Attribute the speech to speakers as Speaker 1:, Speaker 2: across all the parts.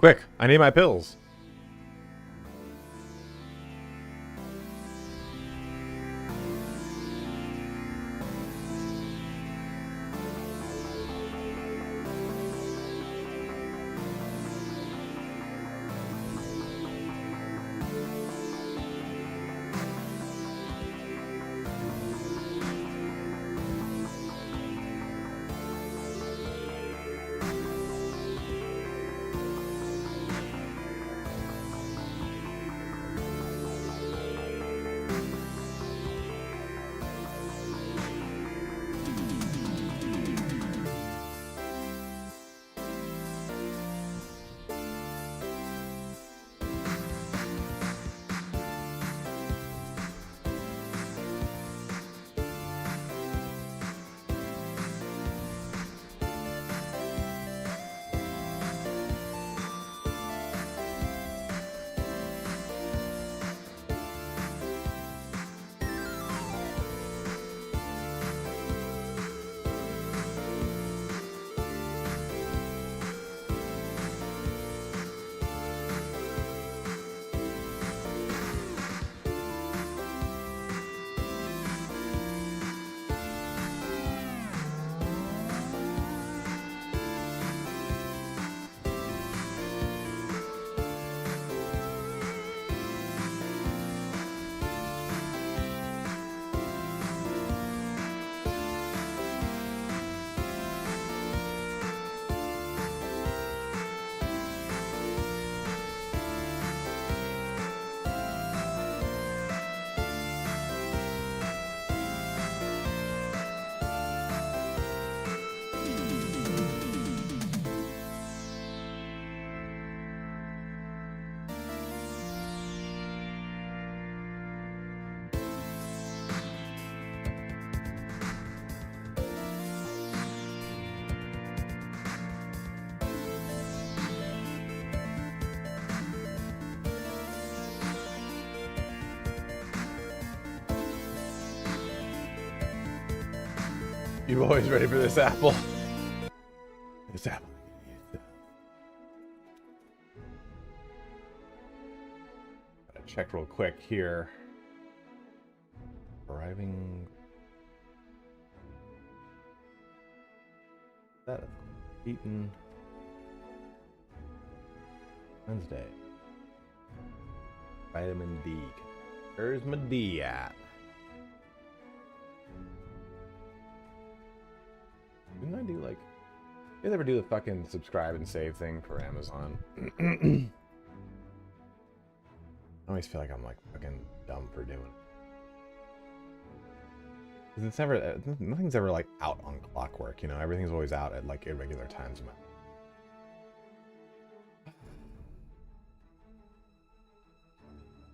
Speaker 1: Quick, I need my pills. You always ready for this apple? This apple. Gotta check real quick here. Arriving. That eaten Wednesday. Vitamin D. Where's my D at? Didn't I do like... You guys ever do the fucking subscribe and save thing for Amazon? I always feel like I'm like fucking dumb for doing it. 'Cause it's never... Nothing's ever like out on clockwork, you know? Everything's always out at like irregular times.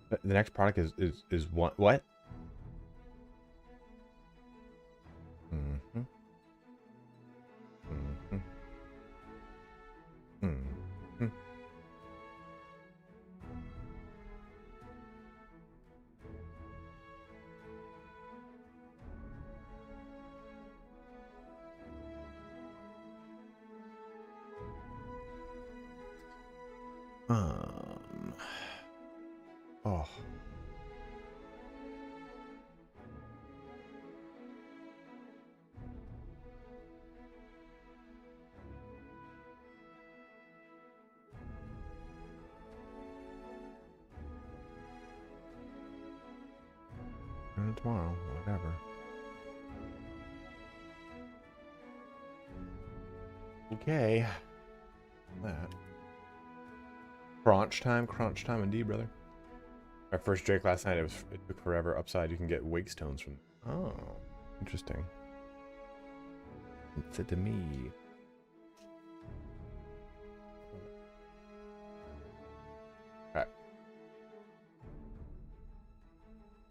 Speaker 1: But the next product is what? What? Mm-hmm. Mm-hmm. Mm-hmm. Oh. Tomorrow, whatever. Okay. That. Crunch time indeed, brother. My first Drake last night, it took forever. Upside, you can get wake stones from... Oh, interesting. It said to me. Alright.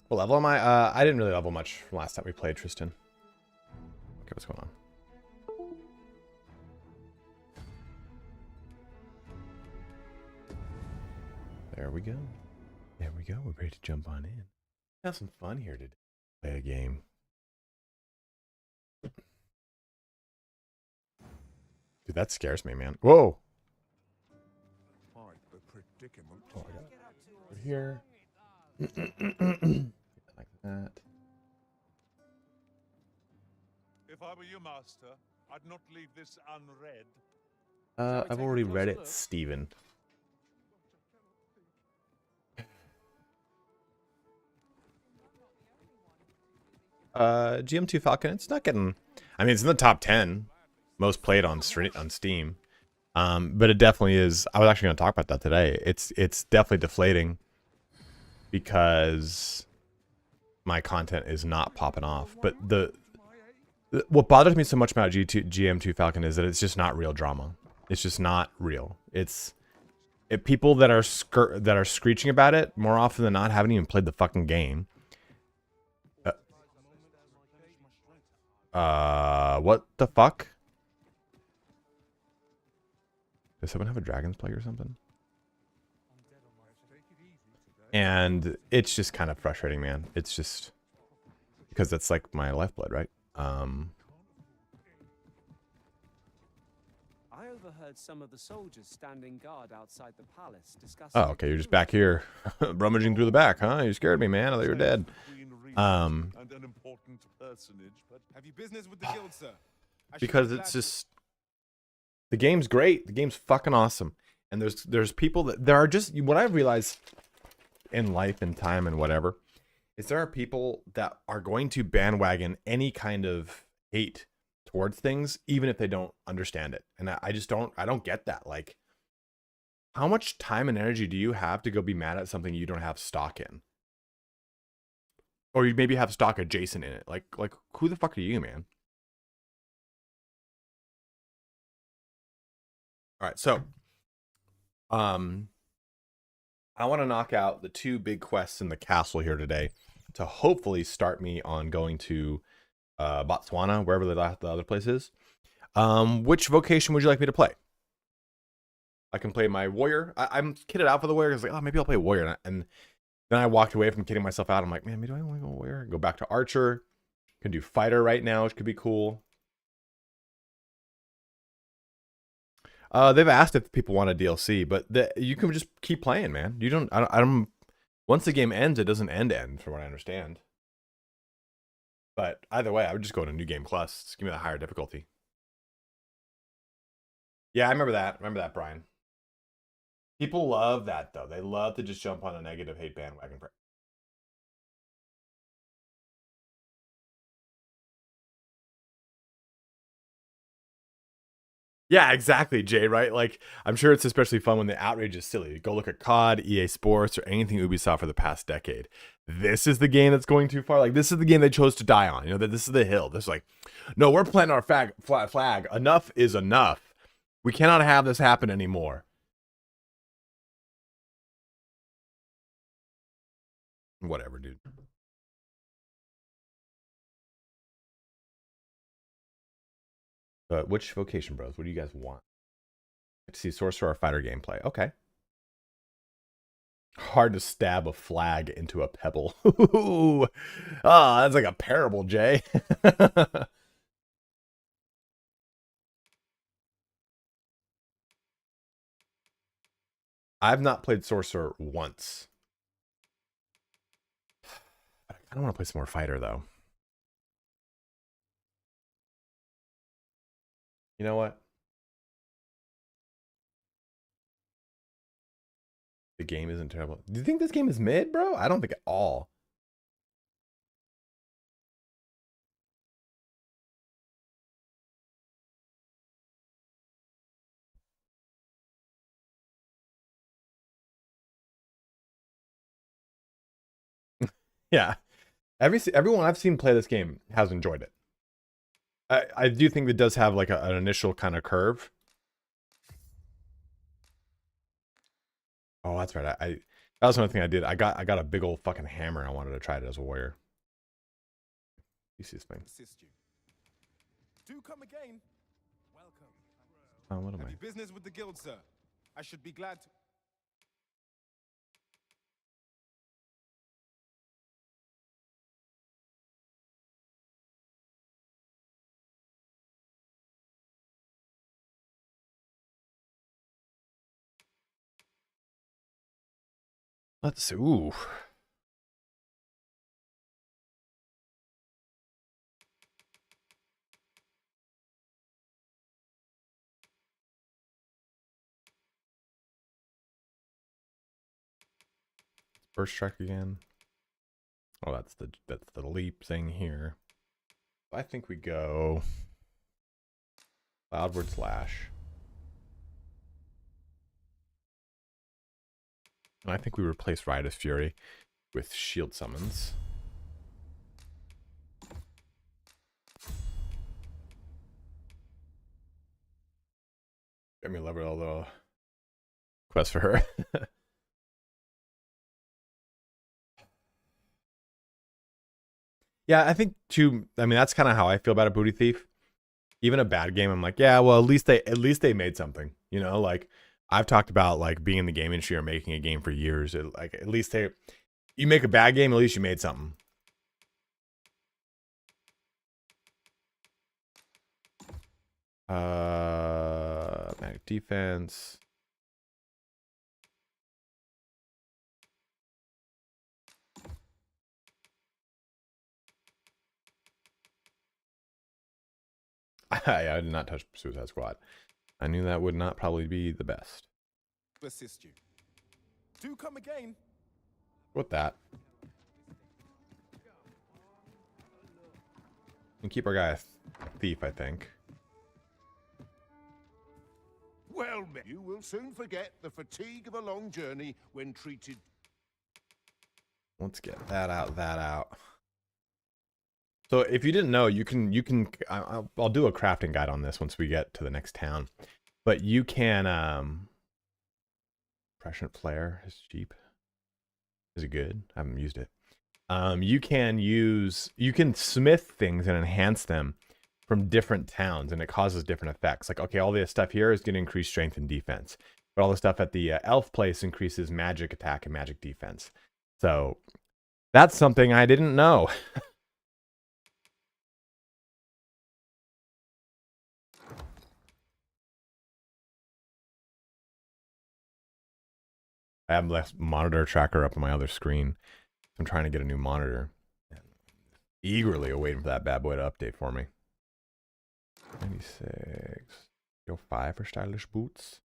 Speaker 1: What level am I? I didn't really level much from last time we played, Tristan. Okay, what's going on? There we go. There we go. We're ready to jump on in. Have some fun here today. Play a game. Dude, that scares me, man. Whoa! here. Like that.
Speaker 2: If I were your master, I'd not leave this unread.
Speaker 1: I've already read it, Steven. GM2 Falcon, it's not getting... I mean, it's in the top 10. Most played on Steam. But it definitely is... I was actually going to talk about that today. It's definitely deflating because my content is not popping off. But what bothers me so much about GM2 Falcon is that it's just not real drama. It's just not real. People that are screeching about it more often than not haven't even played the fucking game. What the fuck? Does someone have a Dragon's Plague or something? And it's just kind of frustrating, man. It's just because that's like my lifeblood, right?
Speaker 3: I overheard some of the soldiers standing guard outside the palace discussing.
Speaker 1: Oh, okay, you're just back here rummaging through the back, huh? You scared me, man. I thought you were dead.
Speaker 2: And an important personage, but
Speaker 4: have you business with the guild, sir?
Speaker 1: Because it's just the game's great. The game's fucking awesome. And there's people that there are just what I've realized in life and time and whatever is there are people that are going to bandwagon any kind of hate towards things even if they don't understand it. And I don't get that. Like, how much time and energy do you have to go be mad at something you don't have stock in? Or you maybe have stock adjacent in it. Like who the fuck are you, man? All right, so I want to knock out the 2 big quests in the castle here today to hopefully start me on going to Botswana, wherever the other place is. Which vocation would you like me to play? I can play my warrior. I'm kitted out for the warrior because like, oh, maybe I'll play warrior. And then I walked away from kidding myself out. I'm like, man, maybe I want to go warrior. Go back to archer. Can do fighter right now, which could be cool. They've asked if people want a DLC, but you can just keep playing, man. You don't. I don't. Once the game ends, it doesn't end, from what I understand. But either way, I would just go to New Game Plus. Just give me the higher difficulty. Yeah, I remember that. Remember that, Brian. People love that though. They love to just jump on a negative hate bandwagon. Yeah, exactly, Jay, right? Like, I'm sure it's especially fun when the outrage is silly. Go look at COD, EA Sports, or anything Ubisoft for the past decade. This is the game that's going too far. Like, this is the game they chose to die on. You know, that this is the hill. This is like, no, we're planting our flag. Enough is enough. We cannot have this happen anymore. Whatever, dude. But which vocation, bros? What do you guys want? To see sorcerer or fighter gameplay. Okay. Hard to stab a flag into a pebble. Oh, that's like a parable, Jay. I've not played sorcerer once. I kind of want to play some more fighter, though. You know what? The game isn't terrible. Do you think this game is mid, bro? I don't think at all. Yeah. Everyone I've seen play this game has enjoyed it. I do think it does have like an initial kind of curve. Oh, that's right. That was another thing I did. I got a big old fucking hammer. I wanted to try it as a warrior. You see this thing?
Speaker 4: Assist you. Do come again. Welcome.
Speaker 1: Oh, what am
Speaker 4: Have
Speaker 1: I?
Speaker 4: you business with the guild, sir? I should be glad to.
Speaker 1: Let's see. Ooh. First strike again. Oh, that's the leap thing here. I think we go Cloudward Slash. And I think we replace Riotous Fury with Shield Summons. Get me levered, although quest for her. Yeah, I think too. I mean, that's kind of how I feel about a Booty Thief. Even a bad game, I'm like, yeah, well, at least they made something. You know, like I've talked about like being in the game industry or making a game for years. Like at least you make a bad game, at least you made something. Magic defense. I did not touch Suicide Squad. I knew that would not probably be the best.
Speaker 4: Assist you. Do come again.
Speaker 1: With that. And keep our guy a thief, I think.
Speaker 5: Well, you will soon forget the fatigue of a long journey when treated.
Speaker 1: Let's get that out. So if you didn't know, you can I'll do a crafting guide on this once we get to the next town. But you can Prescient Flare is cheap. Is it good? I haven't used it. You can smith things and enhance them from different towns, and it causes different effects. Like, okay, all this stuff here is going to increase strength and defense, but all the stuff at the elf place increases magic attack and magic defense. So that's something I didn't know. I have less monitor tracker up on my other screen. I'm trying to get a new monitor. Eagerly awaiting for that bad boy to update for me. 96. 05 for stylish boots.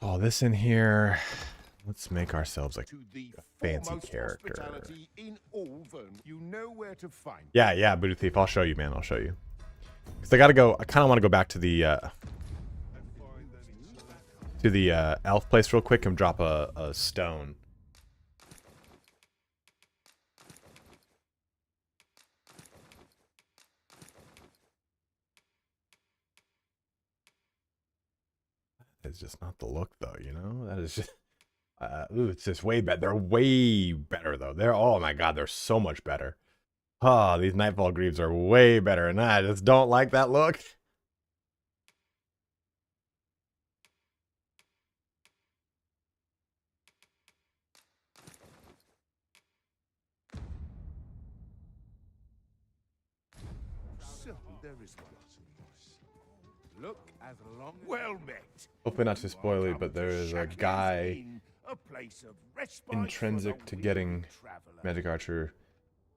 Speaker 1: All this in here. Let's make ourselves like a fancy character.
Speaker 5: You know where to find.
Speaker 1: Yeah, Booty Thief. I'll show you, man. I'll show you. Because I gotta go. I kind of want to go back to the elf place real quick and drop a stone. It's just not the look, though. You know, that is just. Ooh, it's just way better. They're way better, though. Oh my god, they're so much better. Oh, these Nightfall Greaves are way better, and I just don't like that look.
Speaker 5: So there is one. Look as long as well met.
Speaker 1: Hopefully not too spoily, but there is a guy intrinsic to getting Magic Archer.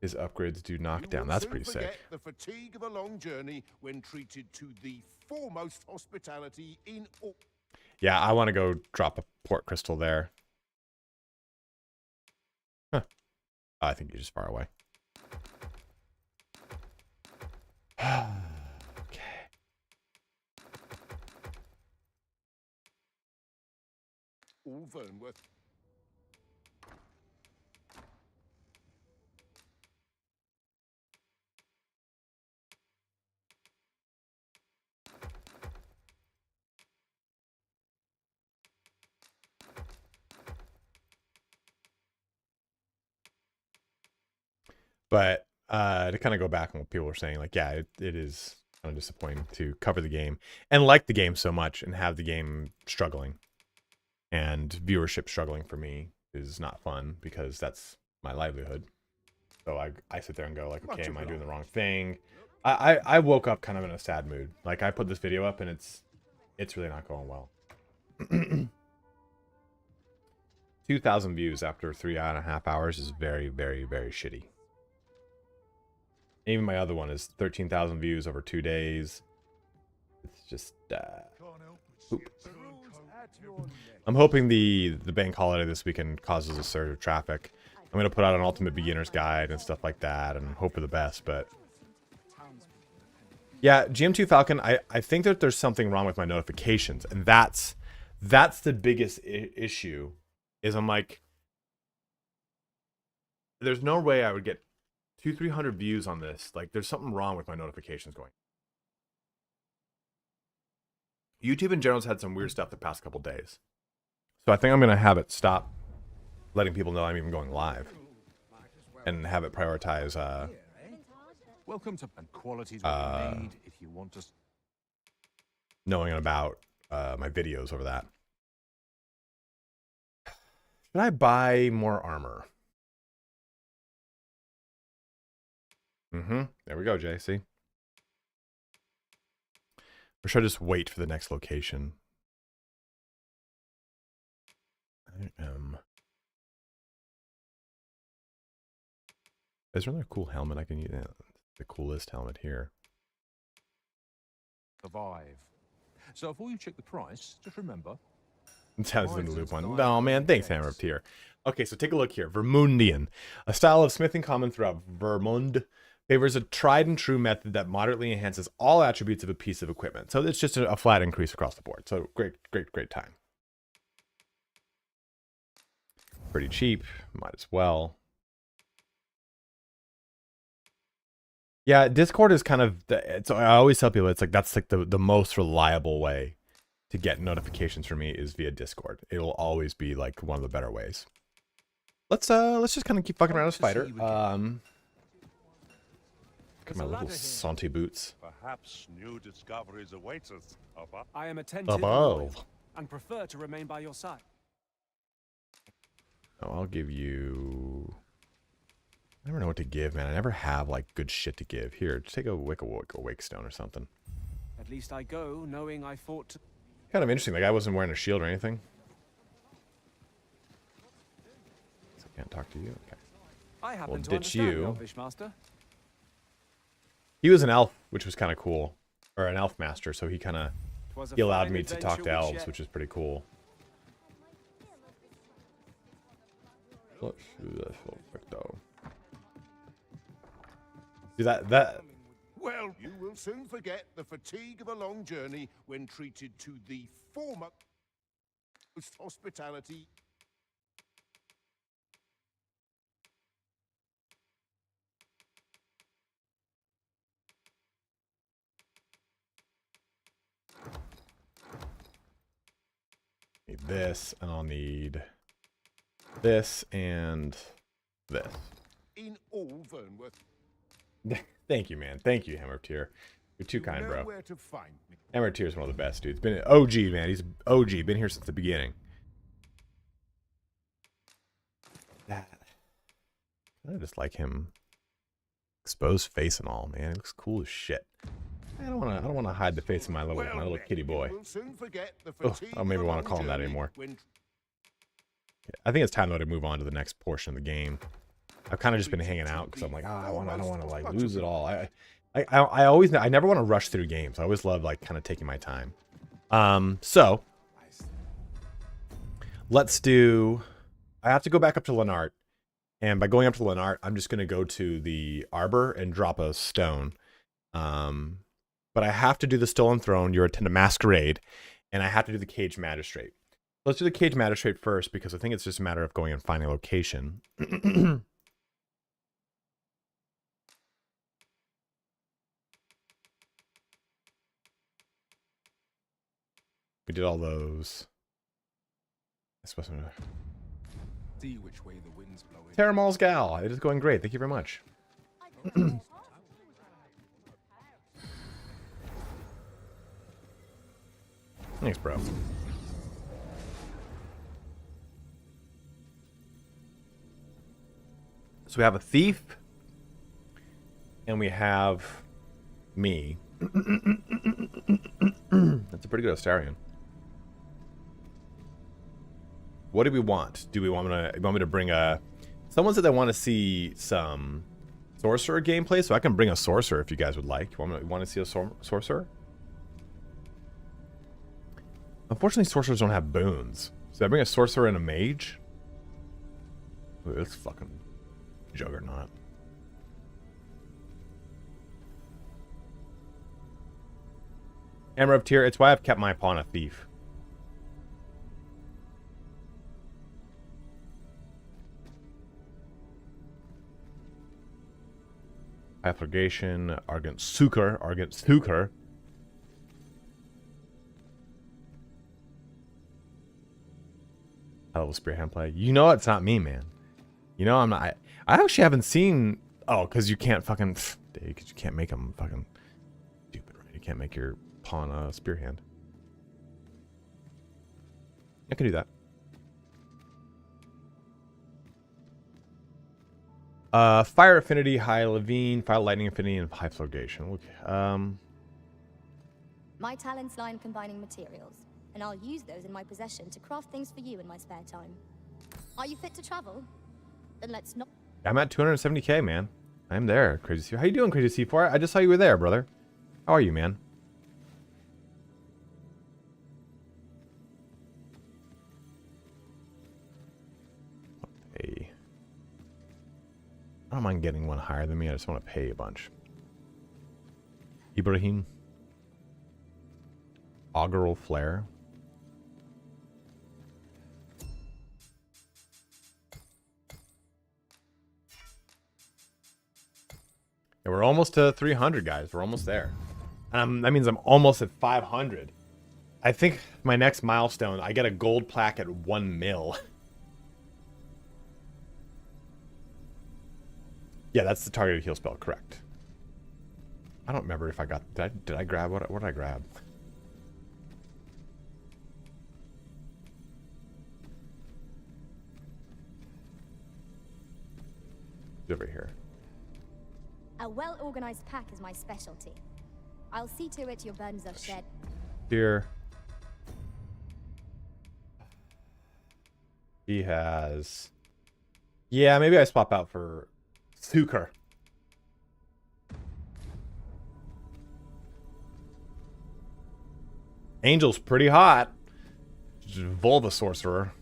Speaker 1: His upgrades do knockdown. That's pretty sick.
Speaker 5: The fatigue of a long journey when treated to the foremost hospitality in all.
Speaker 1: Yeah, I want to go drop a port crystal there. Huh. I think you're just far away. Okay.
Speaker 5: All Vernworth.
Speaker 1: But to kind of go back on what people were saying, like, yeah, it is kind of disappointing to cover the game and like the game so much and have the game struggling. And viewership struggling for me is not fun because that's my livelihood. So I sit there and go like, okay, am I doing the wrong thing? I woke up kind of in a sad mood. Like I put this video up and it's really not going well. 2,000 views after 3.5 hours is very, very, very shitty. Even my other one is 13,000 views over 2 days. It's just poop. I'm hoping the bank holiday this weekend causes a surge of traffic. I'm going to put out an ultimate beginner's guide and stuff like that and hope for the best, but yeah, GM2 Falcon, I think that there's something wrong with my notifications, and that's the biggest issue. Is I'm like, there's no way I would get 200-300 views on this. Like, there's something wrong with my notifications going. YouTube in general's had some weird stuff the past couple days, so I think I'm gonna have it stop letting people know I'm even going live, and have it prioritize.
Speaker 5: Welcome to and qualities what you need if you want to.
Speaker 1: Knowing about my videos over that. Should I buy more armor? There we go, JC. Or should I just wait for the next location? I am. Is there another cool helmet I can use? The coolest helmet here.
Speaker 5: Survive. So before you check the price, just remember.
Speaker 1: Sounds in the loop one. No, man. Thanks, Hammer of Tier. Okay, so take a look here. Vermundian. A style of smithing common throughout Vermund favors a tried and true method that moderately enhances all attributes of a piece of equipment. So it's just a flat increase across the board. So great time. Pretty cheap. Might as well. Yeah, Discord is kind of, I always tell people, it's like, that's like the most reliable way to get notifications from me is via Discord. It will always be like one of the better ways. Let's just kind of keep fucking around with Spider. Look at my little Santi boots.
Speaker 2: Perhaps new discoveries await us, Papa.
Speaker 3: I am attentive and
Speaker 1: Above.
Speaker 3: loyal, and prefer to remain by your side.
Speaker 1: Oh, I'll give you. I never know what to give, man. I never have like good shit to give. Here, just take a wake stone or something.
Speaker 3: At least I go knowing I fought to...
Speaker 1: Kind of interesting. The guy wasn't wearing a shield or anything. So I can't talk to you. Okay.
Speaker 3: I happen
Speaker 1: We'll
Speaker 3: to
Speaker 1: ditch
Speaker 3: understand,
Speaker 1: you.
Speaker 3: Elvish Master.
Speaker 1: He was an elf, which was kind of cool, or an elf master. So he kind of
Speaker 3: 'Twas a
Speaker 1: he allowed
Speaker 3: fine
Speaker 1: me to talk to
Speaker 3: adventure
Speaker 1: elves,
Speaker 3: yet-
Speaker 1: which is pretty cool. Let's do this real quick though. See that.
Speaker 5: Well, you will soon forget the fatigue of a long journey when treated to the foremost hospitality.
Speaker 1: Need this, and I'll need this and this.
Speaker 5: In all Vernworth.
Speaker 1: Thank you, man. Thank you, Hammer Tier. You're too kind,
Speaker 5: know
Speaker 1: bro.
Speaker 5: where to find me.
Speaker 1: Hammer Tier is one of the best dudes. Been an OG, man. He's OG. Been here since the beginning. That. I just like him. Exposed face and all, man. It looks cool as shit. I don't want to hide the face of my little kitty boy.
Speaker 5: You will soon forget the
Speaker 1: Oh,
Speaker 5: fatigue
Speaker 1: I don't maybe
Speaker 5: of a
Speaker 1: want to
Speaker 5: long
Speaker 1: call him that
Speaker 5: journey
Speaker 1: anymore.
Speaker 5: when
Speaker 1: I think it's time though to move on to the next portion of the game. I've kind of just been hanging out because I'm like, I don't want to like lose it all. I never want to rush through games. I always love like kind of taking my time. So let's do. I have to go back up to Lennart, and by going up to Lennart, I'm just going to go to the Arbor and drop a stone. But I have to do the Stolen Throne. You're attend a masquerade, and I have to do the Cage Magistrate. Let's do the Cage Magistrate first because I think it's just a matter of going and finding a location. We did all those. I suppose I'm gonna...
Speaker 4: See which way the wind's blowing.
Speaker 1: Terramal's Gal. It is going great. Thank you very much. Thanks, bro. So we have a thief, and we have me. That's a pretty good Astarion. What do we want? Do we want me to bring a... Someone said they want to see some Sorcerer gameplay, so I can bring a Sorcerer if you guys would like. You want to see a Sorcerer? Unfortunately, Sorcerers don't have boons. So I bring a Sorcerer and a Mage? Ooh, that's fucking Juggernaut. Hammer of Tier, it's why I've kept my pawn a thief. Affligation, Argent Sucre. Hell of a Spearhand play. You know it's not me, man. You know I'm not. I actually haven't seen... Oh, because you can't fucking... Because you can't make them fucking stupid, right? You can't make your pawn a Spearhand. I can do that. Fire Affinity, High Levine, Fire Lightning Affinity, and High Flogation. Okay.
Speaker 6: My talents lie in combining materials, and I'll use those in my possession to craft things for you in my spare time. Are you fit to travel? Then let's not...
Speaker 1: I'm at 270k, man. I'm there, Crazy C4. How you doing, Crazy C4? I just saw you were there, brother. How are you, man? Hey. I don't mind getting one higher than me. I just want to pay a bunch. Ibrahim. Augural Flare. Yeah, we're almost to 300, guys. We're almost there. That means I'm almost at 500. I think my next milestone, I get a gold plaque at 1 mil. Yeah, that's the targeted heal spell, correct. I don't remember if I got... Did I grab... What did I grab? It's over here.
Speaker 6: A well-organized pack is my specialty. I'll see to it your burdens are shed.
Speaker 1: Here. He has... Yeah, maybe I swap out for... Sucre. Angel's pretty hot. Volva Sorcerer.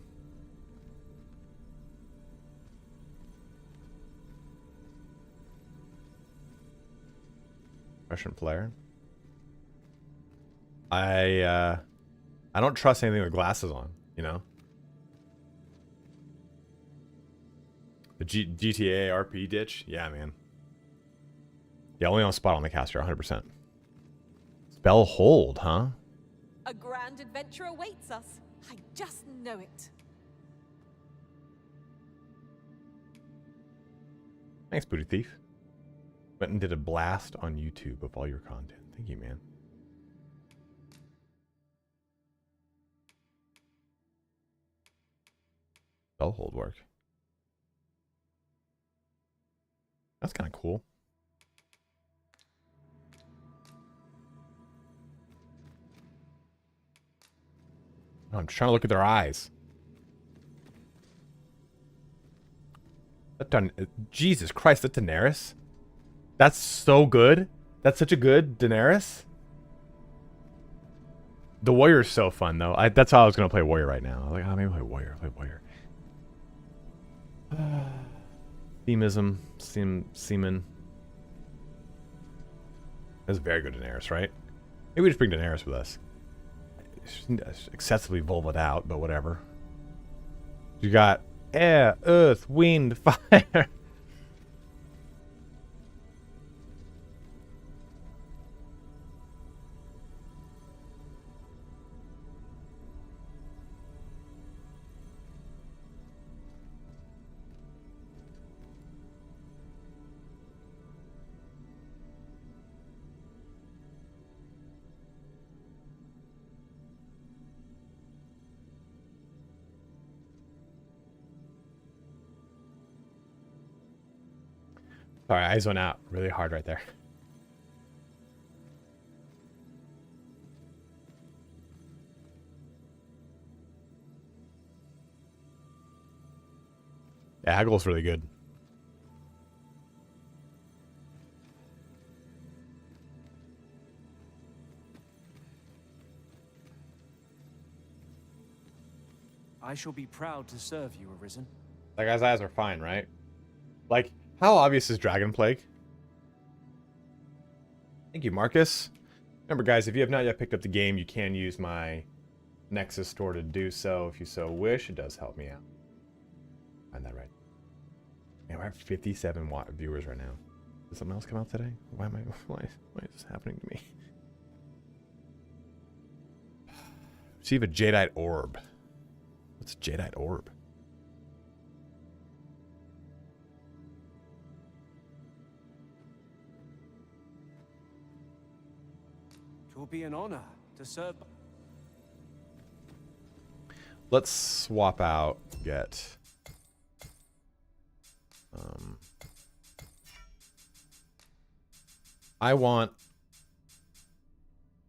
Speaker 1: Russian Flare. I don't trust anything with glasses on, you know? The GTA RP ditch? Yeah, man. Yeah, only on spot on the caster, 100%. Spell hold, huh?
Speaker 7: A grand adventure awaits us. I just know it.
Speaker 1: Thanks, Booty Thief. Went and did a blast on YouTube of all your content. Thank you, man. Spell hold work. That's kind of cool. Oh, I'm just trying to look at their eyes. That done. Jesus Christ, that Daenerys? That's so good. That's such a good Daenerys. The Warrior's so fun, though. That's how I was going to play Warrior right now. I was like, oh, maybe play Warrior. Play Warrior. Themism. Seaman. That's very good Daenerys, right? Maybe we just bring Daenerys with us. It's excessively vulvaed out, but whatever. You got air, earth, wind, fire. Sorry, eyes went out really hard right there. Yeah, Haggle's really good.
Speaker 3: I shall be proud to serve you, Arisen.
Speaker 1: That guy's eyes are fine, right? Like, how obvious is Dragon Plague? Thank you, Marcus. Remember, guys, if you have not yet picked up the game, you can use my Nexus store to do so if you so wish. It does help me out. Find that right. Man, we're at 57 viewers right now. Did something else come out today? Why is this happening to me? Receive a Jadeite orb. What's a Jadeite orb?
Speaker 3: It will be an honor to serve.
Speaker 1: Let's swap out, get... I want...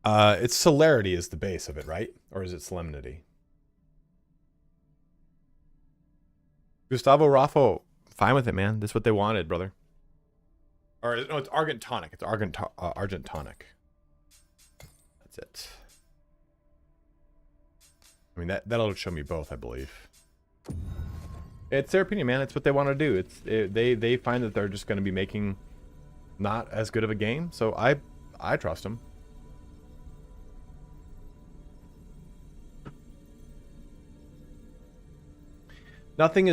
Speaker 1: it's celerity is the base of it, right? Or is it solemnity? Gustavo Raffo, fine with it, man. This is what they wanted, brother. Or no, it's Argent Tonic. It's Argent Tonic. That's it. I mean, that'll show me both, I believe. It's their opinion, man. It's what they want to do. They find that they're just going to be making not as good of a game, so I trust them. Nothing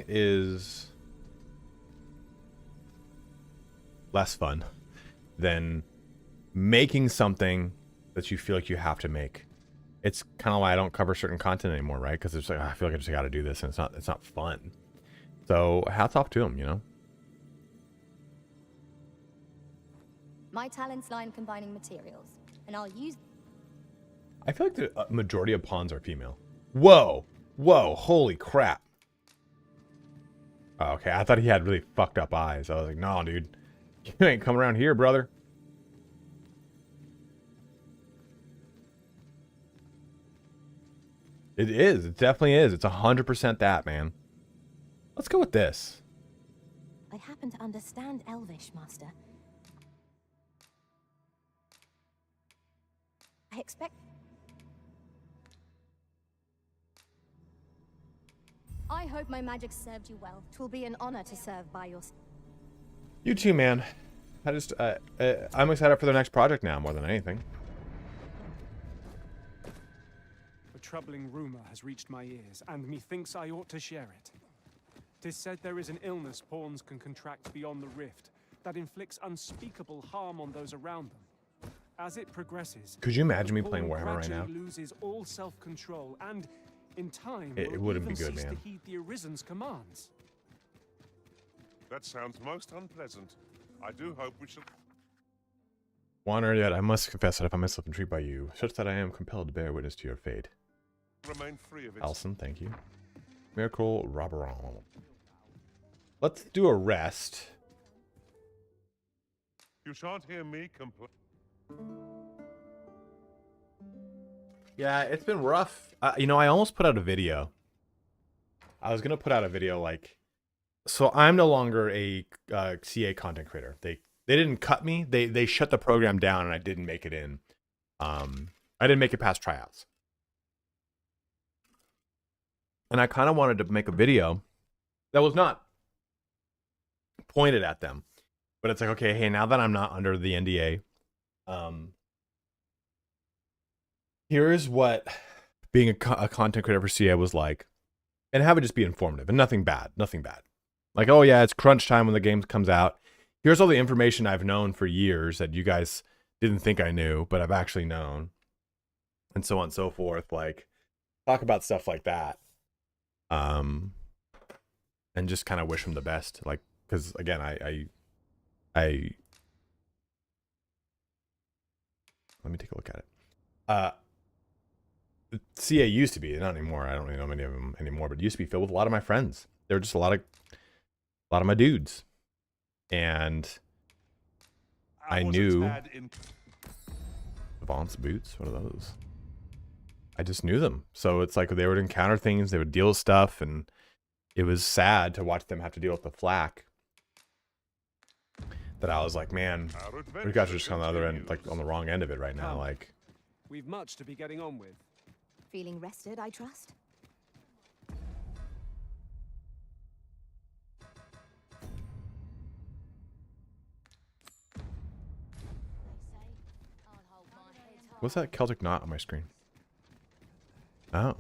Speaker 1: is less fun than making something that you feel like you have to make. It's kind of why I don't cover certain content anymore, right? Because it's like, I feel like I just got to do this, and it's not fun. So hats off to them, you know.
Speaker 6: My talents lie in combining materials, and I'll use...
Speaker 1: I feel like the majority of pawns are female. Whoa! Whoa, holy crap. Oh, okay, I thought he had really fucked up eyes. I was like, no, dude. You ain't coming around here, brother. It is. It definitely is. It's 100% that, man. Let's go with this.
Speaker 8: I happen to understand Elvish, Master. I expect...
Speaker 6: I hope my magic served you well.
Speaker 8: It will be an honor to serve by your...
Speaker 1: You too, man. I'm excited for the next project now, more than anything.
Speaker 3: A troubling rumor has reached my ears, and methinks I ought to share it. 'Tis said there is an illness pawns can contract beyond the rift that inflicts unspeakable harm on those around them. As it progresses,
Speaker 1: Could you imagine me
Speaker 3: the
Speaker 1: playing
Speaker 3: pawn
Speaker 1: Warhammer right now?
Speaker 3: gradually loses all self-control, and in time,
Speaker 1: It
Speaker 3: will
Speaker 1: wouldn't be
Speaker 3: even
Speaker 1: good,
Speaker 3: cease
Speaker 1: man.
Speaker 3: to heed the Arisen's commands.
Speaker 2: That sounds most unpleasant. I do hope we shall...
Speaker 1: Wander yet, I must confess that I find myself intrigued by you, such that I am compelled to bear witness to your fate.
Speaker 2: remain free of it.
Speaker 1: Alson, thank you. Miracle Robberon. Let's do a rest.
Speaker 2: You shan't hear me complain.
Speaker 1: Yeah, it's been rough. You know, I almost put out a video. I was gonna put out a video like, so I'm no longer a CA content creator. They didn't cut me. They shut the program down, and I didn't make it in. I didn't make it past tryouts. And I kind of wanted to make a video that was not pointed at them, but it's like, okay, hey, now that I'm not under the NDA, here's what being a content creator for CA was like, and have it just be informative and nothing bad. Like, oh yeah, it's crunch time when the game comes out. Here's all the information I've known for years that you guys didn't think I knew, but I've actually known, and so on and so forth. Like, talk about stuff like that, and just kind of wish them the best. Like, because again, I let me take a look at it. CA used to be, not anymore. I don't really know many of them anymore, but it used to be filled with a lot of my friends. They were just a lot of my dudes. and I
Speaker 2: was a
Speaker 1: knew
Speaker 2: tad in-
Speaker 1: Avance boots. What are those? I just knew them. So it's like they would encounter things, they would deal with stuff, and it was sad to watch them have to deal with the flak. That I was like, man,
Speaker 2: Our
Speaker 1: we guys are
Speaker 2: adventure
Speaker 1: just on the other end, like
Speaker 2: continues.
Speaker 1: on the wrong end of it right now.
Speaker 3: Come.
Speaker 1: Like,
Speaker 3: We've much to be getting on with.
Speaker 8: Feeling rested, I trust?
Speaker 1: what's that Celtic knot on my screen? Oh,
Speaker 4: I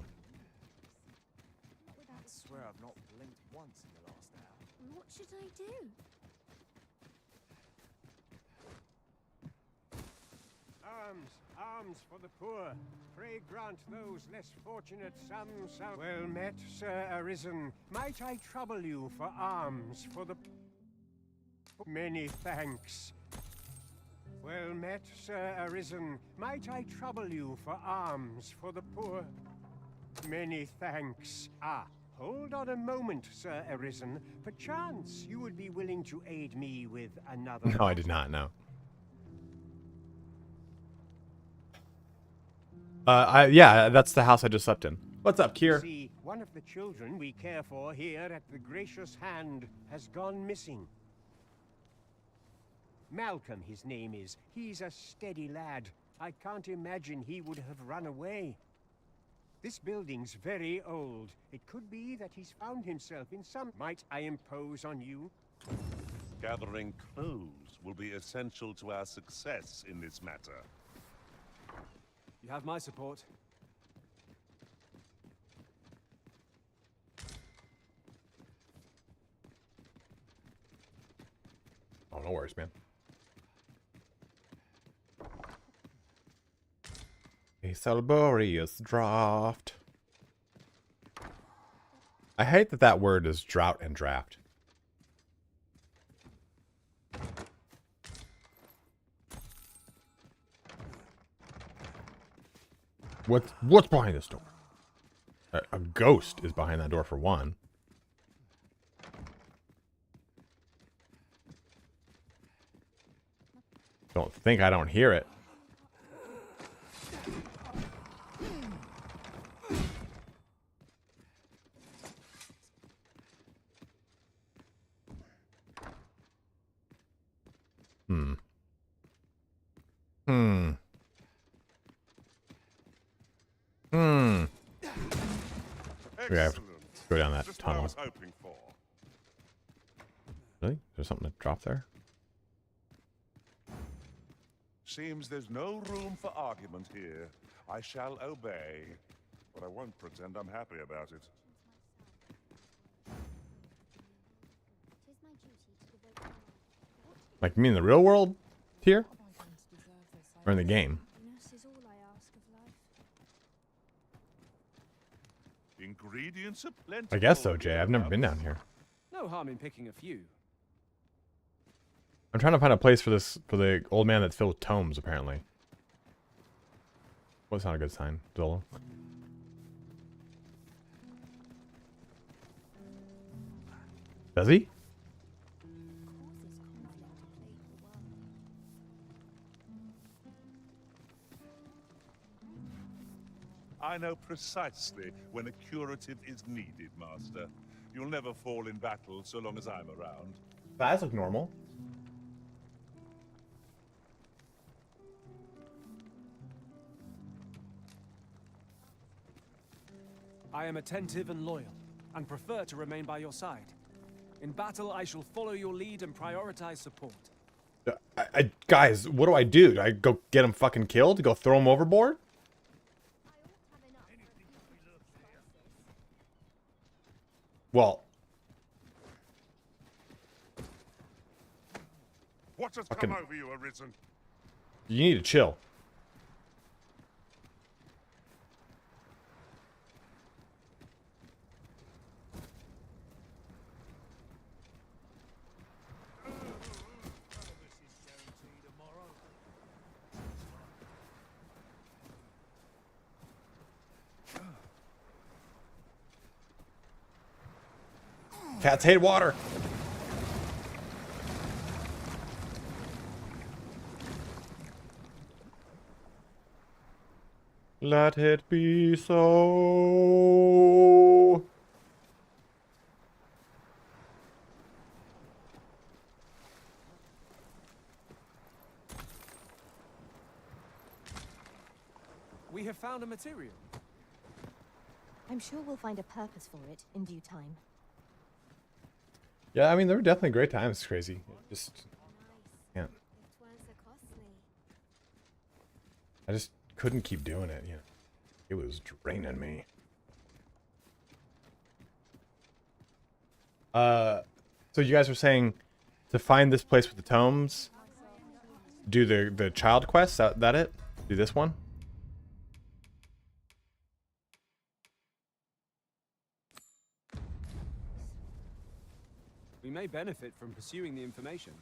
Speaker 4: swear I've not blinked once in the last hour.
Speaker 6: What should I do?
Speaker 9: Arms for the poor. Pray grant those less fortunate some salve. Well met, Sir Arisen. Might I trouble you for alms for the... Many thanks. Well met, Sir Arisen. Might I trouble you for alms for the poor? Many thanks. Ah, hold on a moment, Sir Arisen. Perchance you would be willing to aid me with another...
Speaker 1: no, I did not know. Yeah, that's the house I just slept in. What's up, Kier?
Speaker 9: See, one of the children we care for here at the Gracious Hand has gone missing. Malcolm, his name is. He's a steady lad. I can't imagine he would have run away. This building's very old. It could be that he's found himself in some... Might I impose on you?
Speaker 2: Gathering clues will be essential to our success in this matter.
Speaker 3: You have my support.
Speaker 1: Oh, no worries, man. A Salborious draft. I hate that that word is drought and draft. What's behind this door? A ghost is behind that door for one. Don't think I don't hear it. We have to go down that
Speaker 2: Just what I
Speaker 1: tunnel.
Speaker 2: was hoping for.
Speaker 1: Really? There's something to drop there?
Speaker 2: Seems there's no room for argument here. I shall obey, but I won't pretend I'm happy about it.
Speaker 1: Like, you mean in the real world here? Or in the game?
Speaker 2: Ingredients are plenty.
Speaker 1: I guess so, Jay. I've never been down here.
Speaker 3: No harm in picking a few.
Speaker 1: I'm trying to find a place for this, for the old man that's filled with tomes, apparently. Well, that's not a good sign, Zolo. Does he?
Speaker 2: I know precisely when a curative is needed, Master. You'll never fall in battle so long as I'm around.
Speaker 1: That looks normal.
Speaker 3: I am attentive and loyal, and prefer to remain by your side. In battle, I shall follow your lead and prioritize support.
Speaker 1: Guys, what do? Do I go get him fucking killed? Go throw him overboard? Well,
Speaker 2: What has
Speaker 1: Fucking-
Speaker 2: come over you, Arisen?
Speaker 1: you need to chill. Cats hate water. Let it be so.
Speaker 3: We have found a material.
Speaker 8: I'm sure we'll find a purpose for it in due time.
Speaker 1: Yeah, I mean, there were definitely great times. It's crazy. Just can't. I just couldn't keep doing it. You know, it was draining me. So you guys were saying to find this place with the tomes, do the child quest. That it? Do this one.
Speaker 3: We may benefit from pursuing the information.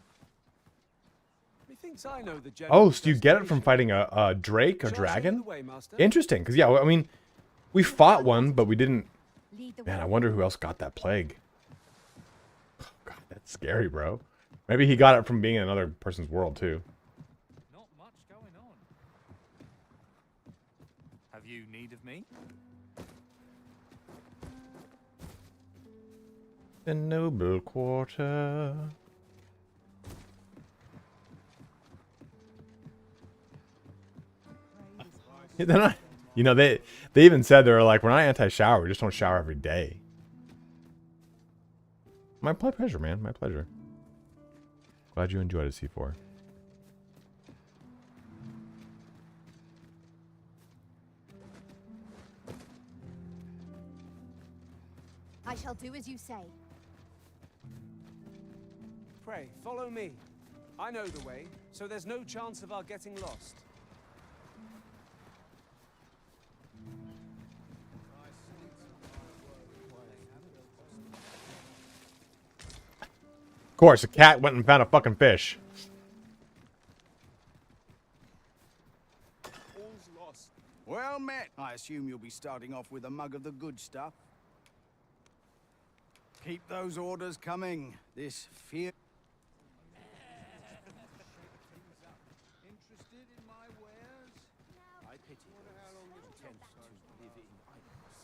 Speaker 3: Methinks I know the general
Speaker 1: Oh, so you get it from
Speaker 3: destination.
Speaker 1: fighting a drake, a
Speaker 3: Shall I show you
Speaker 1: dragon?
Speaker 3: the way, Master?
Speaker 1: Interesting, because yeah, I mean, we fought one, but we didn't.
Speaker 8: Lead the
Speaker 1: Man, I
Speaker 8: way.
Speaker 1: wonder who else got that plague. Oh, God, that's scary, bro. Maybe he got it from being in another person's world too.
Speaker 10: Not much going on. Have you need of me?
Speaker 1: The noble quarter. They're not, you know, they even said they were like, we're not anti-shower, we just don't shower every day. My pleasure, man. My pleasure. Glad you enjoyed it, C4.
Speaker 8: I shall do as you say.
Speaker 3: Pray, follow me. I know the way, so there's no chance of our getting lost.
Speaker 1: Of course, a cat went and found a fucking fish.
Speaker 4: All's lost.
Speaker 5: Well met. I assume you'll be starting off with a mug of the good stuff. Keep those orders coming. This fear... Interested in my wares? I pity those who attempt to live in idleness.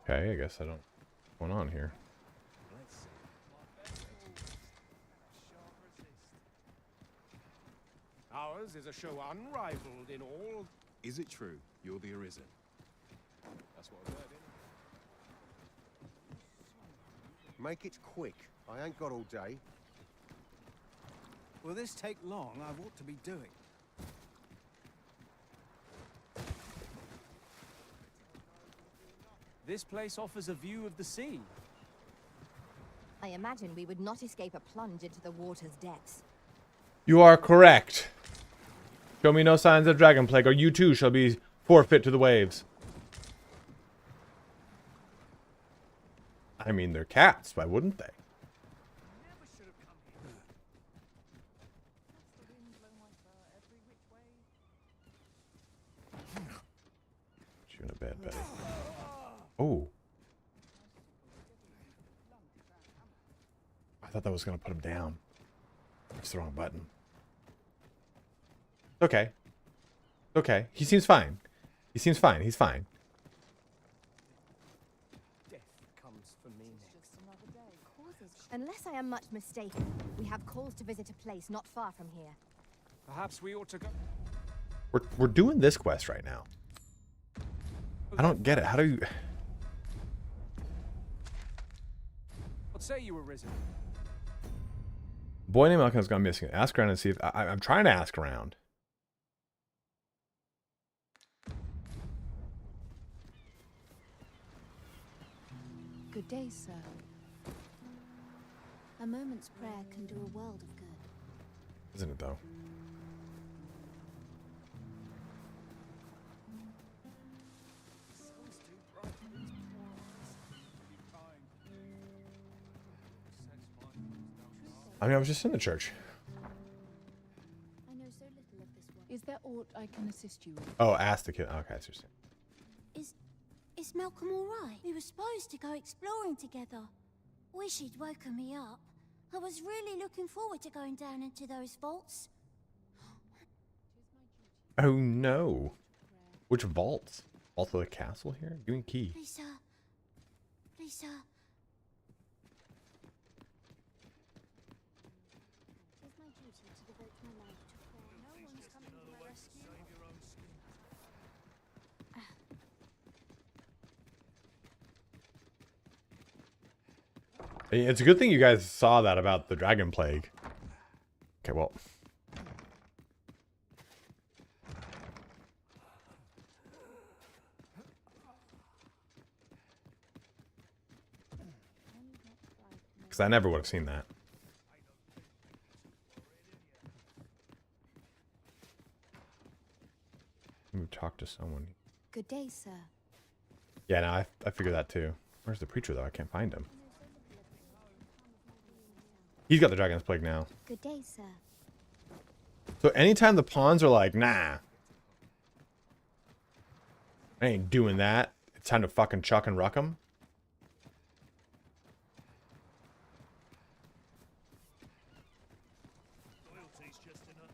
Speaker 1: Okay, I guess I don't. What's going on here?
Speaker 9: Ours is a show unrivaled in all.
Speaker 4: Is it true you're the Arisen? That's what I've heard, innit?
Speaker 5: Make it quick. I ain't got all day. Will this take long? I've ought to be doing.
Speaker 3: This place offers a view of the sea.
Speaker 8: I imagine we would not escape a plunge into the water's depths.
Speaker 1: You are correct. Show me no signs of dragon plague, or you too shall be forfeit to the waves. I mean, they're cats. Why wouldn't they? You in a bed, Betty. Oh. I thought that was going to put him down. It's the wrong button. Okay. Okay. He seems fine. He seems fine. He's fine.
Speaker 9: Death comes for me next.
Speaker 8: Unless I am much mistaken, we have calls to visit a place not far from here.
Speaker 3: Perhaps we ought to go.
Speaker 1: We're doing this quest right now. I don't get it. How do you...
Speaker 3: What say you, Arisen?
Speaker 1: Boy named Malcolm's gone missing. Ask around and see if... I'm trying to ask around.
Speaker 6: Good day, sir. A moment's prayer can do a world of good.
Speaker 1: Isn't it, though? I mean, I was just in the church.
Speaker 6: I know so little of this world. Is there aught I can assist you with?
Speaker 1: Oh, ask the kid. Okay, that's just...
Speaker 6: Is Malcolm all right? We were supposed to go exploring together. Wish he'd woken me up. I was really looking forward to going down into those vaults.
Speaker 1: Oh, no. Which vaults? Vault of the castle here? Give me a key.
Speaker 6: Please, sir. Please, sir. It is my duty to devote my life to prayer. No one's coming to my rescue.
Speaker 1: It's a good thing you guys saw that about the dragon plague. Okay, well. Because I never would have seen that. Let me talk to someone.
Speaker 8: Good day, sir.
Speaker 1: Yeah, no, I figured that too. Where's the preacher though? I can't find him. He's got the dragon's plague now.
Speaker 8: Good day, sir.
Speaker 1: So anytime the pawns are like, nah, I ain't doing that. It's time to fucking chuck and ruck them.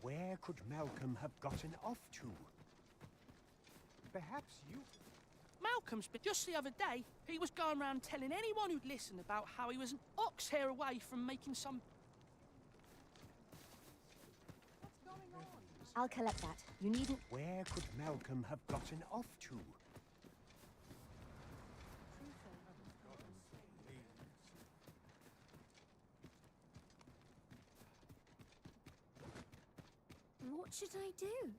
Speaker 9: Where could Malcolm have gotten off to? Perhaps you...
Speaker 11: Malcolm's been just the other day, he was going around telling anyone who'd listen about how he was an ox hair away from making some...
Speaker 8: What's going on? I'll collect that. You needn't...
Speaker 9: Where could Malcolm have gotten off to?
Speaker 6: What should I do?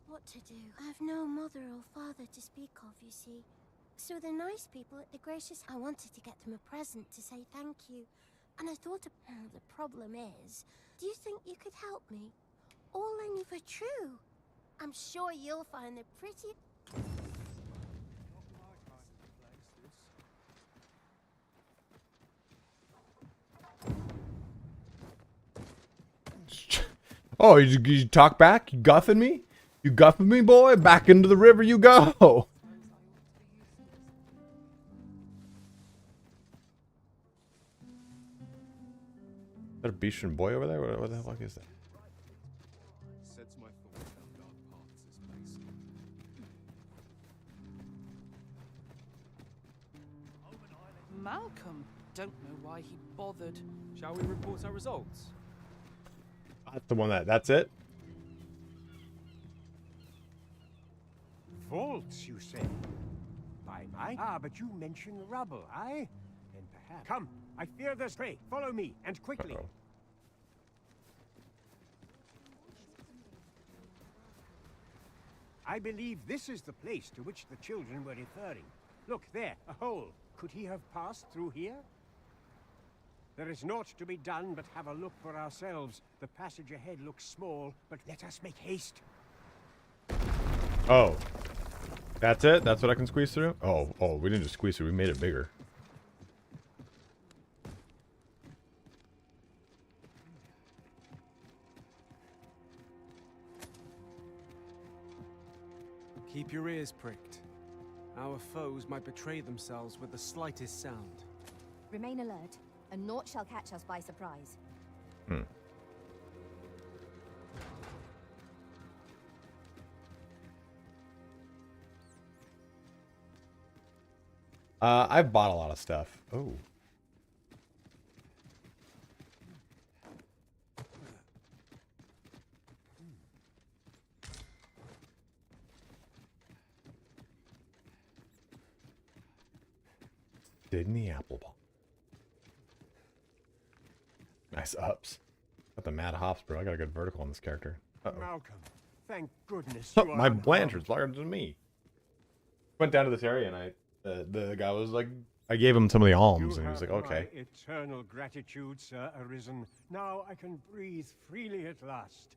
Speaker 6: What to do? I've no mother or father to speak of, you see. So the nice people at the Gracious... I wanted to get them a present to say thank you. And I thought, the problem is, do you think you could help me? All only for true. I'm sure you'll find the pretty...
Speaker 1: Oh, you talk back? You guffing me? You guffing me, boy? Back into the river you go. Is that a Beastron boy over there? What the fuck is that?
Speaker 4: Sets my thoughts down dark paths, this place.
Speaker 11: Malcolm? Don't know why he bothered.
Speaker 3: Shall we report our results?
Speaker 1: That's the one that's it?
Speaker 9: Vaults, you say? Bye-bye. Ah, but you mentioned rubble, aye? Then perhaps... Come, I fear there's... Pray, follow me, and quickly.
Speaker 1: Uh-oh.
Speaker 9: I believe this is the place to which the children were referring. Look, there, a hole. Could he have passed through here? There is naught to be done but have a look for ourselves. The passage ahead looks small, but let us make haste.
Speaker 1: Oh. That's it? That's what I can squeeze through? Oh, we didn't just squeeze through, we made it bigger.
Speaker 3: Keep your ears pricked. Our foes might betray themselves with the slightest sound.
Speaker 8: Remain alert, and naught shall catch us by surprise.
Speaker 1: I've bought a lot of stuff. Oh. Sydney Appleball. Nice ups. Got the mad hops, bro. I got a good vertical on this character. Uh-oh.
Speaker 9: Malcolm, thank goodness
Speaker 1: Oh,
Speaker 9: you are
Speaker 1: my
Speaker 9: unharmed.
Speaker 1: Blanchard's larger than me. Went down to this area and the guy was like, I gave him some of the alms and he was like, okay.
Speaker 9: My eternal gratitude, Sir Arisen. Now I can breathe freely at last.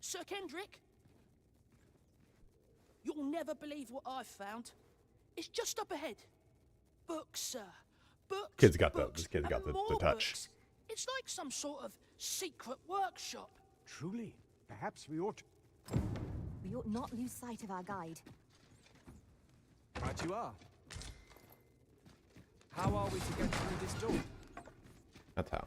Speaker 11: Sir Kendrick? You'll never believe what I've found. It's just up ahead. Books, sir. Books.
Speaker 1: Kid's got
Speaker 11: books,
Speaker 1: this kid's got
Speaker 11: and
Speaker 1: the
Speaker 11: more
Speaker 1: touch.
Speaker 11: books. It's like some sort of secret workshop.
Speaker 9: Truly, perhaps we ought...
Speaker 8: We ought not lose sight of our guide.
Speaker 3: Right you are. How are we to get through this door?
Speaker 1: That's how.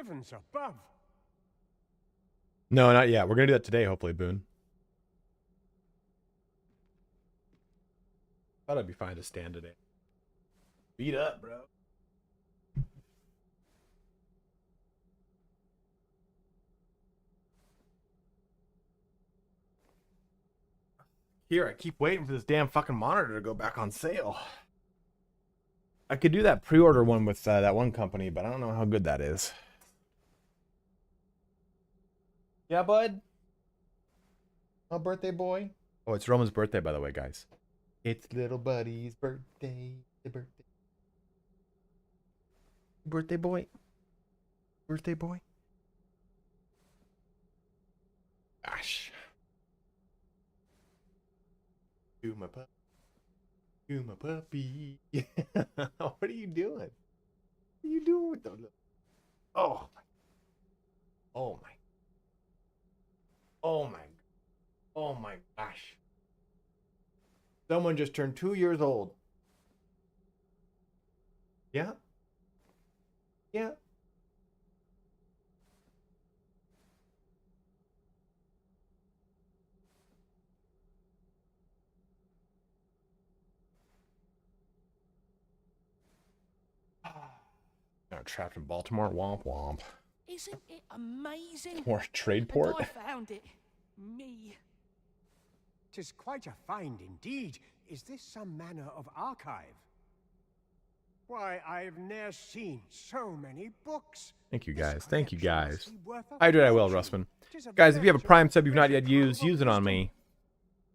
Speaker 9: heavens above!
Speaker 1: No, not yet. We're gonna do that today, hopefully, Boone. Thought I'd be fine to stand today. Beat up, bro. Here, I keep waiting for this damn fucking monitor to go back on sale. I could do that pre-order one with that one company, but I don't know how good that is. Yeah, bud? Oh, birthday boy? Oh, it's Roman's birthday, by the way, guys. It's little buddy's birthday. The birthday. Birthday boy. Birthday boy. Gosh. To my puppy. To my puppy. What are you doing? What are you doing with those? Oh. Oh my. Oh my. Oh my gosh. Someone just turned 2 years old. Yeah? Yeah. Now trapped in Baltimore. Womp womp.
Speaker 11: Isn't it amazing?
Speaker 1: More trade
Speaker 11: that
Speaker 1: port.
Speaker 11: I found it. Me.
Speaker 9: 'Tis quite a find indeed. Is this some manner of archive? Why, I've ne'er seen so many books.
Speaker 1: Thank you
Speaker 9: This
Speaker 1: guys. Thank you
Speaker 9: collection
Speaker 1: guys.
Speaker 9: must be worth a
Speaker 1: I did I will,
Speaker 9: fortune.
Speaker 1: Russman.
Speaker 9: 'Tis a
Speaker 1: Guys, if you have a
Speaker 9: veritable
Speaker 1: Prime sub you've not yet
Speaker 9: treasure
Speaker 1: used,
Speaker 9: trove
Speaker 1: use
Speaker 9: of
Speaker 1: it on
Speaker 9: wisdom.
Speaker 1: me.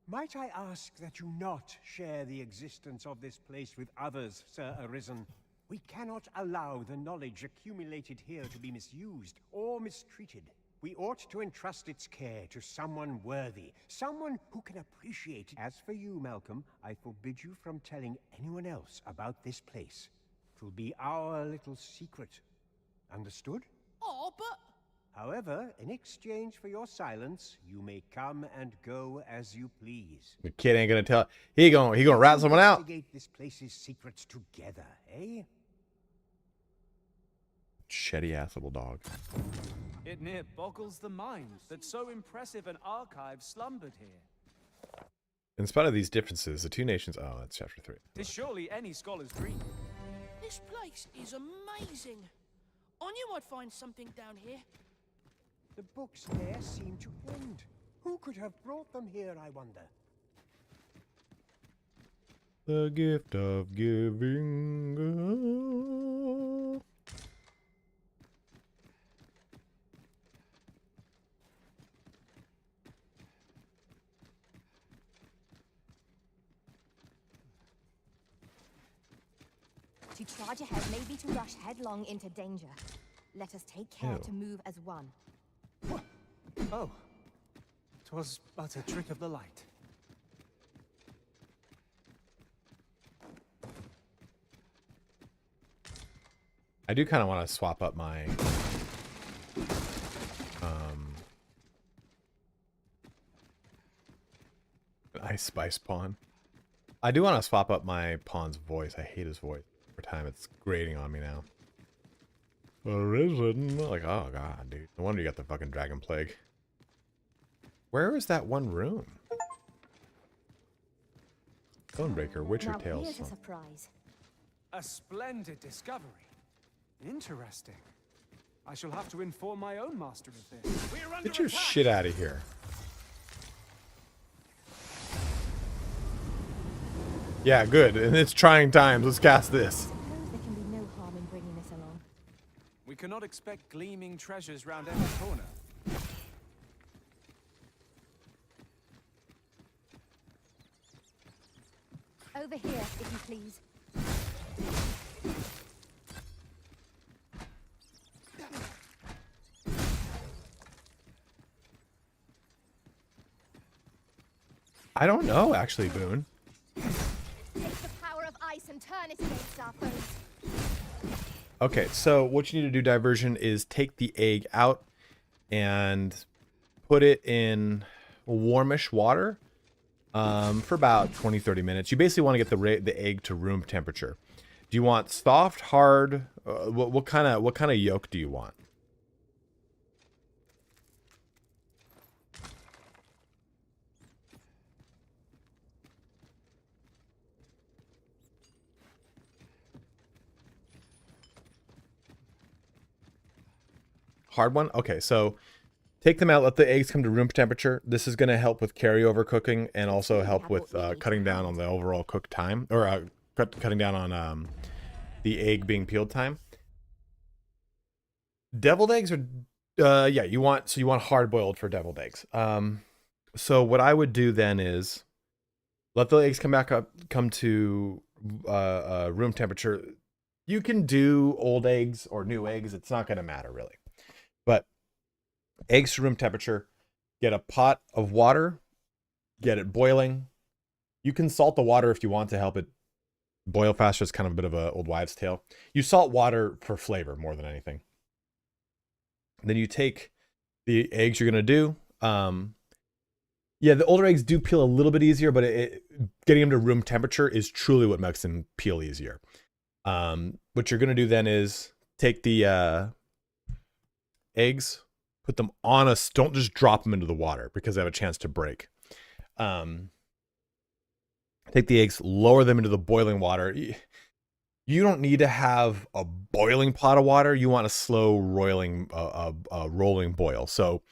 Speaker 9: Might I ask that you not share the existence of this place with others, Sir Arisen? We cannot allow the knowledge accumulated here to be misused or mistreated. We ought to entrust its care to someone worthy, someone who can appreciate it. As for you, Malcolm, I forbid you from telling anyone else about this place. 'Twill be our little secret. Understood?
Speaker 11: Oh, but...
Speaker 9: However, in exchange for your silence, you may come and go as you please.
Speaker 1: The kid ain't gonna tell. He gonna rat someone out.
Speaker 9: Investigate this place's secrets together, eh?
Speaker 1: Shitty ass little dog.
Speaker 3: It near boggles the mind that so impressive an archive slumbered here.
Speaker 1: In spite of these differences, the two nations. Oh, that's chapter 3.
Speaker 3: Tis surely any scholar's dream.
Speaker 11: This place is amazing. I knew I'd find something down here.
Speaker 9: The books there seem to end. Who could have brought them here, I wonder?
Speaker 1: The gift of giving.
Speaker 8: To charge ahead may be to rush headlong into danger. Let us take care
Speaker 1: Ew.
Speaker 8: to move as one.
Speaker 3: Oh. 'Twas but a trick of the light.
Speaker 1: I do kind of want to swap up my Ice Spice pawn. I do want to swap up my pawn's voice. I hate his voice. Every time it's grating on me now. Arisen. Like, oh god, dude. No wonder you got the fucking dragon plague. Where is that one room? Stonebreaker, Witcher
Speaker 8: Now
Speaker 1: Tales.
Speaker 8: here's a surprise.
Speaker 3: A splendid discovery. Interesting. I shall have to inform my own master of this. We're under
Speaker 1: Get your
Speaker 3: attack.
Speaker 1: shit out of here. Yeah, good. In its trying times, let's cast this.
Speaker 8: Suppose there can be no harm in bringing this along.
Speaker 3: We cannot expect gleaming treasures round every corner.
Speaker 8: Over here, if you please.
Speaker 1: I don't know, actually, Boone.
Speaker 8: Take the power of ice and turn it against our foes.
Speaker 1: Okay, so what you need to do, Diversion, is take the egg out and put it in warmish water for about 20-30 minutes. You basically want to get the egg to room temperature. Do you want soft, hard? What kind of yolk do you want? Hard one? Okay, so take them out, let the eggs come to room temperature. This is going to help with carryover cooking and also help with cutting down on the overall cook time, or cutting down on the egg being peeled time. Deviled eggs are, yeah, you want hard boiled for deviled eggs. So what I would do then is let the eggs come to room temperature. You can do old eggs or new eggs. It's not going to matter really. But eggs to room temperature, get a pot of water, get it boiling. You can salt the water if you want to help it boil faster. It's kind of a bit of an old wives' tale. You salt water for flavor more than anything. Then you take the eggs you're going to do. Yeah, the older eggs do peel a little bit easier, but getting them to room temperature is truly what makes them peel easier. What you're going to do then is take the eggs, put them on don't just drop them into the water because they have a chance to break. Take the eggs, lower them into the boiling water. You don't need to have a boiling pot of water. You want a slow rolling boil. So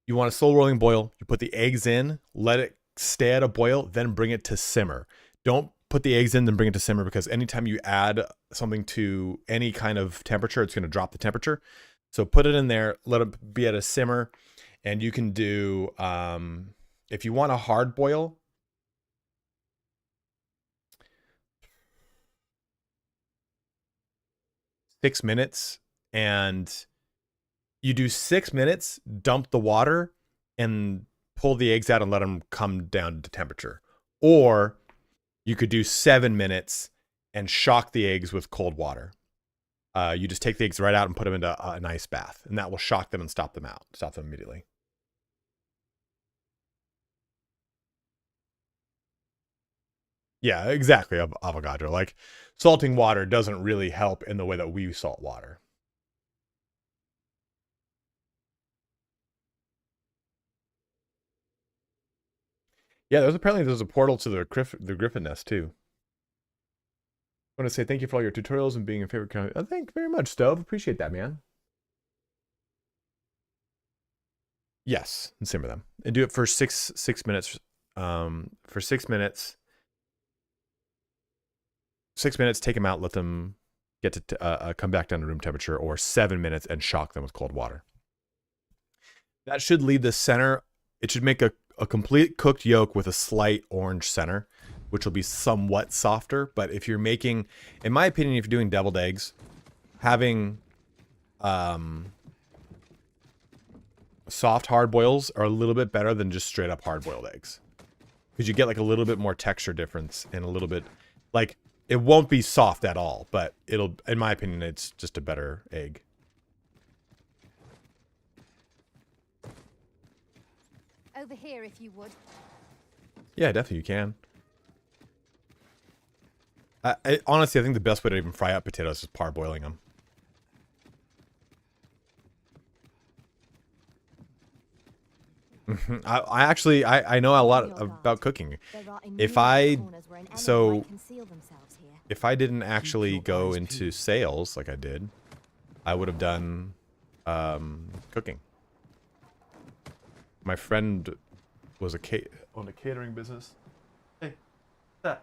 Speaker 1: you want a slow rolling boil. You put the eggs in, let it stay at a boil, then bring it to simmer. Don't put the eggs in, then bring it to simmer, because anytime you add something to any kind of temperature, it's going to drop the temperature. So put it in there, let it be at a simmer, and you can do, if you want a hard boil, six minutes, and you do 6 minutes, dump the water, and pull the eggs out and let them come down to temperature. Or you could do 7 minutes and shock the eggs with cold water. You just take the eggs right out and put them into an ice bath, and that will shock them and stop them immediately. Yeah, exactly. Avogadro. Like, salting water doesn't really help in the way that we salt water. Yeah, there's a portal to the Griffin Nest too. I want to say thank you for all your tutorials and being a favorite kind. Thank you very much, Stove. Appreciate that, man. Yes, and simmer them and do it for six minutes. For 6 minutes. 6 minutes. Take them out. Let them get to come back down to room temperature, or 7 minutes and shock them with cold water. That should leave the center. It should make a complete cooked yolk with a slight orange center, which will be somewhat softer. But if you're making, in my opinion, if you're doing deviled eggs, having soft hard boils are a little bit better than just straight up hard boiled eggs, because you get like a little bit more texture difference and a little bit, like, it won't be soft at all, but it'll, in my opinion, it's just a better egg.
Speaker 8: Over here, if you would.
Speaker 1: Yeah, definitely you can. Honestly, I think the best way to even fry up potatoes is parboiling them. I know a lot about cooking. If I didn't actually go into sales like I did, I would have done cooking. My friend was owned a catering business. Hey, that.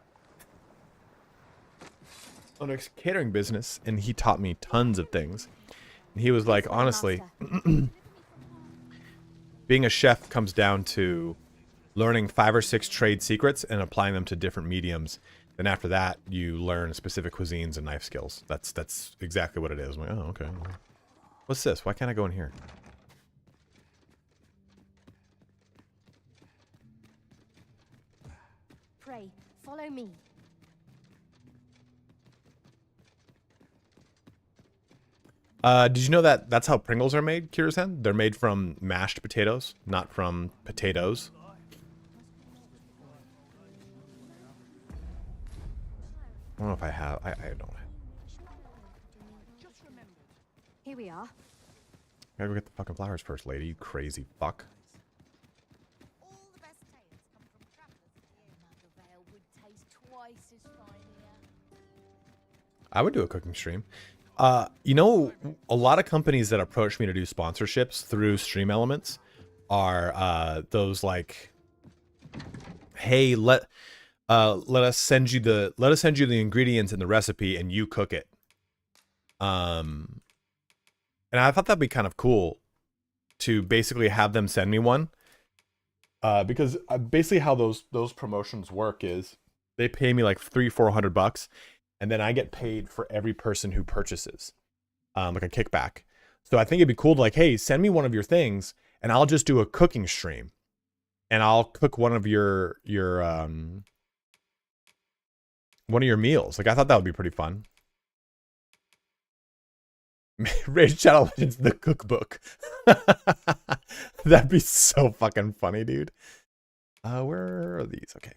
Speaker 1: Owned a catering business, and he taught me tons of things. And he was like, honestly, being a chef comes down to learning 5 or 6 trade secrets and applying them to different mediums. Then after that, you learn specific cuisines and knife skills. That's exactly what it is. I'm like, oh, okay. What's this? Why can't I go in here?
Speaker 8: Pray, follow me.
Speaker 1: Did you know that that's how Pringles are made, Kirasan? They're made from mashed potatoes, not from potatoes. I don't know if I have. I don't.
Speaker 8: Here we are.
Speaker 1: Gotta go get the fucking flowers first, lady. You crazy fuck.
Speaker 11: All the best tales come from travelers here. Motherboard would taste twice as fine here.
Speaker 1: I would do a cooking stream. You know, a lot of companies that approach me to do sponsorships through Stream Elements are those like, hey, let us send you the ingredients and the recipe and you cook it. And I thought that'd be kind of cool to basically have them send me one. Because basically how those promotions work is they pay me like $300-400, and then I get paid for every person who purchases, like a kickback. So I think it'd be cool to like, hey, send me one of your things, and I'll just do a cooking stream, and I'll cook one of your meals. Like I thought that would be pretty fun. Raid Shadow Legends, the cookbook. That'd be so fucking funny, dude. Where are these? Okay.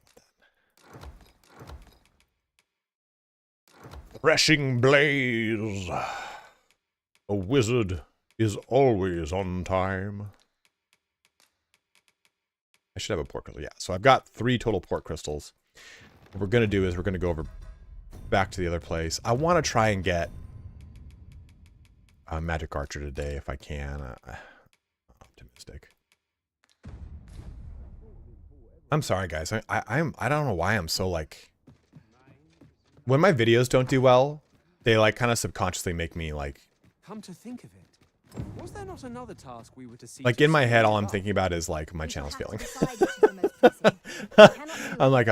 Speaker 1: Threshing Blaze. A wizard is always on time. I should have a port crystal. Yeah, so I've got 3 total port crystals. What we're going to do is we're going to go over back to the other place. I want to try and get a magic archer today if I can. Optimistic. I'm sorry, guys. I don't know why I'm so like... When my videos don't do well, they like kind of subconsciously make me like...
Speaker 3: Come to think of it, was there not another task we were to see?
Speaker 1: Like in my head, all I'm thinking about is like my channel's failing. I'm like,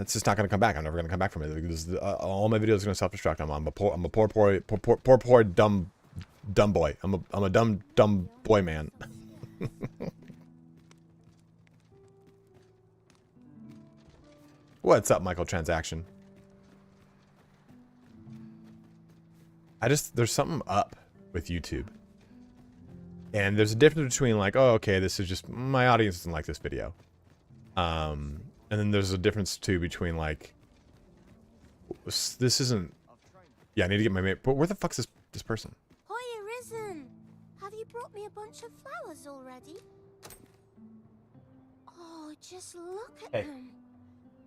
Speaker 1: it's just not gonna come back. I'm never gonna come back from it because all my videos are gonna self-destruct. I'm a poor dumb boy. I'm a dumb boy man. What's up, Michael Transaction? There's something up with YouTube. And there's a difference between like, oh, okay, this is just, my audience doesn't like this video. And then there's a difference too between like, this isn't, yeah, I need to get my mate, but where the fuck's this person?
Speaker 6: Hoya Risen! Have you brought me a bunch of flowers already? Oh, just look at them.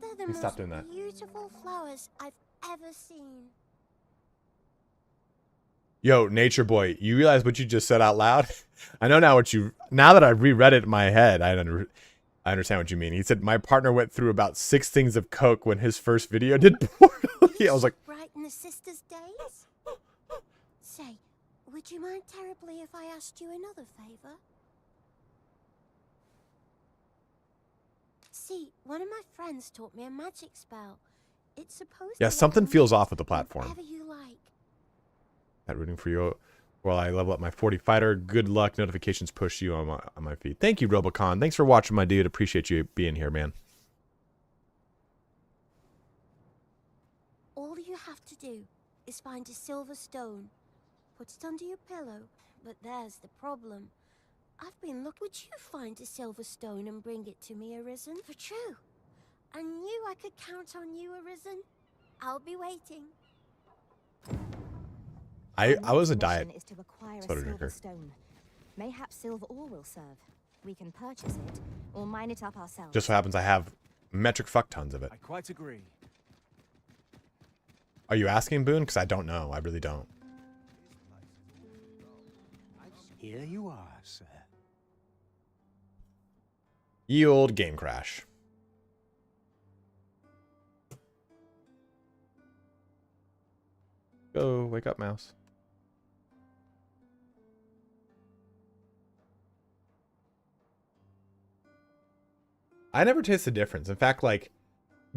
Speaker 6: They're the most beautiful flowers I've ever seen.
Speaker 1: Yo, Nature Boy, you realize what you just said out loud? I know now now that I reread it in my head, I understand what you mean. He said, my partner went through about 6 things of coke when his first video did poorly. I was like...
Speaker 6: Brighten the sisters' days? Say, would you mind terribly if I asked you another favor? See, one of my friends taught me a magic spell. It's supposed
Speaker 1: yeah,
Speaker 6: to
Speaker 1: something feels off with the platform.
Speaker 6: Whatever you like.
Speaker 1: Not rooting for you while I level up my 40 fighter. Good luck. Notifications push you on my feed. Thank you, Robocon. Thanks for watching, my dude. Appreciate you being here, man.
Speaker 6: All you have to do is find a silver stone. Put it under your pillow. But there's the problem. I've been looking. Would you find a silver stone and bring it to me, Arisen? For true. I knew I could count on you, Arisen. I'll be waiting.
Speaker 1: I was a diet
Speaker 8: is to acquire
Speaker 1: soda
Speaker 8: a
Speaker 1: drinker.
Speaker 8: silver stone. Mayhaps silver ore will serve. We can purchase it or mine it up ourselves.
Speaker 1: Just so happens I have metric fuck tons of it.
Speaker 3: I quite agree.
Speaker 1: Are you asking, Boone? Because I don't know. I really don't.
Speaker 9: Here you are, sir.
Speaker 1: Ye old game crash. Go, wake up, mouse. I never taste the difference. In fact, like,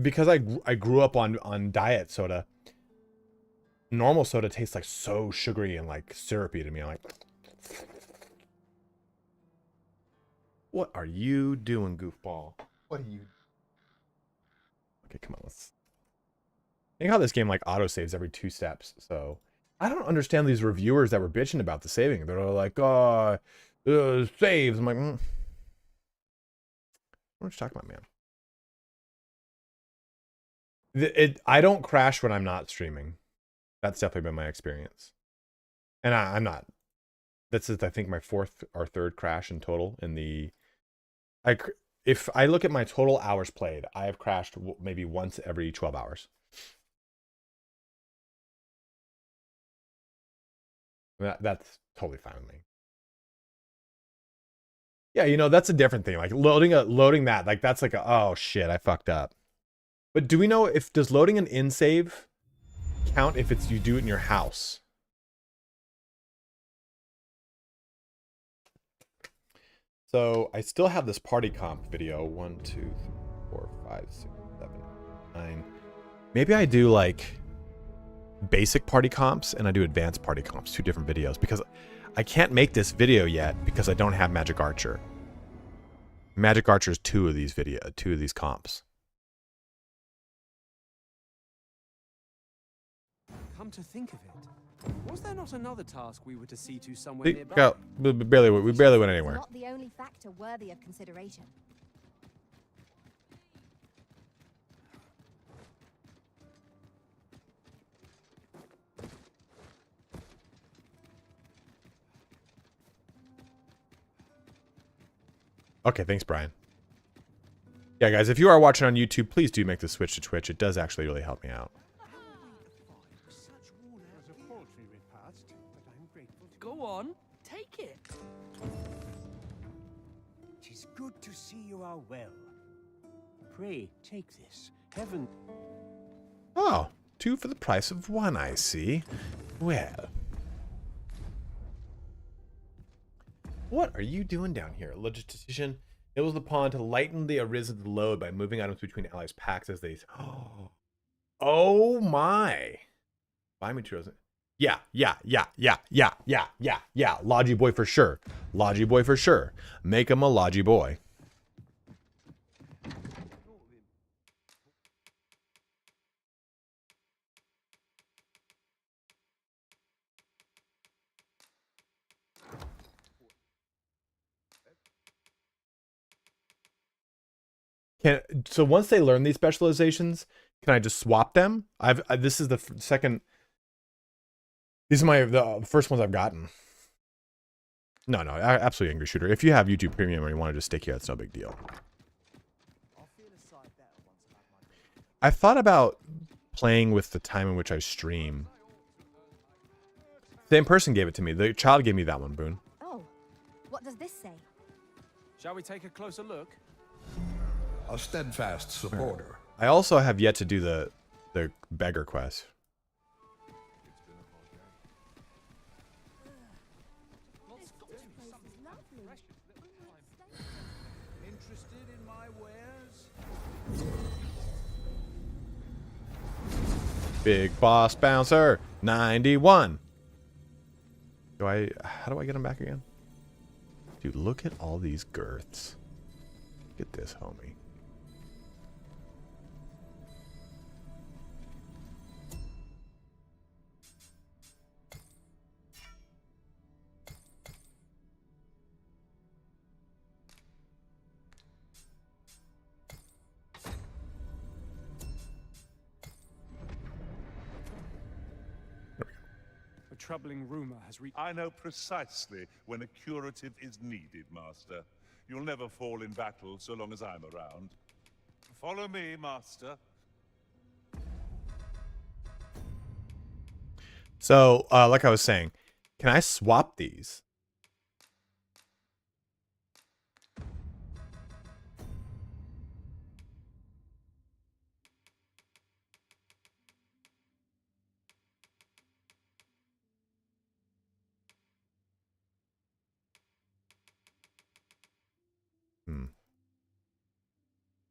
Speaker 1: because I grew up on diet soda, normal soda tastes like so sugary and like syrupy to me. I'm like, what are you doing, goofball? What are you? Okay, come on, let's. Think how this game like auto saves every 2 steps. So I don't understand these reviewers that were bitching about the saving. They're like, oh, saves. I'm like, what are you talking about, man? I don't crash when I'm not streaming. That's definitely been my experience. And I'm not. This is, I think, my 4th or 3rd crash in total. In the, if I look at my total hours played, I have crashed maybe once every 12 hours. That's totally fine with me. Yeah, you know, that's a different thing. Like loading that, like that's like oh shit, I fucked up. But do we know if does loading an in save count if it's you do it in your house? So I still have this party comp video. 1, 2, 3, 4, 5, 6, 7, 9. Maybe I do like basic party comps and I do advanced party comps, 2 different videos, because I can't make this video yet because I don't have Magic Archer. Magic Archer is 2 of these comps.
Speaker 3: Come to think of it, was there not another task we were to see to somewhere nearby?
Speaker 1: Yeah, we barely went anywhere.
Speaker 8: Not the only factor worthy of consideration.
Speaker 1: Okay, thanks, Brian. Yeah, guys, if you are watching on YouTube, please do make the switch to Twitch. It does actually really help me out.
Speaker 11: Go on, take it.
Speaker 9: Tis good to see you are well. Pray, take this. Heaven...
Speaker 1: Oh, 2 for the price of 1, I see. Well. What are you doing down here? Logistician enables the pawn to lighten the arisen load by moving items between allies' packs as they... Oh my. Buy materials. Yeah. Logi boy for sure. Logi boy for sure. Make him a Logi boy. So once they learn these specializations, can I just swap them? This is the second. These are the first ones I've gotten. No, absolutely angry shooter. If you have YouTube Premium or you want to just stick here, it's no big deal. I thought about playing with the time in which I stream. Same person gave it to me. The child gave me that one, Boone.
Speaker 8: Oh, what does this say?
Speaker 3: Shall we take a closer look?
Speaker 5: A steadfast supporter.
Speaker 1: I also have yet to do the beggar quest.
Speaker 5: Interested in my wares?
Speaker 1: Big boss bouncer 91. How do I get him back again? Dude, look at all these girths. Look at this, homie.
Speaker 3: Troubling rumor has reached...
Speaker 2: I know precisely when a curative is needed, Master. You'll never fall in battle so long as I'm around. Follow me, Master.
Speaker 1: So, like I was saying, can I swap these?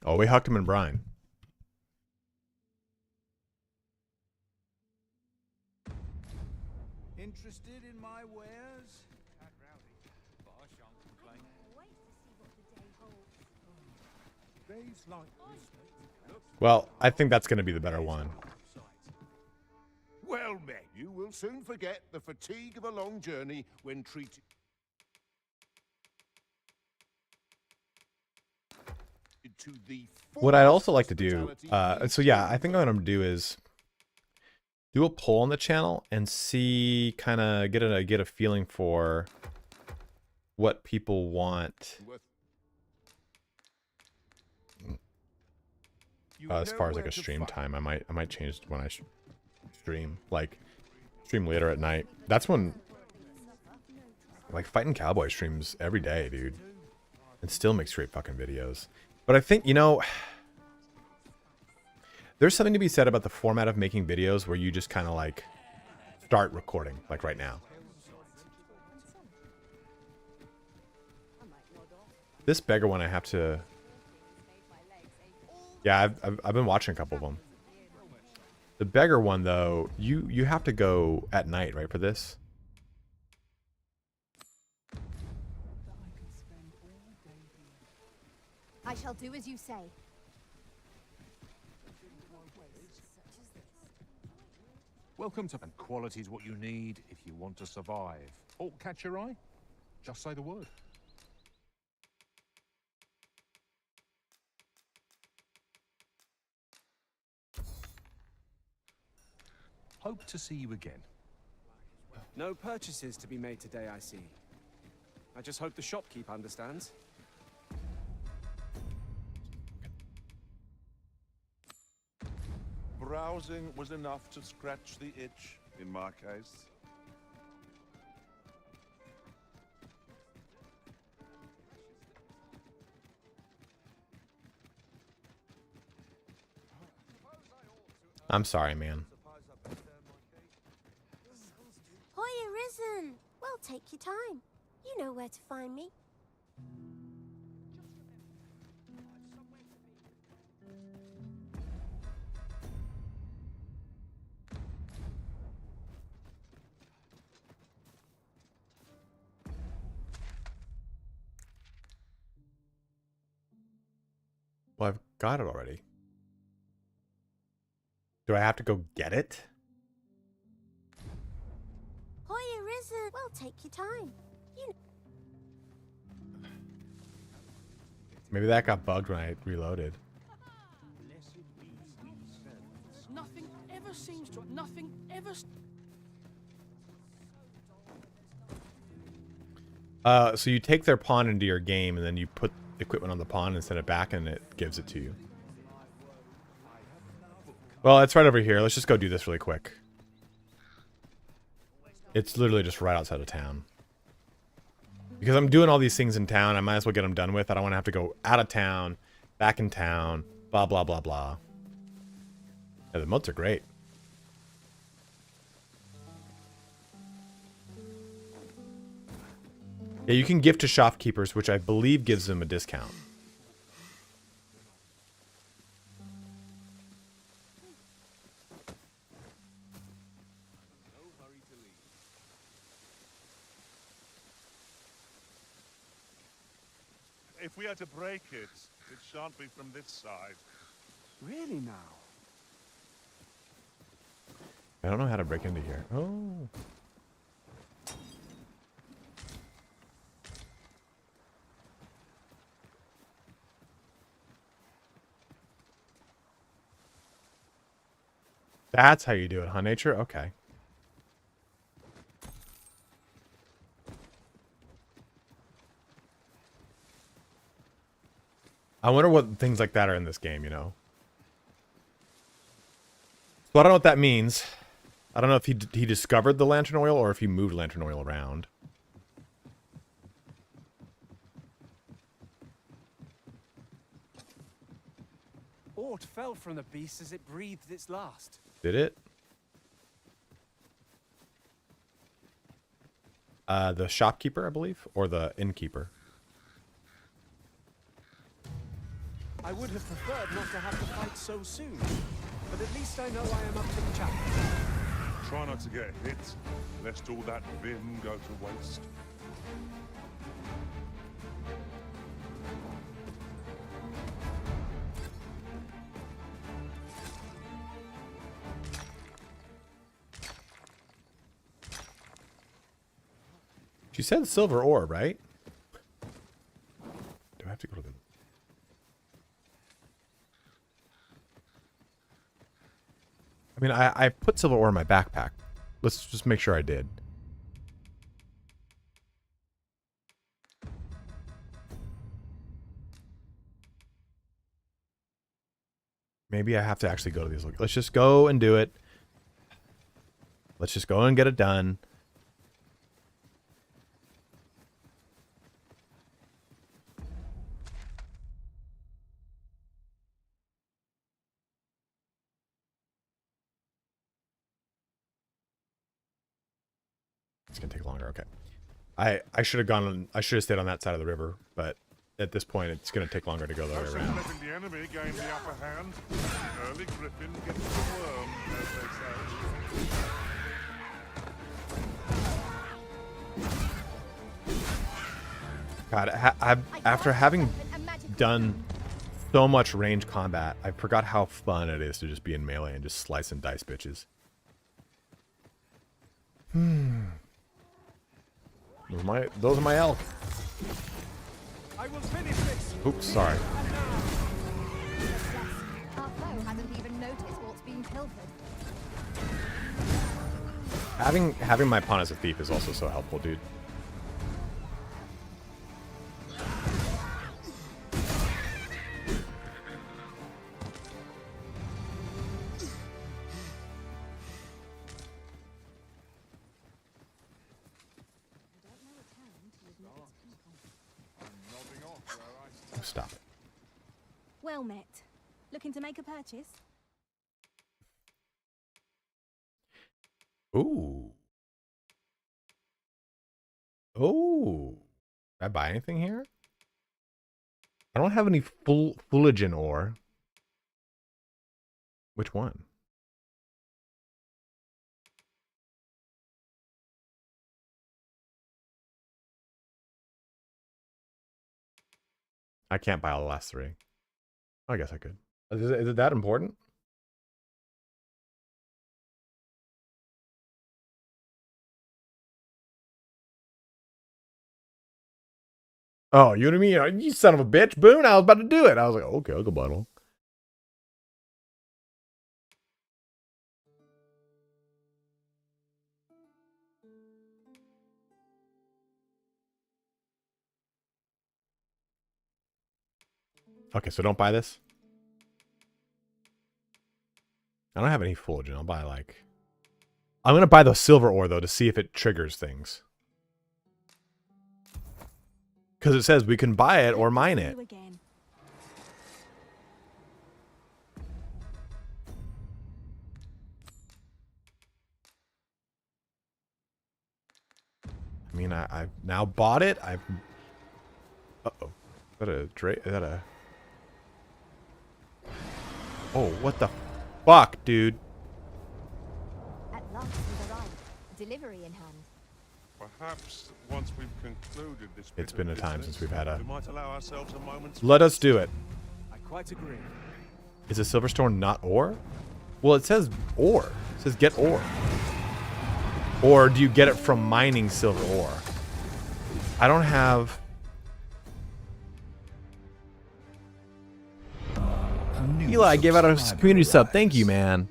Speaker 1: Oh, we hucked him and Brian.
Speaker 5: Interested in my wares?
Speaker 10: But I shan't complain.
Speaker 5: Days like this.
Speaker 12: Well, I think that's going to be the better one.
Speaker 5: Well met. You will soon forget the fatigue of a long journey when treated to the
Speaker 1: What I'd also like to do, so yeah, I think what I'm going to do is do a poll on the channel and see, kind of get a feeling for what people want as far as like a stream time. I might change when I stream, like stream later at night. That's when Like Fighting Cowboy streams every day, dude. And still makes great fucking videos. But I think, you know, there's something to be said about the format of making videos where you just kind of like start recording, like right now. This beggar one I have to... Yeah, I've been watching a couple of them. The beggar one, though, you have to go at night, right, for this?
Speaker 8: I shall do as you say.
Speaker 13: Welcome to... And quality's what you need if you want to survive. Oh, catch your eye? Just say the word. Hope to see you again.
Speaker 3: No purchases to be made today, I see. I just hope the shopkeep understands.
Speaker 2: Browsing was enough to scratch the itch, in my case.
Speaker 1: I'm sorry, man.
Speaker 6: Hoya Risen! Well, take your time. You know where to find me.
Speaker 1: Well, I've got it already. Do I have to go get it?
Speaker 6: Hoya Risen! Well, take your time. You
Speaker 1: Maybe that got bugged when I reloaded.
Speaker 11: Nothing ever seems to... Nothing ever...
Speaker 1: So you take their pawn into your game, and then you put equipment on the pawn and send it back, and it gives it to you. Well, it's right over here. Let's just go do this really quick. It's literally just right outside of town. Because I'm doing all these things in town, I might as well get them done with. I don't want to have to go out of town, back in town, blah, blah, blah, blah. Yeah, the mods are great. Yeah, you can gift to shopkeepers, which I believe gives them a discount.
Speaker 2: If we are to break it, it shan't be from this side.
Speaker 3: Really now?
Speaker 1: I don't know how to break into here. Oh. That's how you do it, huh, Nature? Okay. I wonder what things like that are in this game, you know? So I don't know what that means. I don't know if he discovered the lantern oil or if he moved lantern oil around.
Speaker 3: Aught fell from the beast as it breathed its last.
Speaker 1: Did it? The shopkeeper, I believe, or the innkeeper.
Speaker 3: I would have preferred not to have to fight so soon, but at least I know I am up to the challenge.
Speaker 2: Try not to get hit, lest all that vim go to waste.
Speaker 1: She said silver ore, right? Do I have to go to the... I mean, I put silver ore in my backpack. Let's just make sure I did. Maybe I have to actually go to these. Let's just go and do it. Let's just go and get it done. it's gonna take longer. Okay. I should have gone. I should have stayed on that side of the river, but at this point, it's gonna take longer to go the other way around.
Speaker 2: Letting the enemy gain the upper hand. Early Griffin gets the worm, as they say.
Speaker 1: God, after having done so much range combat, I forgot how fun it is to just be in melee and just slice and dice bitches. Those are my elk.
Speaker 3: I will finish this.
Speaker 1: Oops, sorry.
Speaker 8: Our foe hasn't even noticed what's being pilfered.
Speaker 1: Having my pawn as a thief is also so helpful, dude. Stop it.
Speaker 8: Well met. Looking to make a purchase?
Speaker 1: Ooh. Oh. Did I buy anything here? I don't have any Fullergen ore. Which one? I can't buy all the last three. I guess I could. Is it that important? Oh, you know what I mean? You son of a bitch. Boone, I was about to do it. I was like, okay, I'll go bundle. Okay, so don't buy this. I don't have any Fullergen. I'll buy like... I'm going to buy the silver ore, though, to see if it triggers things. Because it says we can buy it or mine it. I mean, I've now bought it. I've... Uh-oh. Is that a... Is that a... Oh, what the fuck, dude?
Speaker 8: At last we've arrived. Delivery in hand.
Speaker 2: Perhaps once we've concluded this,
Speaker 1: It's been a time since we've had a...
Speaker 2: we might allow ourselves a moment's...
Speaker 1: Let us do it.
Speaker 3: I quite agree.
Speaker 1: Is a silverstone not ore? Well, it says ore. It says get ore. Or do you get it from mining silver ore? I don't have... Eli gave out a community sub. Thank you, man.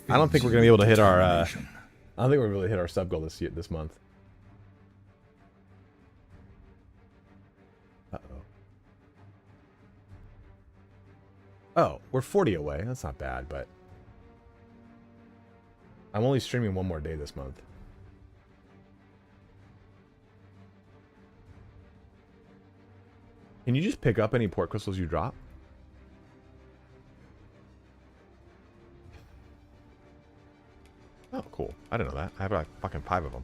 Speaker 1: I don't think we're gonna be able to hit our. I don't think we're gonna be able to hit our sub goal this month. Oh, we're 40 away. That's not bad, but I'm only streaming one more day this month. Can you just pick up any port crystals you drop? Oh, cool. I didn't know that. I have like fucking 5 of them.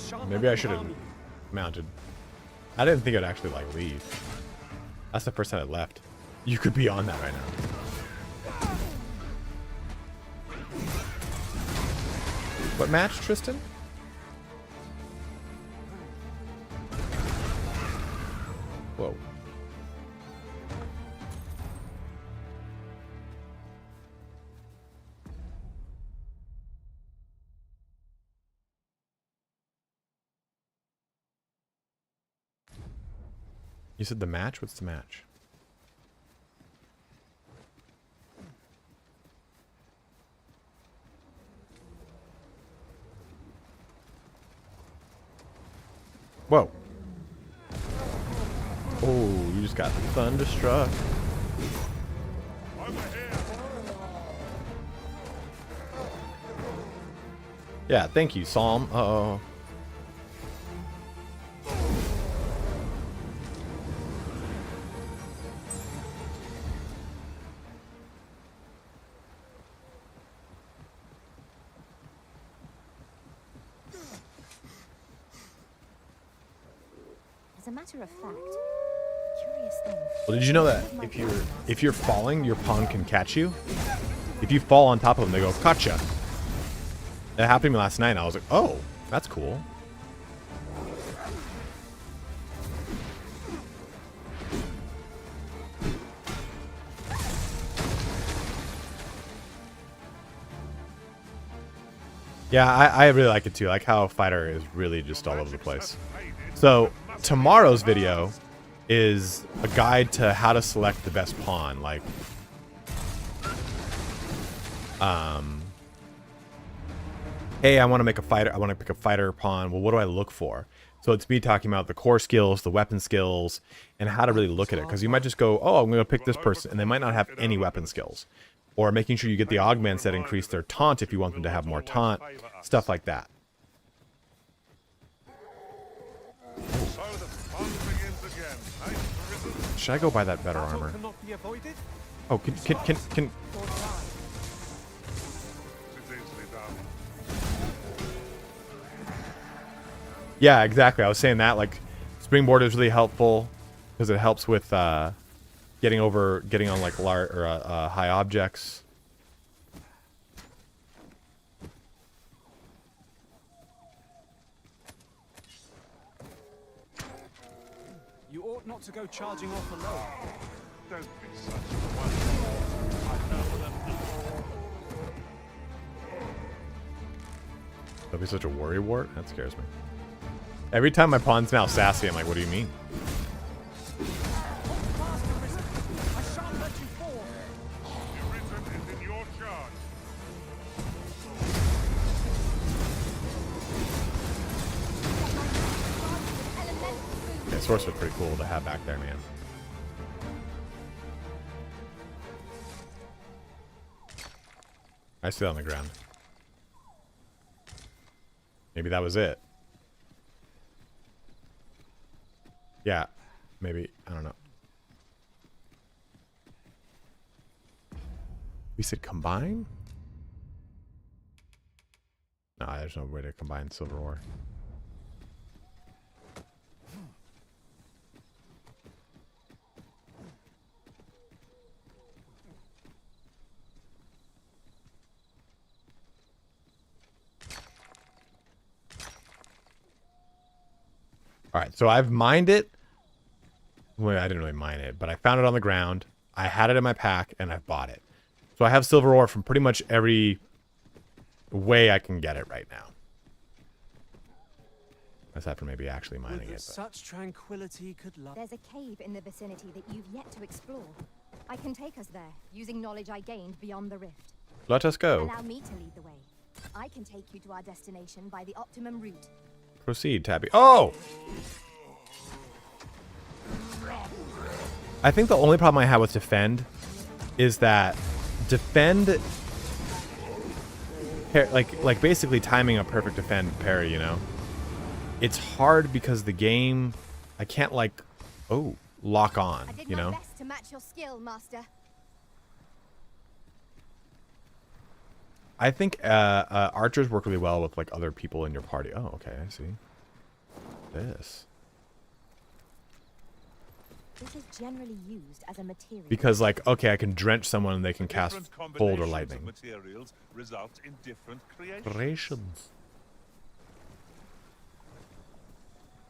Speaker 3: shan't
Speaker 1: Maybe
Speaker 3: let
Speaker 1: I
Speaker 3: them
Speaker 1: should have
Speaker 3: harm you.
Speaker 1: mounted. I didn't think I'd actually like leave. That's the first time I left. You could be on that right now. What match, Tristan? Whoa. You said the match? What's the match? Whoa. Oh, you just got thunderstruck. Yeah, thank you, Psalm. Uh-oh.
Speaker 8: As a matter of fact, curious thing.
Speaker 1: Well, did you know that if you're falling, your pawn can catch you? If you fall on top of them, they go, "Gotcha." That happened to me last night, and I was like, "Oh, that's cool." Yeah, I really like it too. I like how Fighter is really just all over the place. So tomorrow's video is a guide to how to select the best pawn. Like, hey, I want to make a fighter. I want to pick a fighter pawn. Well, what do I look for? So it's me talking about the core skills, the weapon skills, and how to really look at it. Because you might just go, oh, I'm going to pick this person, and they might not have any weapon skills. Or making sure you get the augments that increase their taunt if you want them to have more taunt. Stuff like that. Should I go buy that better armor? Oh, can... Yeah, exactly. I was saying that, like, springboard is really helpful because it helps with getting on like high objects.
Speaker 3: You ought not to go charging off alone.
Speaker 2: Don't be such a wonder. I know them.
Speaker 1: Don't be such a worrywart? That scares me. Every time my pawn's now sassy, I'm like, what do you mean? Yeah, swords are pretty cool to have back there, man. I see it on the ground. Maybe that was it. Yeah, maybe. I don't know. We said combine? No, there's no way to combine silver ore. Alright, so I've mined it. Well, I didn't really mine it, but I found it on the ground. I had it in my pack, and I've bought it. So I have silver ore from pretty much every way I can get it right now. Aside from maybe actually mining it.
Speaker 3: Such tranquility could lie.
Speaker 8: There's a cave in the vicinity that you've yet to explore. I can take us there, using knowledge I gained beyond the rift.
Speaker 1: Let us go.
Speaker 8: Allow me to lead the way. I can take you to our destination by the optimum route.
Speaker 1: Proceed, Tabby. Oh! I think the only problem I have with defend is that defend, like basically timing a perfect defend parry, you know? It's hard because the game, I can't like, lock on, you know?
Speaker 8: I did my best to match your skill, Master.
Speaker 1: I think archers work really well with like other people in your party. Oh, okay, I see. this?
Speaker 8: This is generally used as a material.
Speaker 1: Because, like, okay, I can drench someone and they can cast
Speaker 2: Different
Speaker 1: bolt or
Speaker 2: combinations of
Speaker 1: lightning.
Speaker 2: materials result in different creations.
Speaker 1: Creations.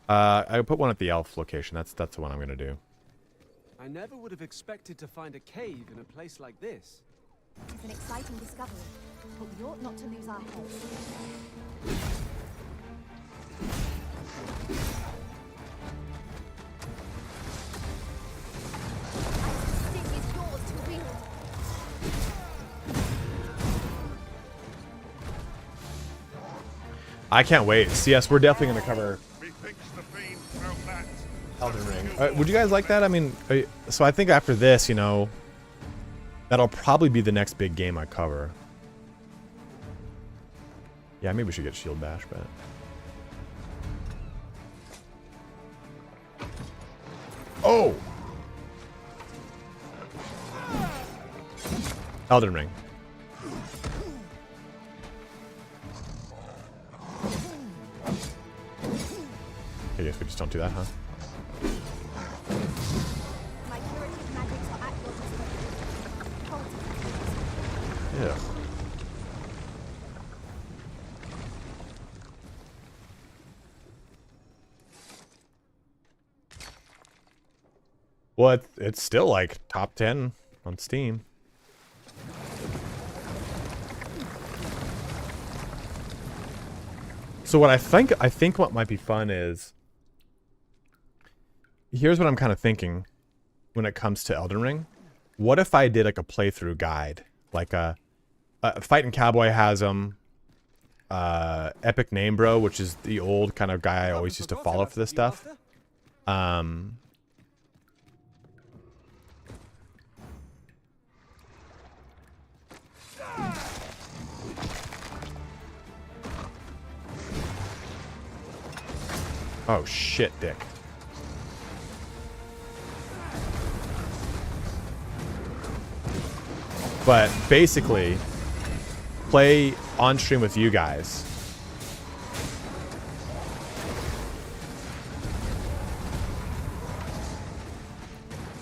Speaker 1: I put one at the elf location. That's the one I'm gonna do.
Speaker 3: I never would have expected to find a cave in a place like this.
Speaker 8: It's an exciting discovery, but we ought not to lose our heads. Stick is yours to wield.
Speaker 1: I can't wait. CS, we're definitely gonna cover
Speaker 2: Methinks the fiend felt that.
Speaker 1: Elden Ring. Would you guys like that? I mean, so I think after this, you know, that'll probably be the next big game I cover. Yeah, maybe we should get Shield Bash, but... Oh! Elden Ring. I guess we just don't do that, huh?
Speaker 8: My curative magics are at your disposal.
Speaker 1: Yeah. Well, it's still like top 10 on Steam. So what I think what might be fun is, here's what I'm kind of thinking when it comes to Elden Ring. What if I did like a playthrough guide, like a Fighting Cowboy has them, Epic Name Bro, which is the old kind of guy I always used to follow for this stuff. Oh shit, Dick. But basically, play on stream with you guys.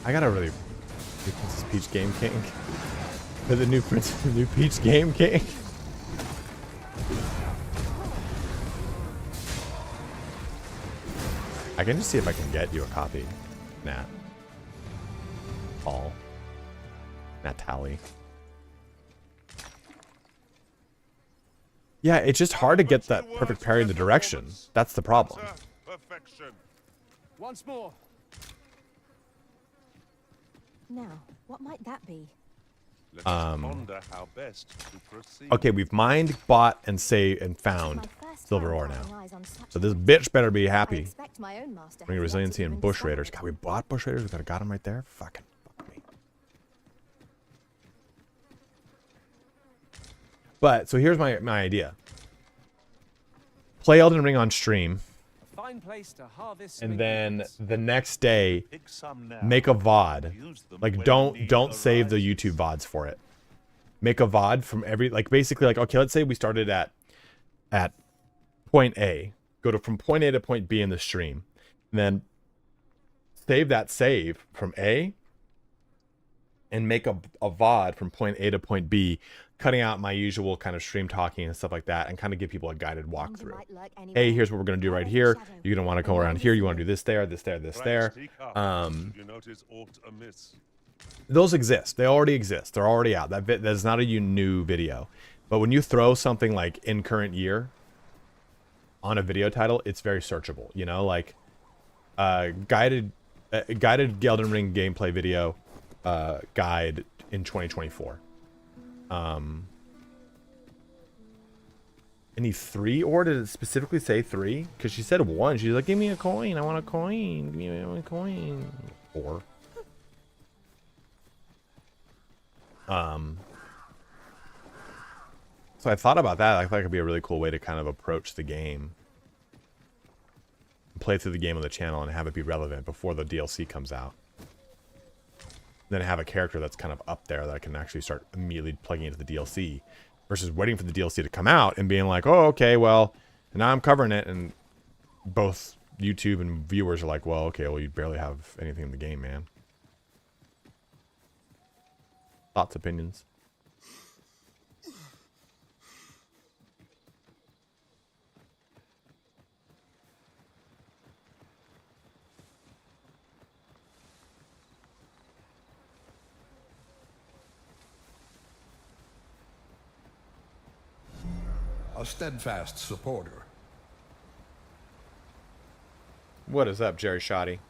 Speaker 1: I gotta really do Princess Peach Game King. For the new Peach Game King. I can just see if I can get you a copy, Nat. Paul. Natalie. Yeah, it's just hard to get that perfect parry in the direction. That's the problem.
Speaker 2: Perfection.
Speaker 3: Once more.
Speaker 8: Now, what might that be?
Speaker 2: Let us ponder how best to proceed.
Speaker 1: Okay, we've mined, bought, and saved and found silver ore now. So this bitch better be happy. Bring resiliency and bush raiders. God, we bought bush raiders. We could have got them right there. Fucking fuck me. But so here's my idea. Play Elden Ring on stream.
Speaker 3: Fine place to harvest
Speaker 1: And then the next day, make a VOD. Like, don't save the YouTube VODs for it. Make a VOD from every, like, basically, like, okay, let's say we started at point A. Go from point A to point B in the stream. And then save that save from A. And make a VOD from point A to point B, cutting out my usual kind of stream talking and stuff like that, and kind of give people a guided walkthrough. Hey, here's what we're going to do right here. You're going to want to go around here. You want to do this there, this there, this there. Those exist. They already exist. They're already out. That's not a new video. But when you throw something like in current year on a video title, it's very searchable. You know, like guided Elden Ring gameplay video guide in 2024. Any 3 ore? Did it specifically say 3? Because she said 1. She's like, give me a coin. I want a coin. Give me a coin. 4. So I thought about that. I thought that could be a really cool way to kind of approach the game. Play through the game on the channel and have it be relevant before the DLC comes out. Then have a character that's kind of up there that I can actually start immediately plugging into the DLC versus waiting for the DLC to come out and being like, oh, okay, well, now I'm covering it, and both YouTube and viewers are like, well, okay, well, you barely have anything in the game, man. Thoughts, opinions.
Speaker 5: A steadfast supporter.
Speaker 1: What is up, Jerry Shoddy?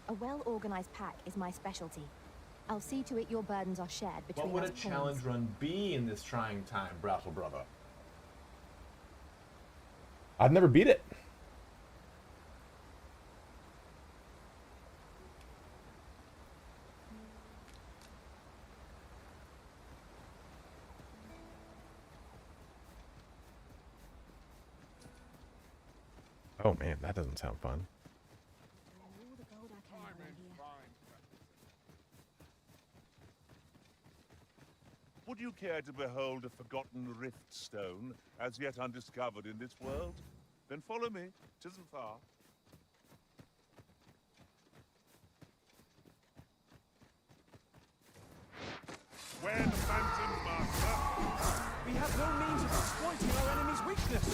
Speaker 8: A well-organized pack is my specialty. I'll see to it your burdens are shared between us pawns.
Speaker 1: run be in this trying time, Brattle Brother? I've never beat it. Oh man, that doesn't sound fun.
Speaker 2: Would you care to behold a forgotten rift stone, as yet undiscovered in this world? Then follow me. 'Tisn't far. Where the phantoms, Master?
Speaker 3: We have no means of exploiting our enemy's weakness.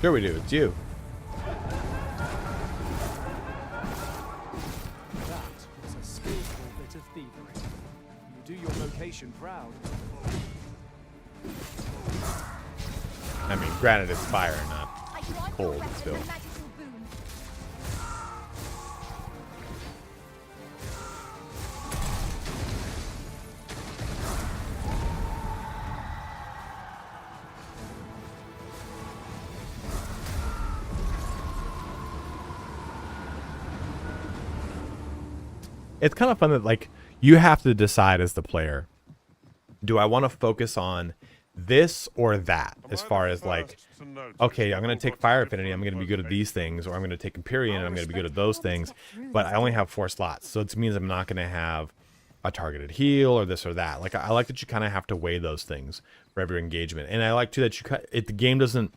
Speaker 1: Sure we do. It's you.
Speaker 3: That was a skillful bit of thievery. You do your location proud.
Speaker 1: I mean, granted, it's fire, not cold, still. It's kind of fun that, like, you have to decide as the player, do I want to focus on this or that, as far as, like, okay, I'm going to take Fire Affinity, I'm going to be good at these things, or I'm going to take Empyrean, and I'm going to be good at those things, but I only have 4 slots, so it means I'm not going to have a targeted heal or this or that. Like, I like that you kind of have to weigh those things for every engagement, and I like, too, that the game doesn't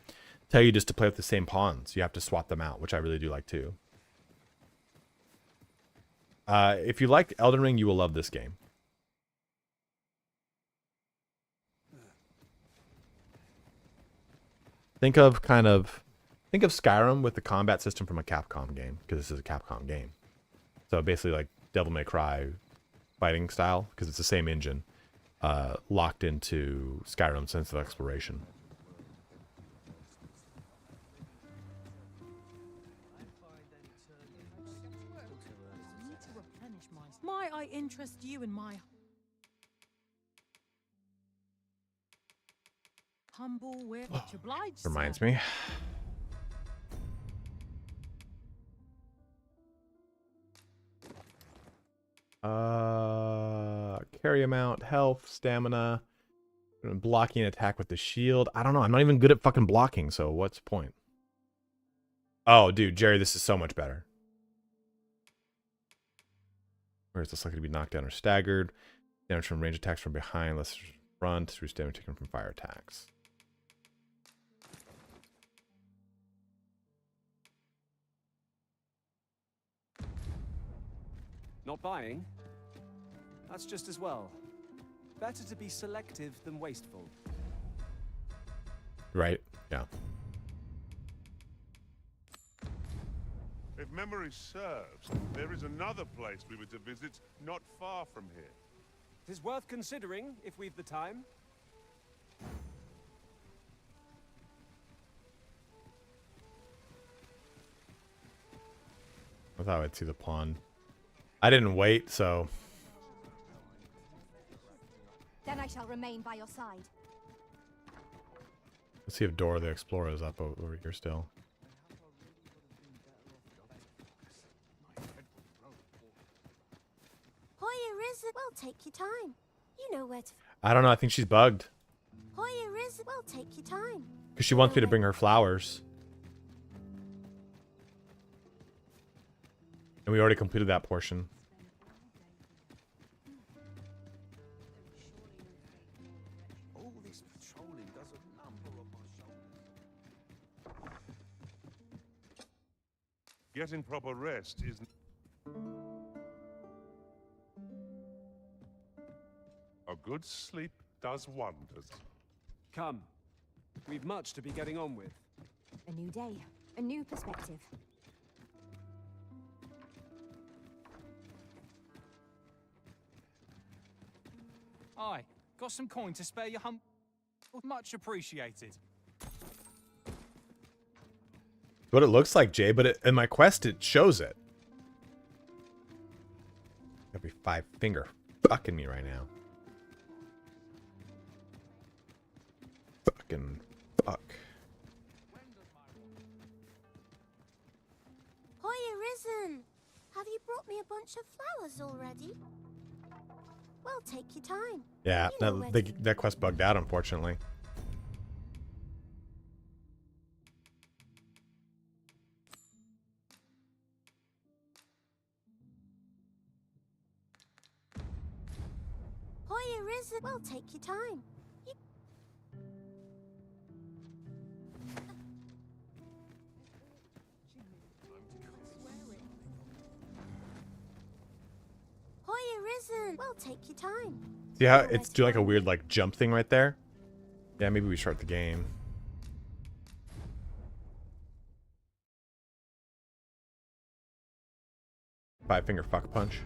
Speaker 1: tell you just to play with the same pawns. You have to swap them out, which I really do like, too. If you liked Elden Ring, you will love this game. Think of Skyrim with the combat system from a Capcom game, because this is a Capcom game. So basically like Devil May Cry fighting style, because it's the same engine, locked into Skyrim's sense of exploration.
Speaker 7: Might I interest you in my humble way? Much obliged,
Speaker 1: Reminds
Speaker 7: sir.
Speaker 1: me. Carry amount, health, stamina, blocking an attack with the shield. I don't know. I'm not even good at fucking blocking, so what's the point? Oh, dude, Jerry, this is so much better. Where is this likely to be knocked down or staggered? Damage from range attacks from behind, less front, through damage taken from fire attacks.
Speaker 3: Not buying? That's just as well. Better to be selective than wasteful.
Speaker 1: Right? Yeah.
Speaker 2: If memory serves, there is another place we were to visit not far from here.
Speaker 3: It is worth considering if we've the time.
Speaker 1: I thought I'd see the pawn. I didn't wait, so.
Speaker 8: Then I shall remain by your side.
Speaker 1: Let's see if Dora the Explorer is up over here still.
Speaker 6: Well, take your time. You know where to...
Speaker 1: I don't know. I think she's bugged.
Speaker 6: Hoya is... Well, take your time.
Speaker 1: Because she wants me to bring her flowers. And we already completed that portion.
Speaker 5: All this
Speaker 2: Getting proper rest is... A good sleep does wonders.
Speaker 3: Come. We've much to be getting on with.
Speaker 8: A new day, a new perspective.
Speaker 10: Aye, got some coin to spare your much appreciated.
Speaker 1: What it looks like, Jay, but in my quest it shows it. Gotta be 5-finger fucking me right now. Fucking fuck.
Speaker 6: Hoya Risen! Have you brought me a bunch of flowers already? Well, take your time.
Speaker 1: Yeah,
Speaker 6: You know where to-
Speaker 1: that quest bugged out, unfortunately.
Speaker 6: Hoya Risen! Well, take your time. You... Hoya Risen! Well, take your time.
Speaker 1: See how it's doing like a weird like jump thing right there? Yeah, maybe we start the game. Five-finger fuck punch.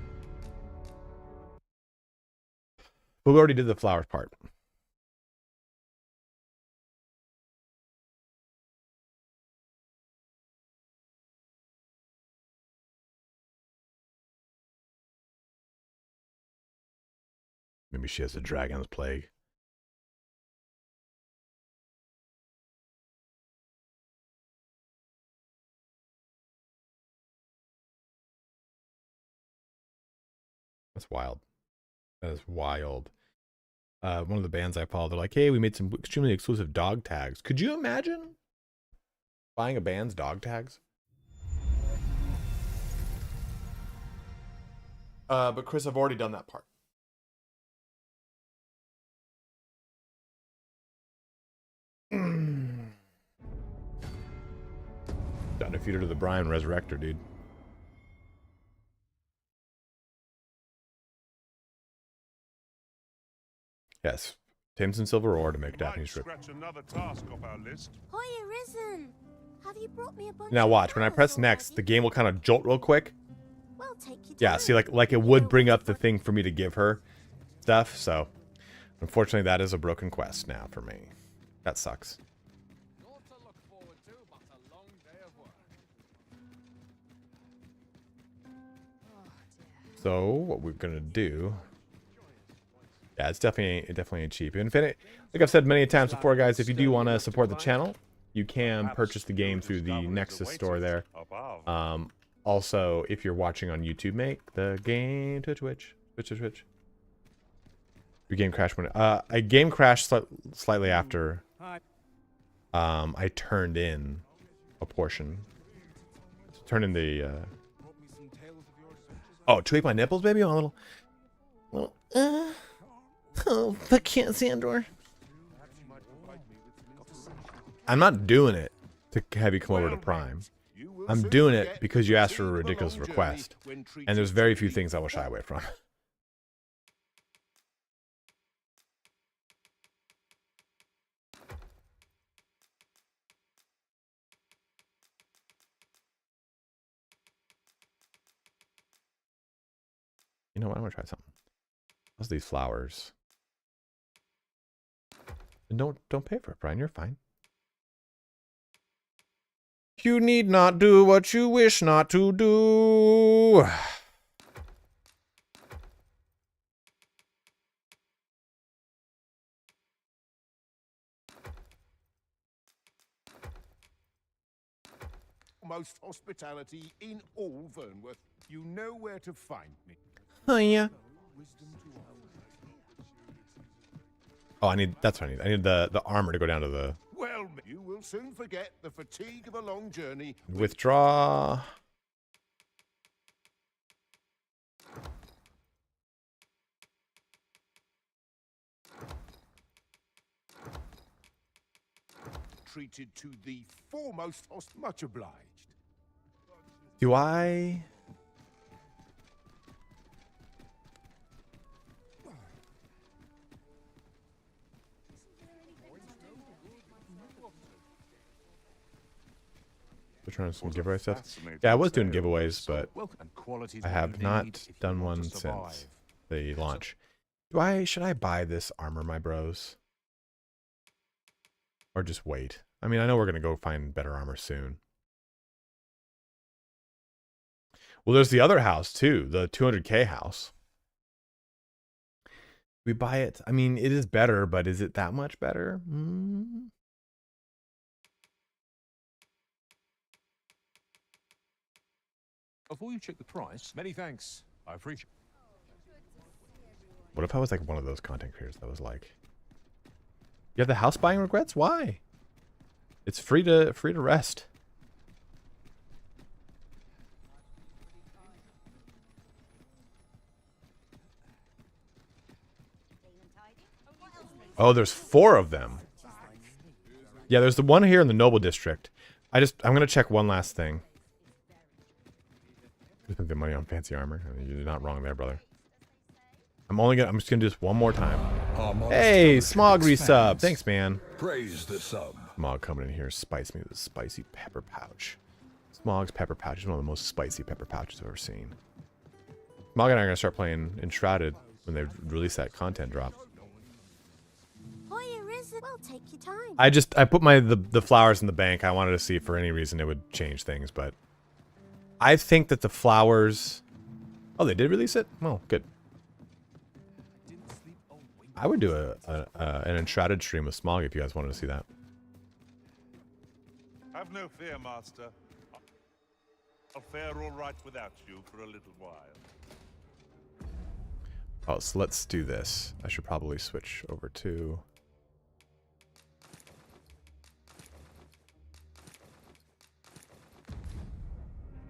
Speaker 1: But we already did the flowers part. Maybe she has a dragon's plague. That's wild. That is wild. One of the bands I follow, they're like, hey, we made some extremely exclusive dog tags. Could you imagine buying a band's dog tags? But Chris, I've already done that part. Done defeated to the Brian Resurrector, dude. Yes. Tamsin Silver ore to make Daphne's Strip.
Speaker 2: Scratch another task off our list.
Speaker 6: Hoya Risen! Have you brought me a bunch
Speaker 1: Now
Speaker 6: of
Speaker 1: watch, when I press
Speaker 6: flowers
Speaker 1: next,
Speaker 6: already?
Speaker 1: the game will kind of jolt real quick.
Speaker 6: Well, take your time.
Speaker 1: Yeah, see, like it would bring up the thing for me to give her stuff, so unfortunately that is a broken quest now for me. That sucks. So what we're gonna do? Yeah, it definitely ain't cheap. And if it, like I've said many times before, guys, if you do want to support the channel, you can purchase the game through the Nexus store there. Also, if you're watching on YouTube, make the game to Twitch. Your game crashed when a game crashed slightly after I turned in a portion. Turn in the oh, tweak my nipples, baby. A little oh, the can't see door. I'm not doing it to have you come over to Prime. I'm doing it because you asked for a ridiculous request. And there's very few things I will shy away from. You know what? I'm gonna try something. How's these flowers? And don't pay for it, Brian. You're fine. You need not do what you wish not to do.
Speaker 5: Most hospitality in all Vernworth. You know where to find me.
Speaker 1: Oh yeah. Oh, that's what I need. I need the armor to go down to the
Speaker 5: Well, you will soon forget the fatigue of a long journey.
Speaker 1: withdraw.
Speaker 5: Treated to the foremost host. Much obliged.
Speaker 1: Do I... We're trying some giveaway stuff. Yeah, I was doing giveaways, but I have not done one since the launch. Should I buy this armor, my bros? Or just wait? I mean, I know we're gonna go find better armor soon. Well, there's the other house too, the 200K house. We buy it. I mean, it is better, but is it that much better?
Speaker 13: Before you check the price, many thanks. I appreciate.
Speaker 1: What if I was like one of those content creators that was like, you have the house buying regrets? Why? It's free to rest. Oh, there's 4 of them. Yeah, there's the one here in the Noble District. I'm gonna check one last thing. You spent the money on fancy armor. I mean, you're not wrong there, brother. I'm just gonna do this one more time. Hey, Smog resub. Thanks, man.
Speaker 14: Praise the sub.
Speaker 1: Smog coming in here, spice me with a spicy pepper pouch. Smog's pepper pouch is one of the most spicy pepper pouches I've ever seen. Smog and I are gonna start playing Enshrouded when they release that content drop.
Speaker 6: Well, take your time.
Speaker 1: I put the flowers in the bank. I wanted to see if for any reason it would change things, but I think that the flowers. Oh, they did release it? Oh, good. I would do an Enshrouded stream with Smog if you guys wanted to see that.
Speaker 2: Have no fear, Master. I'll fare all right without you for a little while.
Speaker 1: Oh, so let's do this. I should probably switch over to...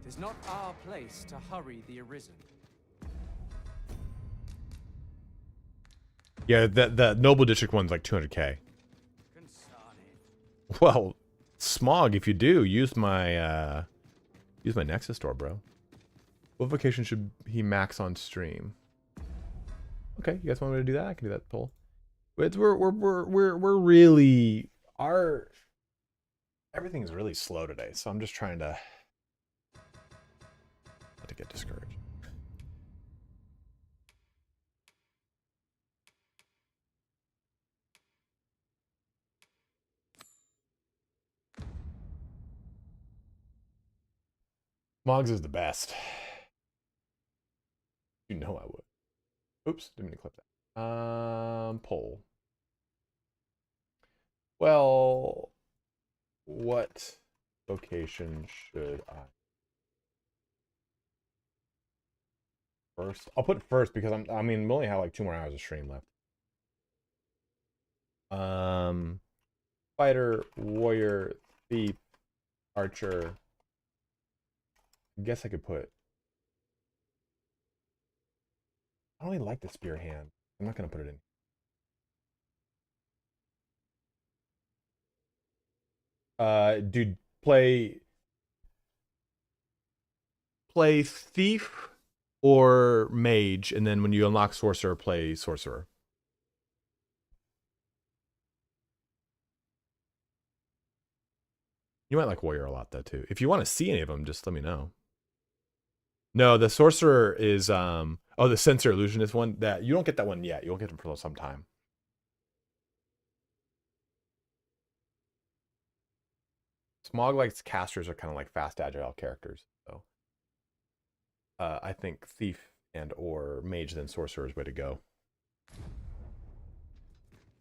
Speaker 3: Tis not our place to hurry the Arisen.
Speaker 1: Yeah, the Noble District one's like 200K. Well, Smog, if you do, use my Nexus store, bro. What vocation should he max on stream? Okay, you guys want me to do that? I can do that poll. But we're really everything's really slow today, so I'm just trying to not to get discouraged. Smogs is the best. You know I would. Oops, didn't mean to clip that. Poll. Well, what vocation should I? First, I'll put first because I mean, we only have like 2 more hours of stream left. Fighter, warrior, thief, archer. I guess I could put. I don't really like the spear hand. I'm not gonna put it in. Dude, play thief or mage, and then when you unlock sorcerer, play sorcerer. You might like warrior a lot though too. If you want to see any of them, just let me know. No, the sorcerer is oh, the sensor illusionist one. That you don't get that one yet. You'll get them for some time. Smog likes casters are kind of like fast agile characters. So I think thief and or mage then sorcerer is way to go.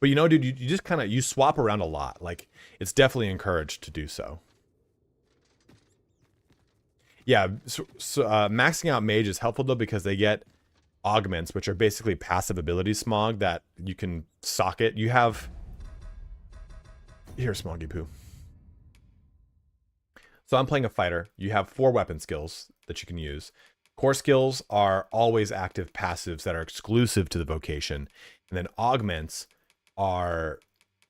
Speaker 1: But you know, dude, you just kind of you swap around a lot. Like it's definitely encouraged to do so. Yeah, so maxing out mage is helpful though because they get augments, which are basically passive abilities, Smog, that you can socket. You have here, Smoggy Poo. So I'm playing a fighter. You have 4 weapon skills that you can use. Core skills are always active passives that are exclusive to the vocation, and then augments are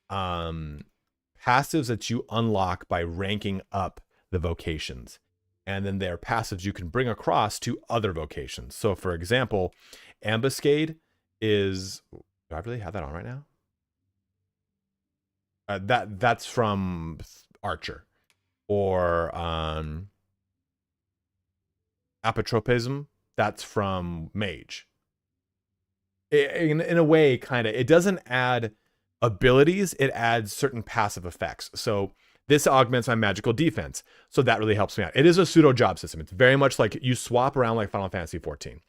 Speaker 1: passives that you unlock by ranking up the vocations. And then their passives you can bring across to other vocations. So for example, Ambuscade is, do I really have that on right now? That's from Archer. Or Apotropism, that's from Mage. In a way, kind of, it doesn't add abilities, it adds certain passive effects. So this augments my magical defense. So that really helps me out. It is a pseudo job system. It's very much like you swap around like Final Fantasy 14.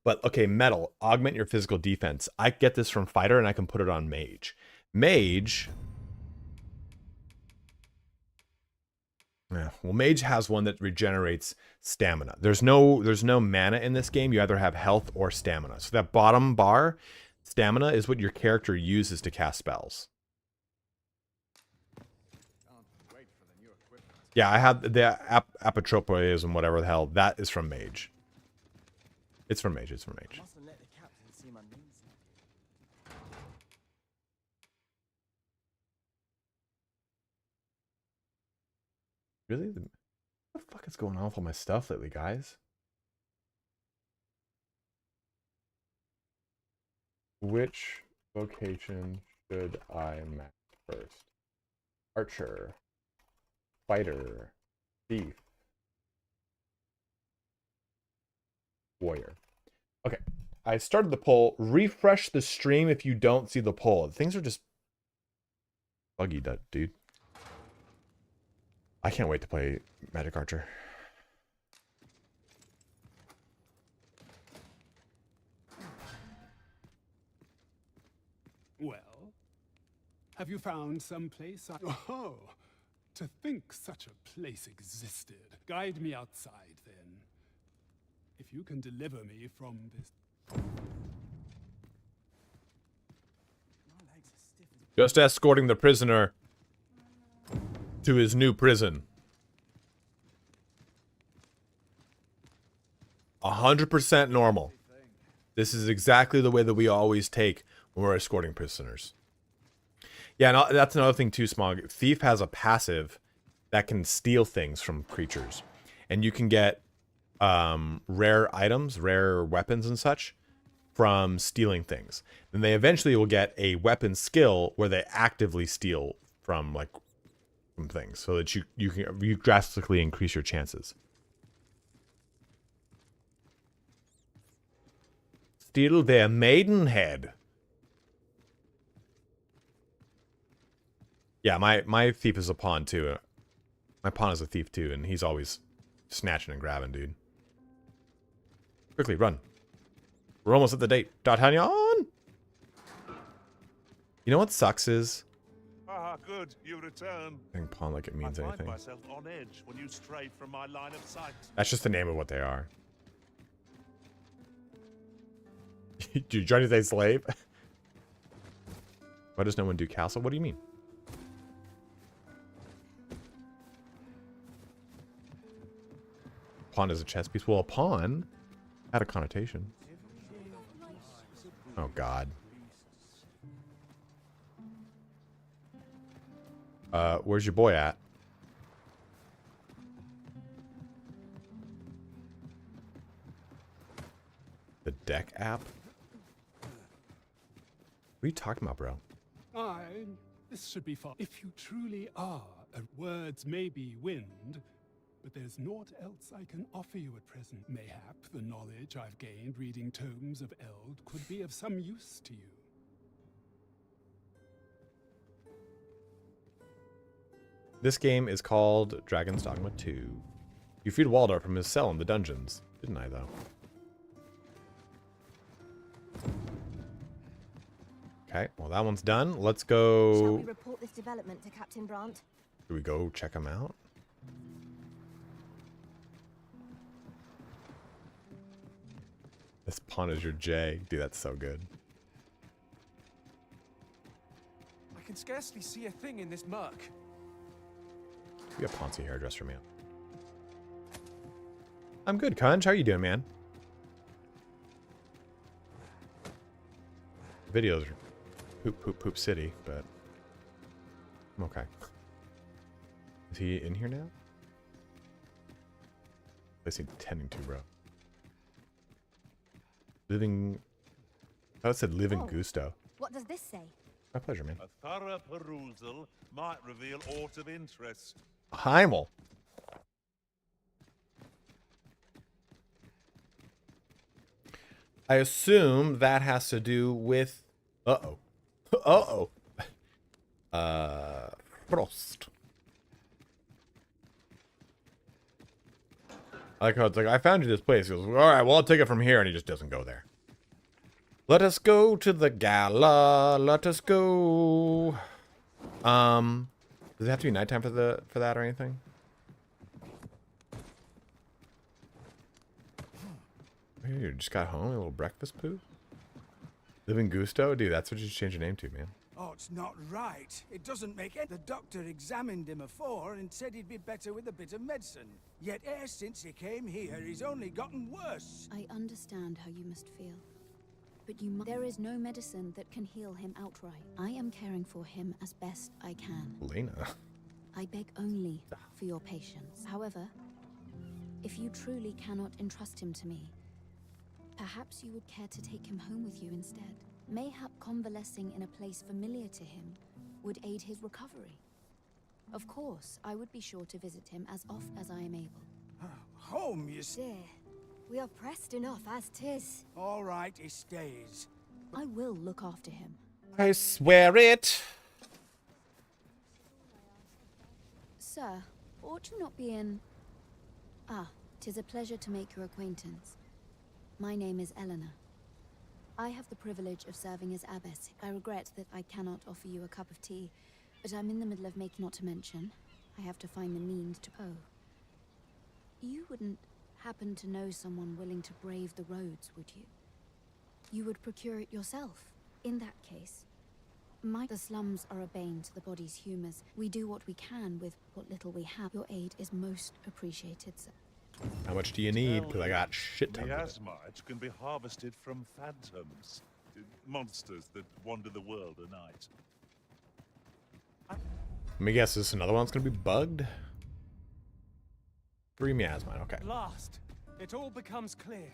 Speaker 1: But okay, metal, augment your physical defense. I get this from fighter and I can put it on mage. Mage, yeah, well, mage has one that regenerates stamina. There's no mana in this game. You either have health or stamina. So that bottom bar, stamina, is what your character uses to cast spells. Yeah, I have the apotropism, whatever the hell. That is from mage. It's from mage. It's from mage. Really? What the fuck is going on with all my stuff lately, guys? Which vocation should I max first? Archer, fighter, thief, warrior. Okay, I started the poll. Refresh the stream if you don't see the poll. Things are just buggy, dude. I can't wait to play Magic Archer.
Speaker 14: Well, have you found some place? Oh, to think such a place existed. Guide me outside, then. If you can deliver me from this...
Speaker 1: Just escorting the prisoner to his new prison. 100% normal. This is exactly the way that we always take when we're escorting prisoners. Yeah, no, that's another thing too, Smog. Thief has a passive that can steal things from creatures. And you can get rare items, rare weapons and such from stealing things. Then they eventually will get a weapon skill where they actively steal from things, so that you drastically increase your chances. Steal their maidenhead. Yeah, my thief is a pawn too. My pawn is a thief too, and he's always snatching and grabbing, dude. Quickly, run. We're almost at the date. D'Artagnan! You know what sucks is...
Speaker 2: Ah, good, you return.
Speaker 1: Saying pawn like it means
Speaker 2: I find
Speaker 1: anything.
Speaker 2: myself on edge when you stray from my line of sight.
Speaker 1: That's just the name of what they are. Dude, Johnny say slave? Why does no one do castle? What do you mean? Pawn is a chess piece. Well, a pawn had a connotation. Oh, God. Where's your boy at? The deck app? What are you talking about, bro?
Speaker 14: This should be fun. If you truly are, words may be wind, but there's naught else I can offer you at present. Mayhap the knowledge I've gained reading tomes of Eld could be of some use to you.
Speaker 1: This game is called Dragon's Dogma 2. You freed Waldorf from his cell in the dungeons. Didn't I, though? Okay, well, that one's done. Let's go...
Speaker 8: Shall we report this development to Captain Brandt?
Speaker 1: Do we go check him out? This pawn is your J. Dude, that's so good.
Speaker 3: I can scarcely see a thing in this murk.
Speaker 1: Be a Ponzi hairdresser, man. I'm good, Conch. How are you doing, man? Videos are poop city, but I'm okay. Is he in here now? Place he's tending to, bro. Living. I thought it said living gusto.
Speaker 8: What does this say?
Speaker 1: My pleasure, man.
Speaker 2: A thorough perusal might reveal aught of interest.
Speaker 1: Heimel. I assume that has to do with. Frost. I like how it's like, I found you this place. He goes, all right, well, I'll take it from here. And he just doesn't go there. Let us go to the gala. Let us go. Does it have to be nighttime for that or anything? You just got home, a little breakfast poo? Living Gusto? Dude, that's what you should change your name to, man.
Speaker 15: Oh, it's not right. It doesn't make it. The doctor examined him afore and said he'd be better with a bit of medicine. Yet e'er since he came here, he's only gotten worse.
Speaker 8: I understand how you must feel. But there is no medicine that can heal him outright. I am caring for him as best I can.
Speaker 1: Lena.
Speaker 8: I beg only for your patience. However, if you truly cannot entrust him to me, perhaps you would care to take him home with you instead. Mayhap convalescing in a place familiar to him would aid his recovery. Of course, I would be sure to visit him as oft as I am able.
Speaker 15: Home, you say?
Speaker 6: Dear, we are pressed enough as 'tis.
Speaker 15: All right, he stays.
Speaker 8: I will look after him.
Speaker 1: I swear it.
Speaker 8: Sir, ought you not be in... Ah, 'tis a pleasure to make your acquaintance. My name is Eleanor. I have the privilege of serving as abbess. I regret that I cannot offer you a cup of tea, but I'm in the middle of making, not to mention, I have to find the means to Oh. You wouldn't happen to know someone willing to brave the roads, would you? You would procure it yourself. In that case, the slums are a bane to the body's humors. We do what we can with what little we have. Your aid is most appreciated, sir.
Speaker 1: How much do you need? Because I got shit tons of it.
Speaker 2: Miasmite can be harvested from phantoms, monsters that wander the world at night.
Speaker 1: Let me guess, is this another one that's going to be bugged? 3 miasmite, okay.
Speaker 3: At last, it all becomes clear.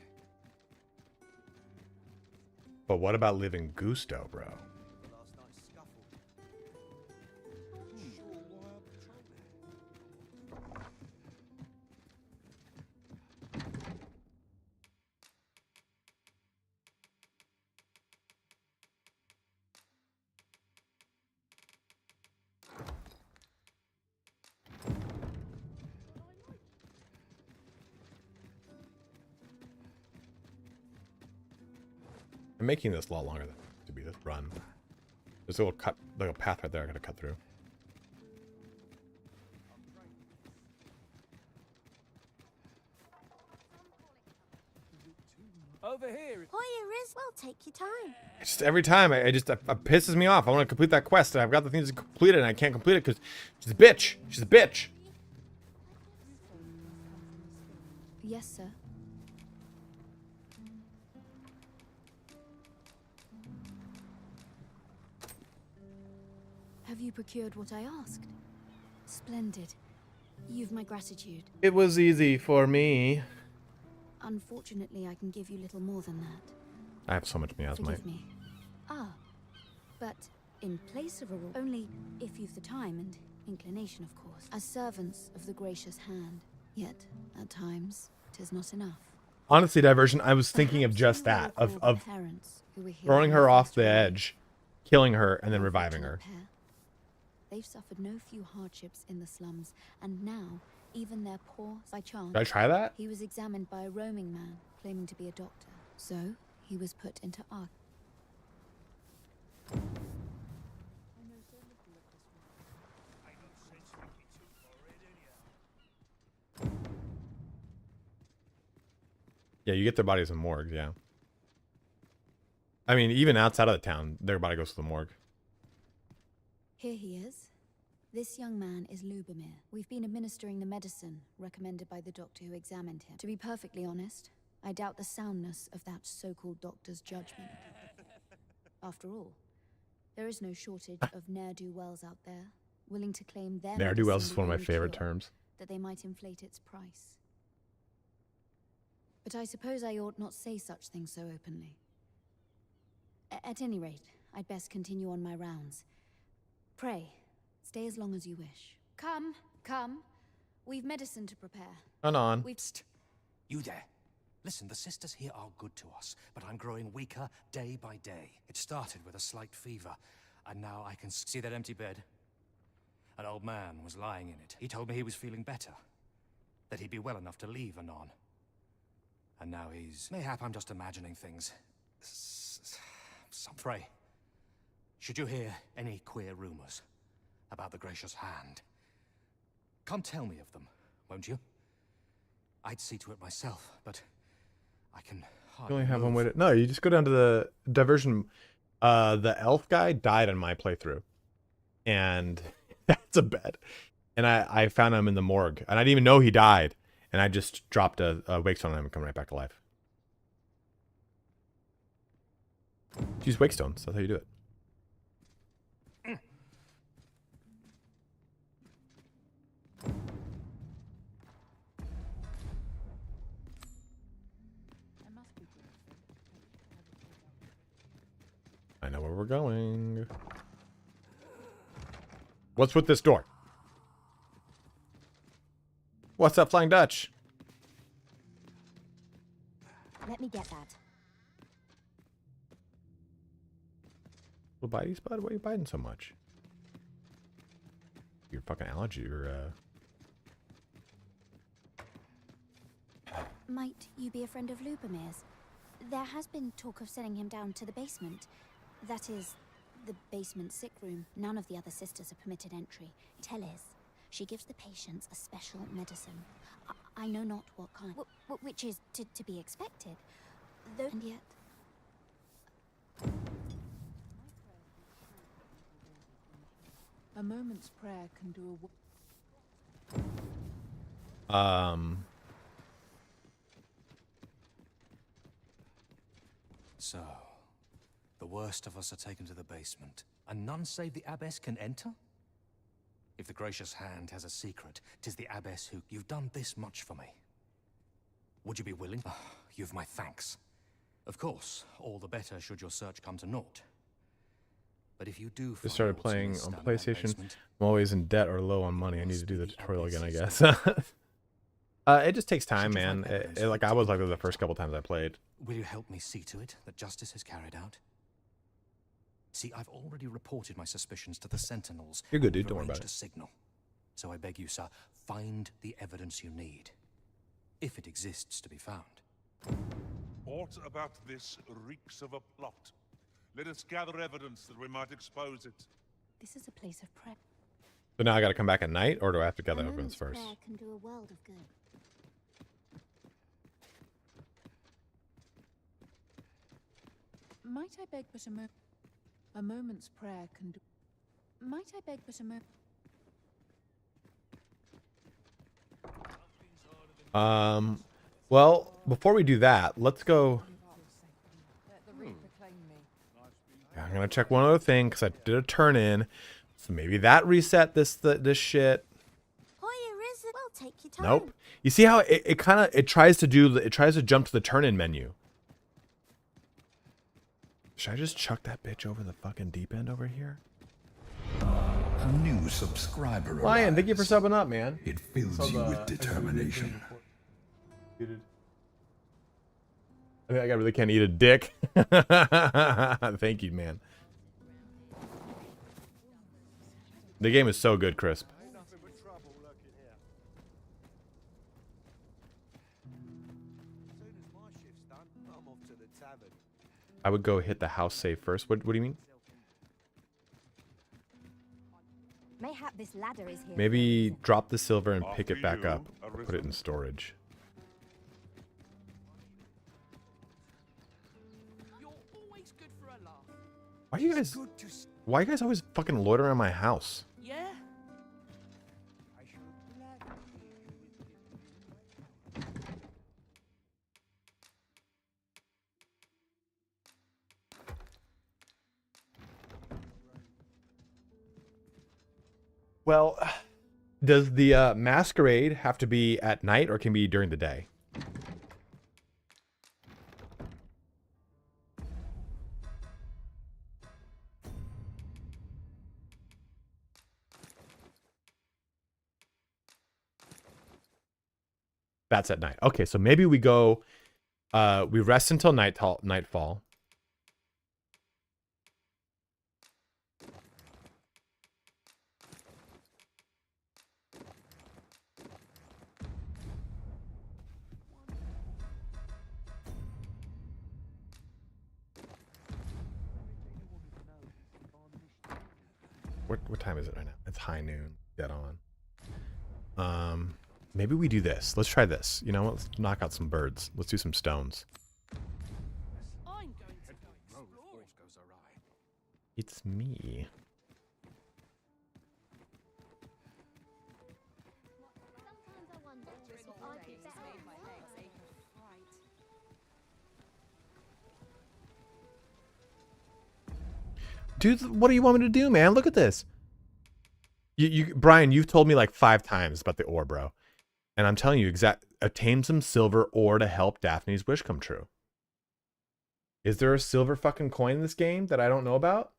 Speaker 1: But what about living Gusto, bro? I'm making this a lot longer than to be this run. There's a little cut, like a path right there I gotta cut through.
Speaker 3: Over here.
Speaker 6: Hoya is, well, take your time.
Speaker 1: Just every time, it pisses me off. I want to complete that quest, and I've got the things to complete it, and I can't complete it because she's a bitch. She's a bitch.
Speaker 8: Yes, sir. Have you procured what I asked? Splendid. You've my gratitude.
Speaker 1: It was easy for me.
Speaker 8: Unfortunately, I can give you little more than that.
Speaker 1: I have so much miasmite.
Speaker 8: Forgive me. Ah, but in place of a rule, only if you've the time and inclination, of course, as servants of the gracious hand. Yet, at times, 'tis not enough.
Speaker 1: Honestly, Diversion, I was thinking of just that, of throwing her off the edge, killing her, and then reviving her.
Speaker 8: They've suffered no few hardships in the slums, and now, even their poor by chance.
Speaker 1: Should I try that?
Speaker 8: He was examined by a roaming man, claiming to be a doctor. So, he was put into arc.
Speaker 1: Yeah, you get their bodies in morgues, yeah. I mean, even outside of the town, their body goes to the morgue.
Speaker 8: Here he is. This young man is Lubomir. We've been administering the medicine recommended by the doctor who examined him. To be perfectly honest, I doubt the soundness of that so-called doctor's judgment. After all, there is no shortage of ne'er-do-wells out there, willing to claim their
Speaker 1: Ne'er-do-wells is
Speaker 8: medicine
Speaker 1: one of my
Speaker 8: the only
Speaker 1: favorite
Speaker 8: cure,
Speaker 1: terms.
Speaker 8: that they might inflate its price. But I suppose I ought not say such things so openly. At any rate, I'd best continue on my rounds. Pray, stay as long as you wish. Come, come. We've medicine to prepare.
Speaker 1: On.
Speaker 8: We've...
Speaker 16: You there. Listen, the sisters here are good to us, but I'm growing weaker day by day. It started with a slight fever, and now I can see that empty bed. An old man was lying in it. He told me he was feeling better, that he'd be well enough to leave anon. And now he's... Mayhap I'm just imagining things. Pray, should you hear any queer rumors about the Gracious Hand, come tell me of them, won't you? I'd see to it myself, but I can
Speaker 1: You
Speaker 16: hardly
Speaker 1: only have one
Speaker 16: move.
Speaker 1: way to... No, you just go down to the diversion. The elf guy died in my playthrough. And that's a bed. And I found him in the morgue. And I didn't even know he died. And I just dropped a wake stone on him and come right back to life. Use wake stones. That's how you do it. I know where we're going. What's with this door? What's up, Flying Dutch?
Speaker 6: Let me get that.
Speaker 1: Little bitey spud? Why are you biting so much? Your fucking allergy or
Speaker 6: Might you be a friend of Lubomir's? There has been talk of sending him down to the basement. That is, the basement sick room. None of the other sisters are permitted entry. Tell is, she gives the patients a special medicine. I know not what kind, which is to be expected. Though, and yet...
Speaker 17: A moment's prayer can do
Speaker 16: So, the worst of us are taken to the basement, and none save the abbess can enter? If the Gracious Hand has a secret, 'tis the abbess who... You've done this much for me. Would you be willing? You've my thanks. Of course, all the better should your search come to naught. But if you do...
Speaker 1: Just started playing on PlayStation. I'm always in debt or low on money. I need to do the tutorial again, I guess. It just takes time, man. Like I was like the first couple times I played.
Speaker 16: Will you help me see to it that justice is carried out? See, I've already reported my suspicions to the Sentinels.
Speaker 1: You're good, dude. Don't worry about
Speaker 16: it. A signal. So I beg you, sir, find the evidence you need, if it exists to be found.
Speaker 2: Aught about this reeks of a plot. Let us gather evidence that we might expose it.
Speaker 6: This is a place of prayer.
Speaker 1: So now I got to come back at night, or do I have to gather
Speaker 6: A
Speaker 1: evidence
Speaker 6: moment's
Speaker 1: first?
Speaker 6: prayer can do a world of good.
Speaker 17: Might I beg but a moment's prayer can do... Might I beg but
Speaker 1: Well, before we do that, let's go. I'm gonna check one other thing because I did a turn in, so maybe that reset this shit.
Speaker 6: Well, take your time.
Speaker 1: Nope. You see how it tries to jump to the turn in menu. Should I just chuck that bitch over the fucking deep end over here?
Speaker 18: A new subscriber.
Speaker 1: Lion, thank you for subbing up, man.
Speaker 18: It fills you with determination.
Speaker 1: I think I really can't eat a dick. Thank you, man. The game is so good, Crisp. I would go hit the house save first. What do you mean?
Speaker 6: Mayhap this ladder is here.
Speaker 1: Maybe drop the silver and pick it back up. Or put it in storage. Why are you guys always fucking loitering around my house?
Speaker 11: Yeah?
Speaker 1: Well, does the masquerade have to be at night or can be during the day? That's at night. Okay, so maybe we go, we rest until nightfall. What time is it right now? It's high noon. Dead on. Maybe we do this. Let's try this. You know what? Let's knock out some birds. Let's do some stones. It's me. Dude, what do you want me to do, man? Look at this. Brian, you've told me like 5 times about the ore, bro. And I'm telling you, obtain some silver ore to help Daphne's wish come true. Is there a silver fucking coin in this game that I don't know about?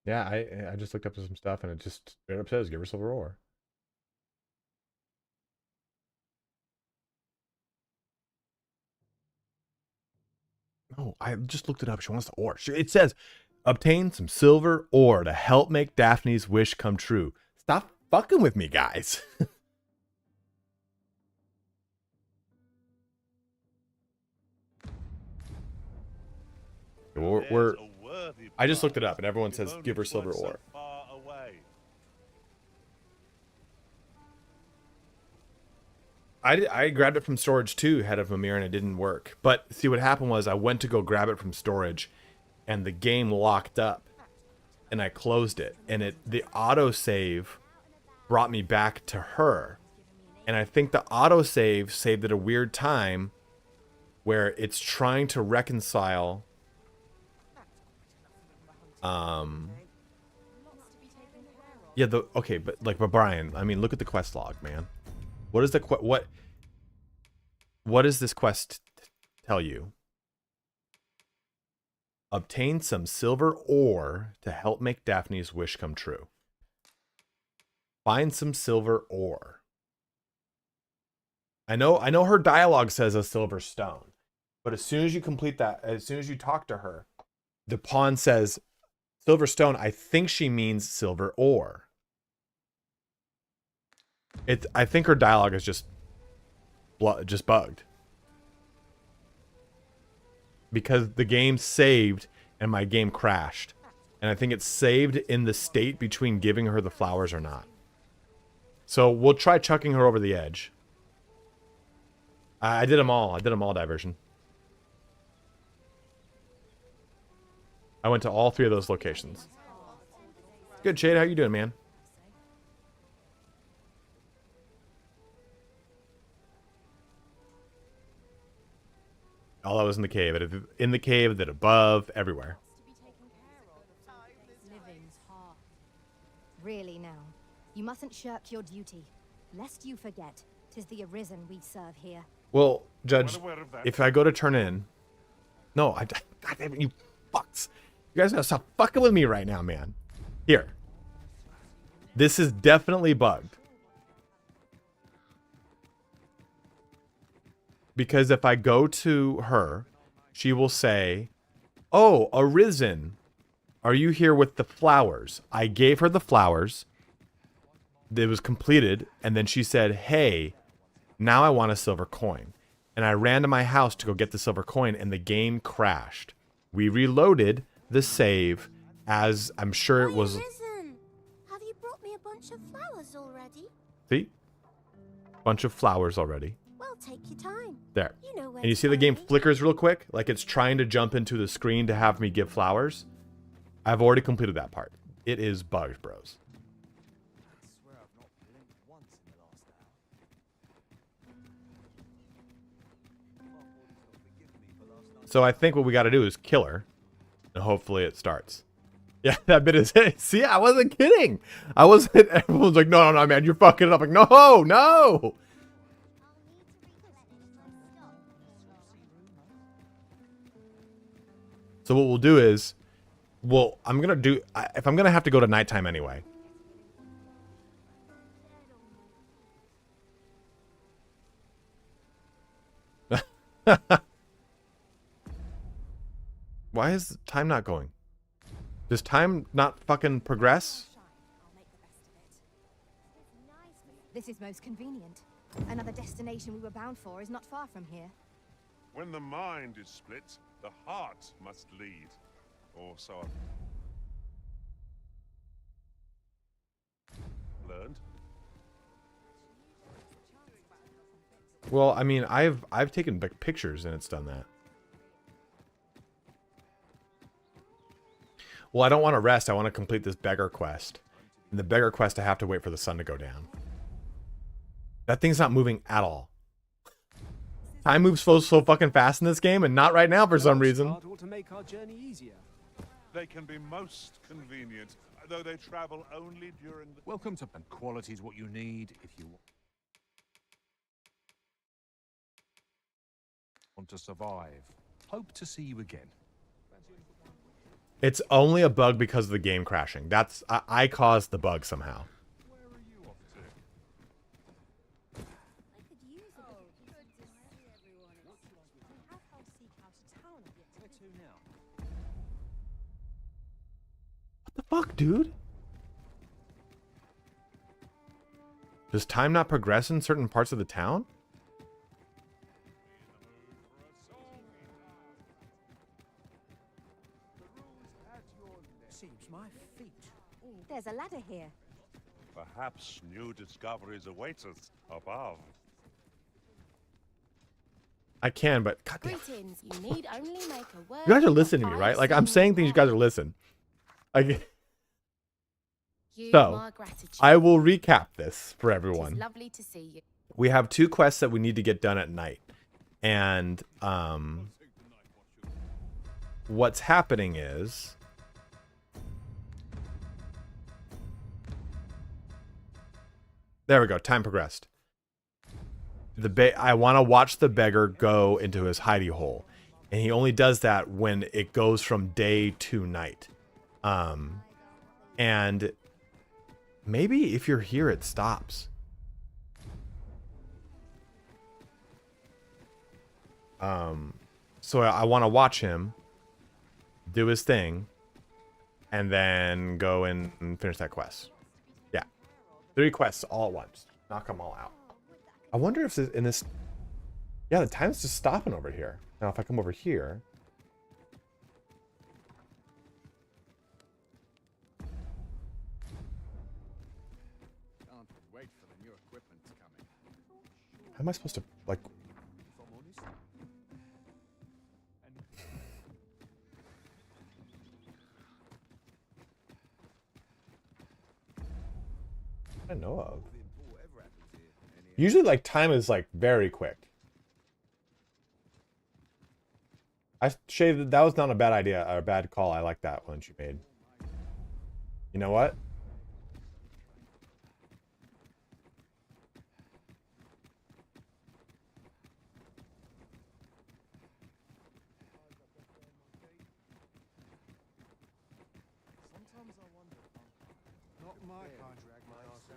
Speaker 1: Yeah, I just looked up some stuff and it just straight up says give her silver ore. No, I just looked it up. She wants the ore. It says obtain some silver ore to help make Daphne's wish come true. Stop fucking with me, guys. I just looked it up and everyone says give her silver ore. I grabbed it from storage too, head of Mimir, and it didn't work. But see, what happened was I went to go grab it from storage and the game locked up and I closed it, and the autosave brought me back to her. And I think the autosave saved at a weird time where it's trying to reconcile yeah, okay, but Brian, I mean, look at the quest log, man. What is the what does this quest tell you? Obtain some silver ore to help make Daphne's wish come true. Find some silver ore. I know her dialogue says a silver stone, but as soon as you complete that, as soon as you talk to her, the pawn says silver stone. I think she means silver ore. I think her dialogue is just bugged. Because the game saved and my game crashed. And I think it's saved in the state between giving her the flowers or not. So we'll try chucking her over the edge. I did them all. I did them all, Diversion. I went to all 3 of those locations. Good, Shade. How you doing, man? All I was in the cave. In the cave, then above, everywhere.
Speaker 19: Living's hard. Really now, you mustn't shirk your duty, lest you forget 'tis the Arisen we serve here.
Speaker 1: Well, Judge, if I go to turn in... No, God damn it, you fucks. You guys gotta stop fucking with me right now, man. Here. This is definitely bugged. Because if I go to her, she will say, "Oh, Arisen, are you here with the flowers?" I gave her the flowers. It was completed. And then she said, "Hey, now I want a silver coin." And I ran to my house to go get the silver coin, and the game crashed. We reloaded the save, as I'm sure it was...
Speaker 6: Arisen, have you brought me a bunch of flowers already?
Speaker 1: See? Bunch of flowers already.
Speaker 6: Well, take your time.
Speaker 1: There.
Speaker 6: You know where
Speaker 1: And you
Speaker 6: to
Speaker 1: see the
Speaker 6: find
Speaker 1: game
Speaker 6: me.
Speaker 1: flickers real quick? Like it's trying to jump into the screen to have me give flowers. I've already completed that part. It is bugged, bros. So I think what we got to do is kill her, and hopefully it starts. Yeah, that bit is it. See, I wasn't kidding. I wasn't. Everyone's like, no, man, you're fucking it up. Like, no. So what we'll do is, I'm gonna do. If I'm gonna have to go to nighttime anyway. Why is time not going? Does time not fucking progress?
Speaker 19: This is most convenient. Another destination we were bound for is not far from here.
Speaker 2: When the mind is split, the heart must lead. Or so I've learned.
Speaker 1: Well, I mean, I've taken pictures and it's done that. Well, I don't want to rest. I want to complete this beggar quest. And the beggar quest, I have to wait for the sun to go down. That thing's not moving at all. Time moves so fucking fast in this game, and not right now for some reason.
Speaker 3: To make our journey easier.
Speaker 2: They can be most convenient, though they travel only during the...
Speaker 13: Welcome to... And quality is what you need if you want to survive. Hope to see you again.
Speaker 1: It's only a bug because of the game crashing. That's I caused the bug somehow.
Speaker 2: Where are you off to?
Speaker 1: What the fuck, dude? Does time not progress in certain parts of the town?
Speaker 15: Seems my feet.
Speaker 19: There's a ladder here.
Speaker 2: Perhaps new discoveries await us above.
Speaker 1: I can, but goddamn.
Speaker 6: Greetings. You need only make a word.
Speaker 1: You guys are listening to me, right? Like I'm saying things, you guys are listening. So, I will recap this for everyone.
Speaker 6: Lovely to see you.
Speaker 1: We have 2 quests that we need to get done at night. And what's happening is there we go, time progressed. I want to watch the beggar go into his hidey hole. And he only does that when it goes from day to night. And maybe if you're here, it stops. So I want to watch him do his thing and then go in and finish that quest. Yeah. 3 quests all at once. Knock them all out. I wonder if in this... Yeah, the time's just stopping over here. Now, if I come over here...
Speaker 4: Can't wait for the new equipment coming.
Speaker 1: How am I supposed to, like... I know of. Usually, like, time is, like, very quick. Shay, that was not a bad idea, or a bad call. I like that one you made. You know what?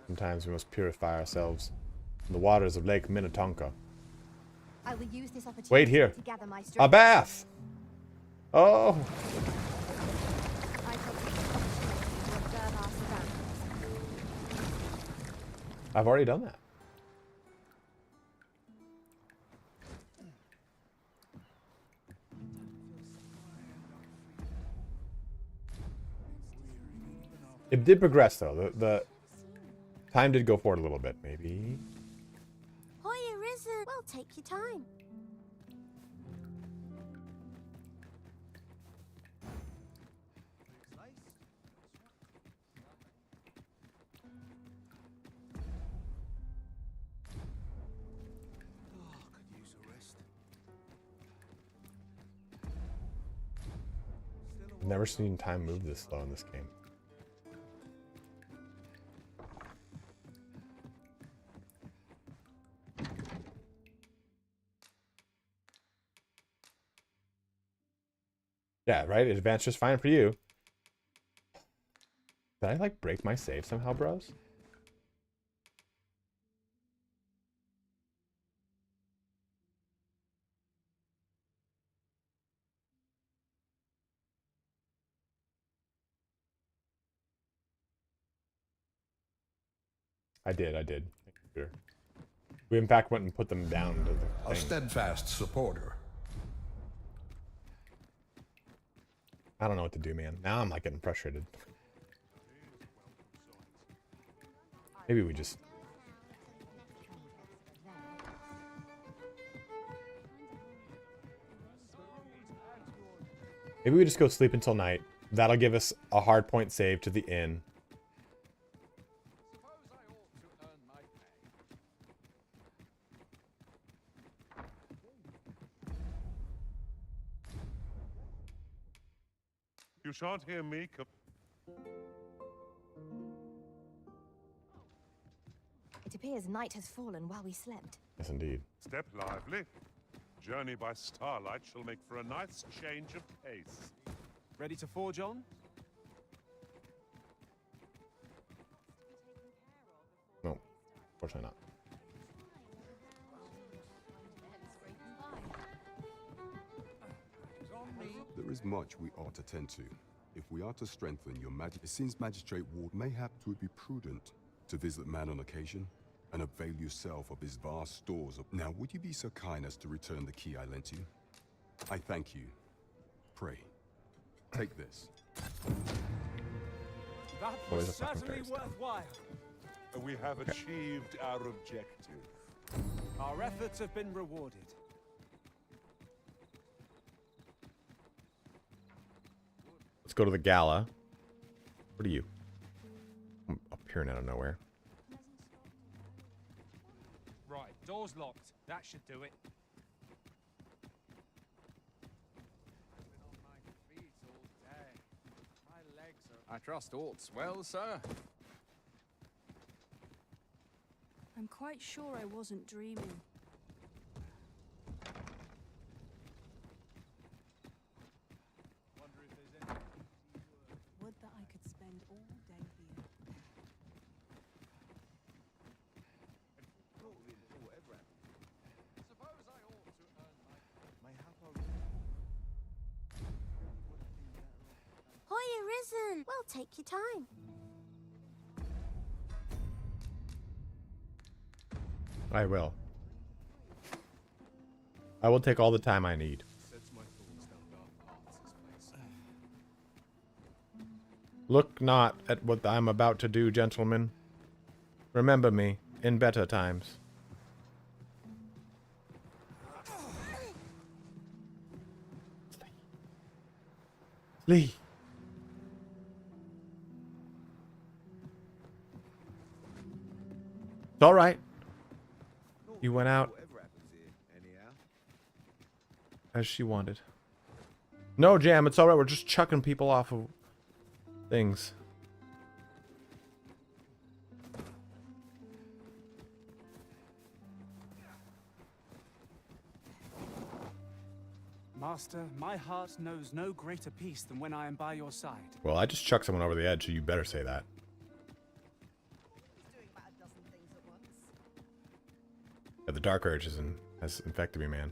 Speaker 1: Sometimes we must purify ourselves in the waters of Lake Minnetonka.
Speaker 19: I will use this opportunity
Speaker 1: Wait here.
Speaker 19: to gather my
Speaker 1: A
Speaker 19: strength.
Speaker 1: bath. Oh.
Speaker 19: I shall take this opportunity to observe our surroundings.
Speaker 1: I've already done that. It did progress though. The time did go forward a little bit, maybe.
Speaker 6: Hoya Risen. Well, take your time.
Speaker 1: I've never seen time move this slow in this game. Yeah, right? It advanced just fine for you. Did I, like, break my save somehow, bros? I did. Sure. We in fact went and put them down to the
Speaker 18: A
Speaker 1: thing.
Speaker 18: steadfast supporter.
Speaker 1: I don't know what to do, man. Now I'm like getting frustrated. Maybe we just... Maybe we just go sleep until night. That'll give us a hard point save to the inn.
Speaker 2: You shan't hear me.
Speaker 19: It appears night has fallen while we slept.
Speaker 1: Yes, indeed.
Speaker 2: Step lively. Journey by starlight shall make for a nice change of pace.
Speaker 3: Ready to forge on?
Speaker 1: No, fortunately not.
Speaker 4: There is much we ought to tend to. If we are to strengthen your majesty, it seems Magistrate Ward mayhap 'twould be prudent to visit man on occasion and avail yourself of his vast stores of... Now, would you be so kind as to return the key I lent you? I thank you. Pray, take this.
Speaker 3: That
Speaker 1: Always
Speaker 3: was
Speaker 1: a fucking
Speaker 3: certainly
Speaker 1: fairy tale.
Speaker 3: worthwhile.
Speaker 2: We have achieved our objective.
Speaker 3: Our efforts have been rewarded.
Speaker 1: Let's go to the gala. What are you? I'm appearing out of nowhere.
Speaker 10: Right, door's locked. That should do it.
Speaker 20: I trust all's well, sir.
Speaker 21: I'm quite sure I wasn't dreaming. Would that I could spend all day here.
Speaker 20: Suppose I ought to earn my
Speaker 6: Hoya Risen. Well, take your time.
Speaker 1: I will. I will take all the time I need. Look not at what I'm about to do, gentlemen. Remember me in better times. Lee. It's all right. You went out as she wanted. No, Jam, it's all right. We're just chucking people off of things.
Speaker 3: Master, my heart knows no greater peace than when I am by your side.
Speaker 1: Well, I just chucked someone over the edge, so you better say that. Yeah, the Dark Urge is in has infected me, man.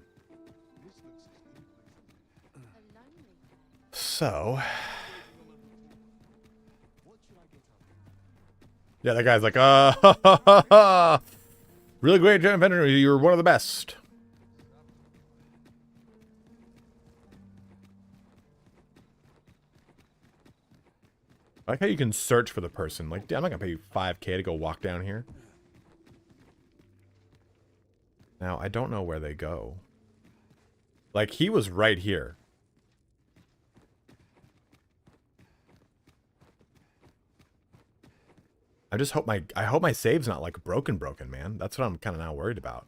Speaker 1: So, yeah, that guy's like, really great inventor. You're one of the best. I like how you can search for the person. Like, I'm not gonna pay you 5K to go walk down here. Now, I don't know where they go. Like, he was right here. I just hope I hope my save's not like broken, man. That's what I'm kind of now worried about.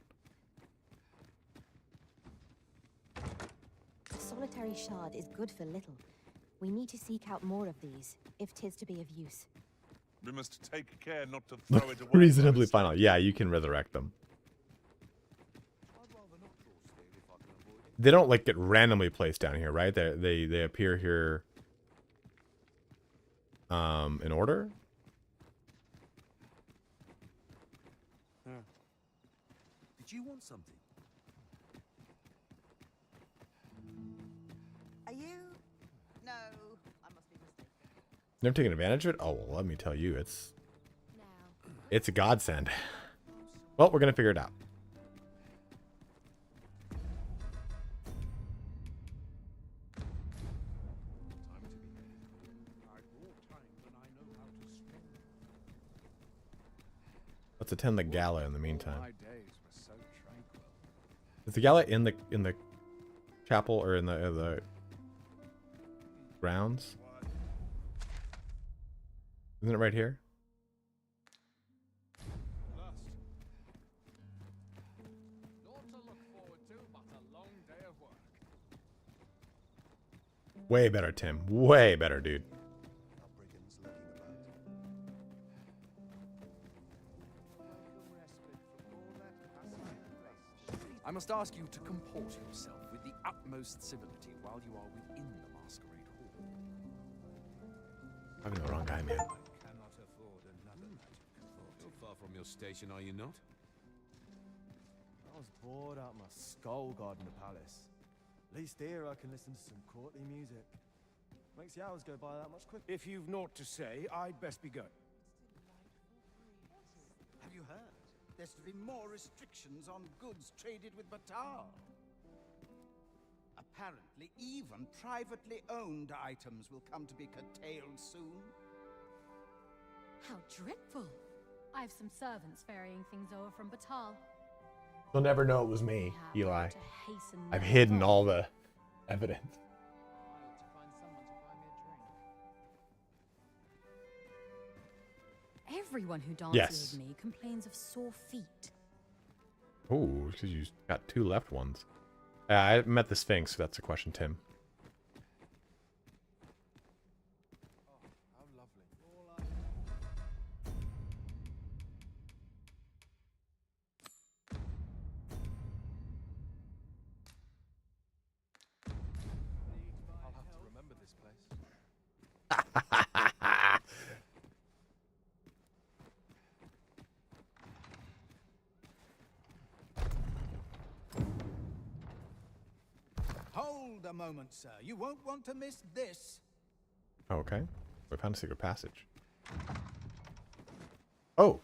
Speaker 19: A solitary shard is good for little. We need to seek out more of these, if 'tis to be of use.
Speaker 2: We must take care not to throw it away.
Speaker 1: Reasonably final. Yeah, you can resurrect them. They don't like get randomly placed down here, right? They appear here in order.
Speaker 5: Did you want something?
Speaker 22: Are you? No, I must be mistaken.
Speaker 1: Never taken advantage of it? Oh, well, let me tell you, it's a godsend. Well, we're gonna figure it out. Let's attend the gala in the meantime. Is the gala in the chapel or in the grounds? Isn't it right here? Way better, Tim. Way better, dude.
Speaker 20: I must ask you to comport yourself with the utmost civility while you are within the masquerade hall.
Speaker 1: I'm the wrong guy, man.
Speaker 5: Cannot afford another night of comfort. So far from your station, are you not?
Speaker 23: I was bored out my skull guarding the palace. At least here I can listen to some courtly music. Makes the hours go by that much quicker.
Speaker 9: If you've naught to say, I'd best be going.
Speaker 15: Have you heard? There's to be more restrictions on goods traded with Batar. Apparently, even privately owned items will come to be curtailed soon.
Speaker 24: How dreadful. I have some servants ferrying things over from Batal.
Speaker 1: They'll never know it was me, Eli. I've hidden all the evidence.
Speaker 24: Everyone who dances
Speaker 1: Yes.
Speaker 24: with me complains of sore feet.
Speaker 1: Oh, because you got 2 left ones. I met the Sphinx. That's a question, Tim.
Speaker 20: I'll have to remember this place.
Speaker 15: Hold a moment, sir. You won't want to miss this.
Speaker 1: Okay. We found a secret passage. Oh.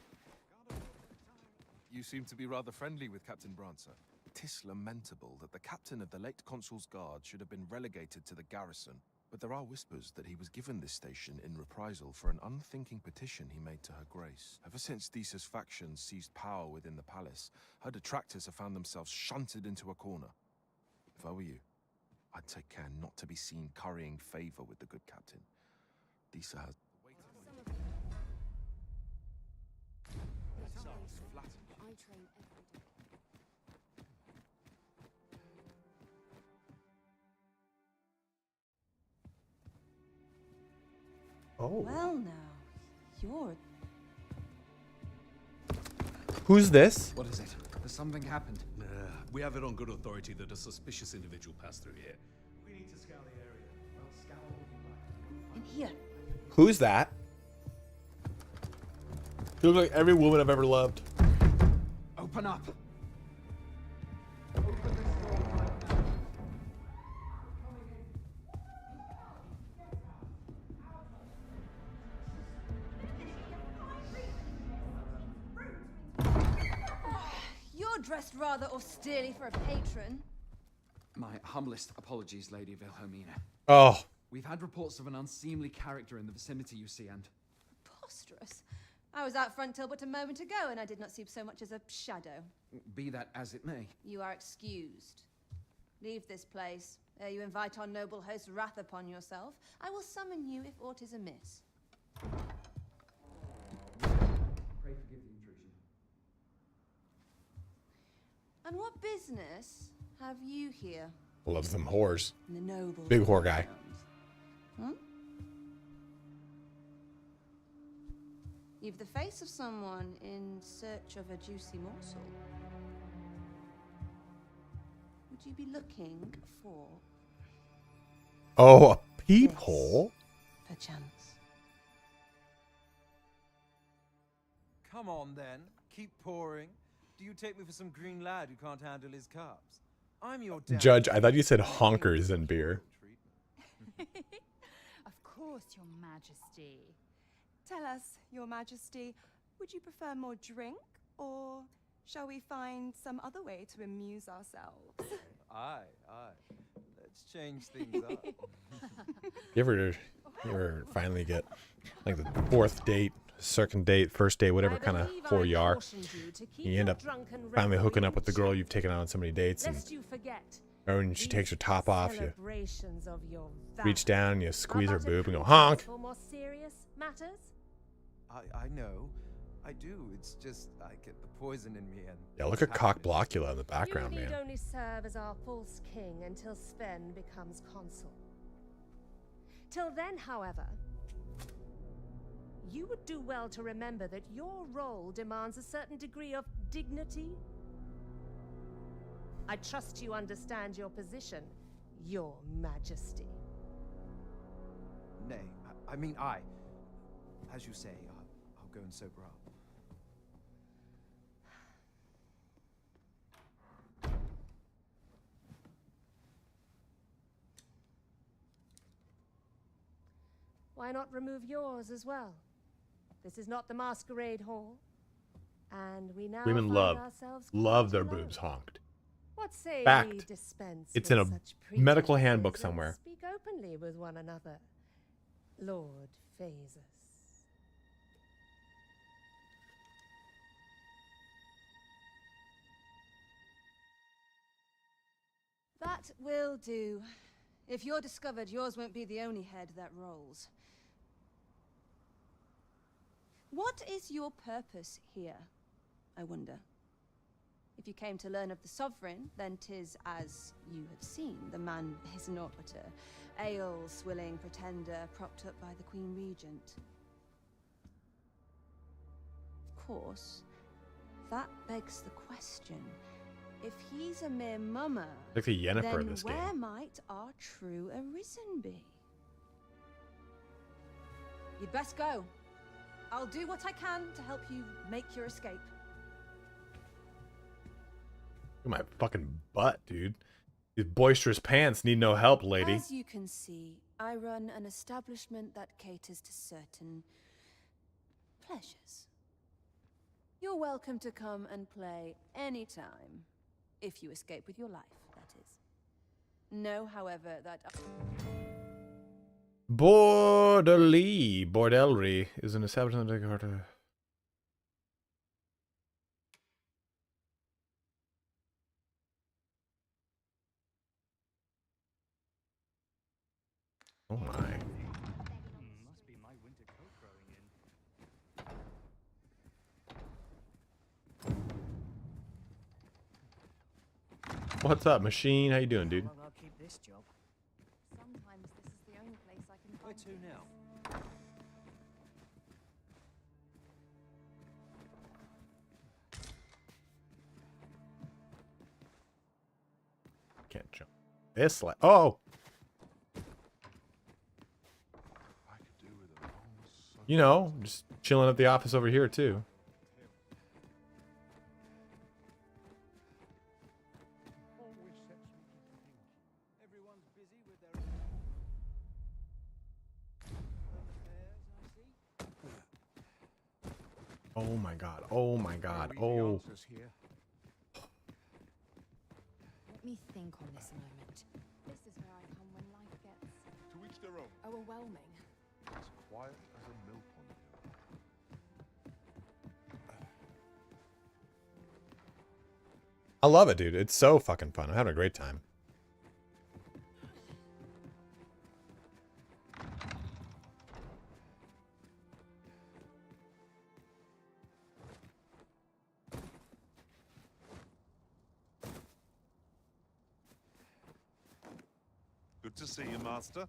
Speaker 13: You seem to be rather friendly with Captain Brancer. 'Tis lamentable that the captain of the late consul's guard should have been relegated to the garrison, but there are whispers that he was given this station in reprisal for an unthinking petition he made to Her Grace. Ever since Thesa's factions seized power within the palace, her detractors have found themselves shunted into a corner. If I were you, I'd take care not to be seen currying favor with the good captain. Thesa has...
Speaker 1: Oh.
Speaker 21: Well, now, you're...
Speaker 1: Who's this?
Speaker 20: What is it? Has something happened?
Speaker 5: We have it on good authority that a suspicious individual passed through here.
Speaker 23: We need to scour the area. Well, scour
Speaker 21: In here.
Speaker 1: Who's that? He looks like every woman I've ever loved.
Speaker 20: Open up.
Speaker 7: dressed rather austerely for a patron.
Speaker 20: My humblest apologies, Lady Wilhelmina.
Speaker 1: Oh.
Speaker 20: We've had reports of an unseemly character in the vicinity, you see, and...
Speaker 7: Preposterous. I was out front till but a moment ago, and I did not see so much as a shadow.
Speaker 20: Be that as it may.
Speaker 7: You are excused. Leave this place, ere you invite our noble host's wrath upon yourself. I will summon you if aught is amiss.
Speaker 20: Pray forgive the intrusion.
Speaker 7: And what business have you here?
Speaker 1: Loves them whores.
Speaker 7: The noble
Speaker 1: Big whore guy.
Speaker 7: Hmm? You've the face of someone in search of a juicy morsel. Would you be looking for...
Speaker 1: Oh, a peephole?
Speaker 7: Perchance.
Speaker 23: Come on, then. Keep pouring. Do you take me for some green lad who can't handle his cups? I'm your dad.
Speaker 1: Judge, I thought you said honkers and beer.
Speaker 21: Of course, Your Majesty. Tell us, Your Majesty, would you prefer more drink, or shall we find some other way to amuse ourselves?
Speaker 23: Aye. Let's change things up.
Speaker 1: You ever finally get like the fourth date, second date, first date, whatever kind of whore you are, you end up finally hooking up with the girl you've taken out on so many dates, and or when she takes her top off, you reach down and you squeeze her boob and go honk.
Speaker 23: I know. I do. It's just I get the poison in me and...
Speaker 1: Yeah, look at Cock Blockula in the background,
Speaker 8: you need
Speaker 1: man.
Speaker 8: only serve as our false king until Sven becomes consul. Till then, however, you would do well to remember that your role demands a certain degree of dignity. I trust you understand your position, Your Majesty.
Speaker 23: Nay, I mean I. As you say, I'll go and sober up.
Speaker 8: Why not remove yours as well? This is not the masquerade hall, and we now
Speaker 1: Women
Speaker 8: find ourselves
Speaker 1: love their
Speaker 8: quite
Speaker 1: boobs
Speaker 8: alone.
Speaker 1: honked.
Speaker 8: What say we
Speaker 1: Fact.
Speaker 8: dispense
Speaker 1: It's
Speaker 8: with
Speaker 1: in a
Speaker 8: such
Speaker 1: medical
Speaker 8: pretenses
Speaker 1: handbook
Speaker 8: and
Speaker 1: somewhere.
Speaker 8: Speak openly with one another, Lord Phasus.
Speaker 7: That will do. If you're discovered, yours won't be the only head that rolls. What is your purpose here, I wonder? If you came to learn of the Sovereign, then 'tis as you have seen. The man is naught but a ale-swilling pretender propped up by the Queen Regent. Of course, that begs the question. If he's a mere mummer,
Speaker 1: Like the Yennefer
Speaker 7: then
Speaker 1: in this
Speaker 7: where
Speaker 1: game.
Speaker 7: might our true Arisen be? You'd best go. I'll do what I can to help you make your escape.
Speaker 1: Look at my fucking butt, dude. These boisterous pants need no help, lady.
Speaker 7: As you can see, I run an establishment that caters to certain pleasures. You're welcome to come and play anytime, if you escape with your life, that is. Know, however, that...
Speaker 1: Bordelry is an establishment that Oh my.
Speaker 10: Must be my winter coat growing in.
Speaker 1: What's up, machine? How you doing, dude?
Speaker 23: I'll keep this job.
Speaker 7: Sometimes this is the only place I can
Speaker 23: Where
Speaker 7: find...
Speaker 23: to now?
Speaker 1: Can't jump. This like oh. You know, just chilling at the office over here too. Oh my god. Oh my god. Oh.
Speaker 14: me think on this a moment. This is where I come when life gets
Speaker 2: To each their own.
Speaker 14: overwhelming.
Speaker 2: As quiet as a mill pond.
Speaker 1: I love it, dude. It's so fucking fun. I'm having a great time.
Speaker 2: Good to see you, Master.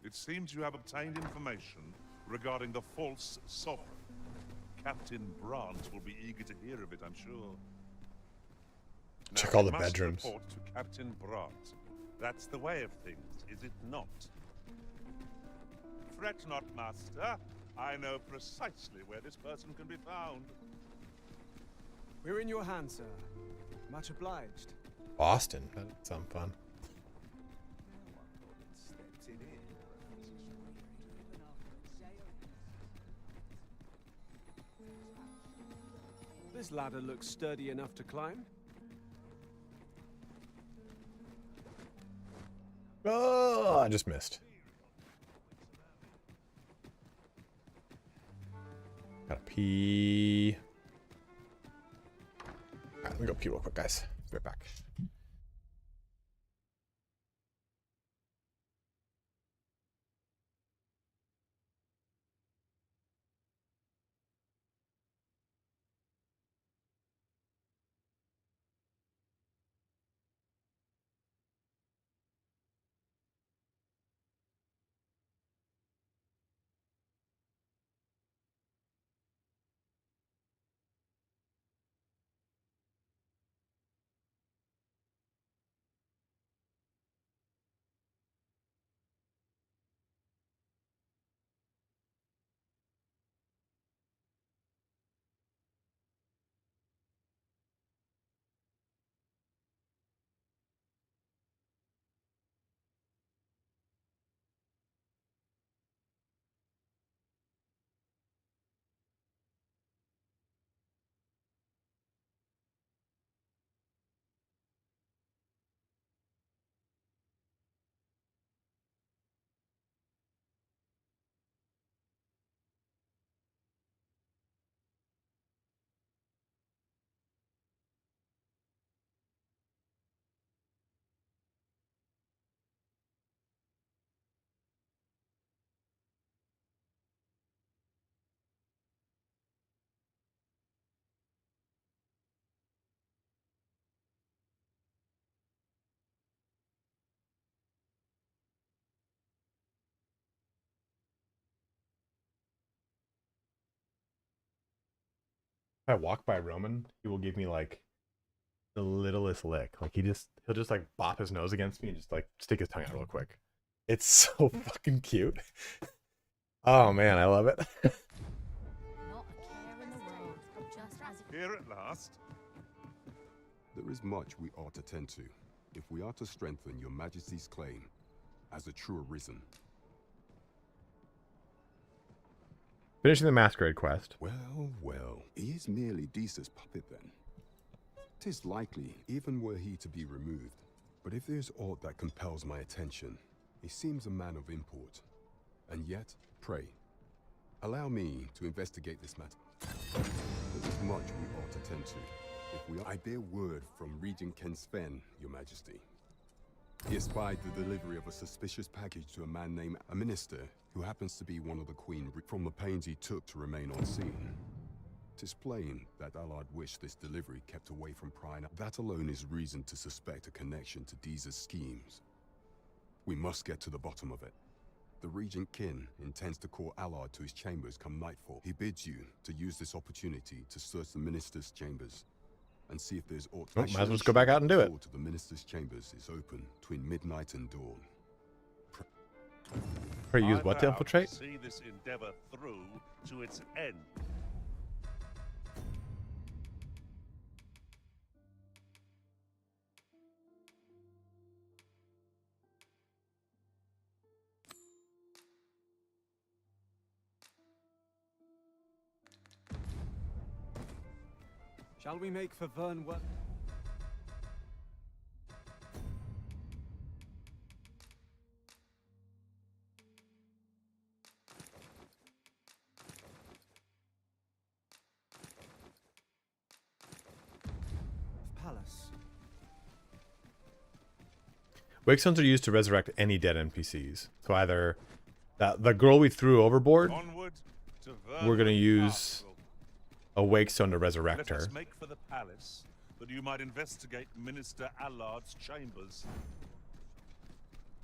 Speaker 2: It seems you have obtained information regarding the false sovereign. Captain Brandt will be eager to hear of it, I'm sure.
Speaker 1: Check
Speaker 2: Now,
Speaker 1: all
Speaker 2: we
Speaker 1: the
Speaker 2: must
Speaker 1: bedrooms.
Speaker 2: report to Captain Brandt. That's the way of things, is it not? Fret not, Master. I know precisely where this person can be found.
Speaker 3: We're in your hands, sir. Much obliged.
Speaker 1: Boston. That sounds fun.
Speaker 3: This ladder looks sturdy enough to climb.
Speaker 1: Oh, I just missed. Gotta pee. Alright, let me go pee real quick, guys. Be right back. If I walk by Roman, he will give me like the littlest lick. Like he'll just like bop his nose against me and just like stick his tongue out real quick. It's so fucking cute. Oh man, I love it.
Speaker 2: Here at last.
Speaker 4: There is much we ought to tend to, if we are to strengthen your majesty's claim as a true arisen.
Speaker 1: Finishing the masquerade quest.
Speaker 4: Well, he is merely Desa's puppet then. 'Tis likely, even were he to be removed. But if there's aught that compels my attention, he seems a man of import. And yet, pray, allow me to investigate this matter. There is much we ought to tend to. If we are, I bear word from Regent Ken Sven, your majesty. He espied the delivery of a suspicious package to a man named a minister who happens to be one of the Queen from the pains he took to remain unseen. 'Tis plain that Allard wished this delivery kept away from prying. That alone is reason to suspect a connection to Desa's schemes. We must get to the bottom of it. The Regent Kin intends to call Allard to his chambers come nightfall. He bids you to use this opportunity to search the minister's chambers and see if there's aught.
Speaker 1: Oh, might as well just go back out and do it.
Speaker 4: The door to the minister's chambers is open between midnight and dawn.
Speaker 1: Probably use what to
Speaker 2: I vow
Speaker 1: infiltrate?
Speaker 2: See this endeavor through to its end.
Speaker 3: Shall we make for Vernwell?
Speaker 23: Palace.
Speaker 1: Wake stones are used to resurrect any dead NPCs. So either the girl we threw overboard, we're gonna use a wake stone to resurrect
Speaker 2: Let us
Speaker 1: her.
Speaker 2: make for the palace, that you might investigate Minister Allard's chambers.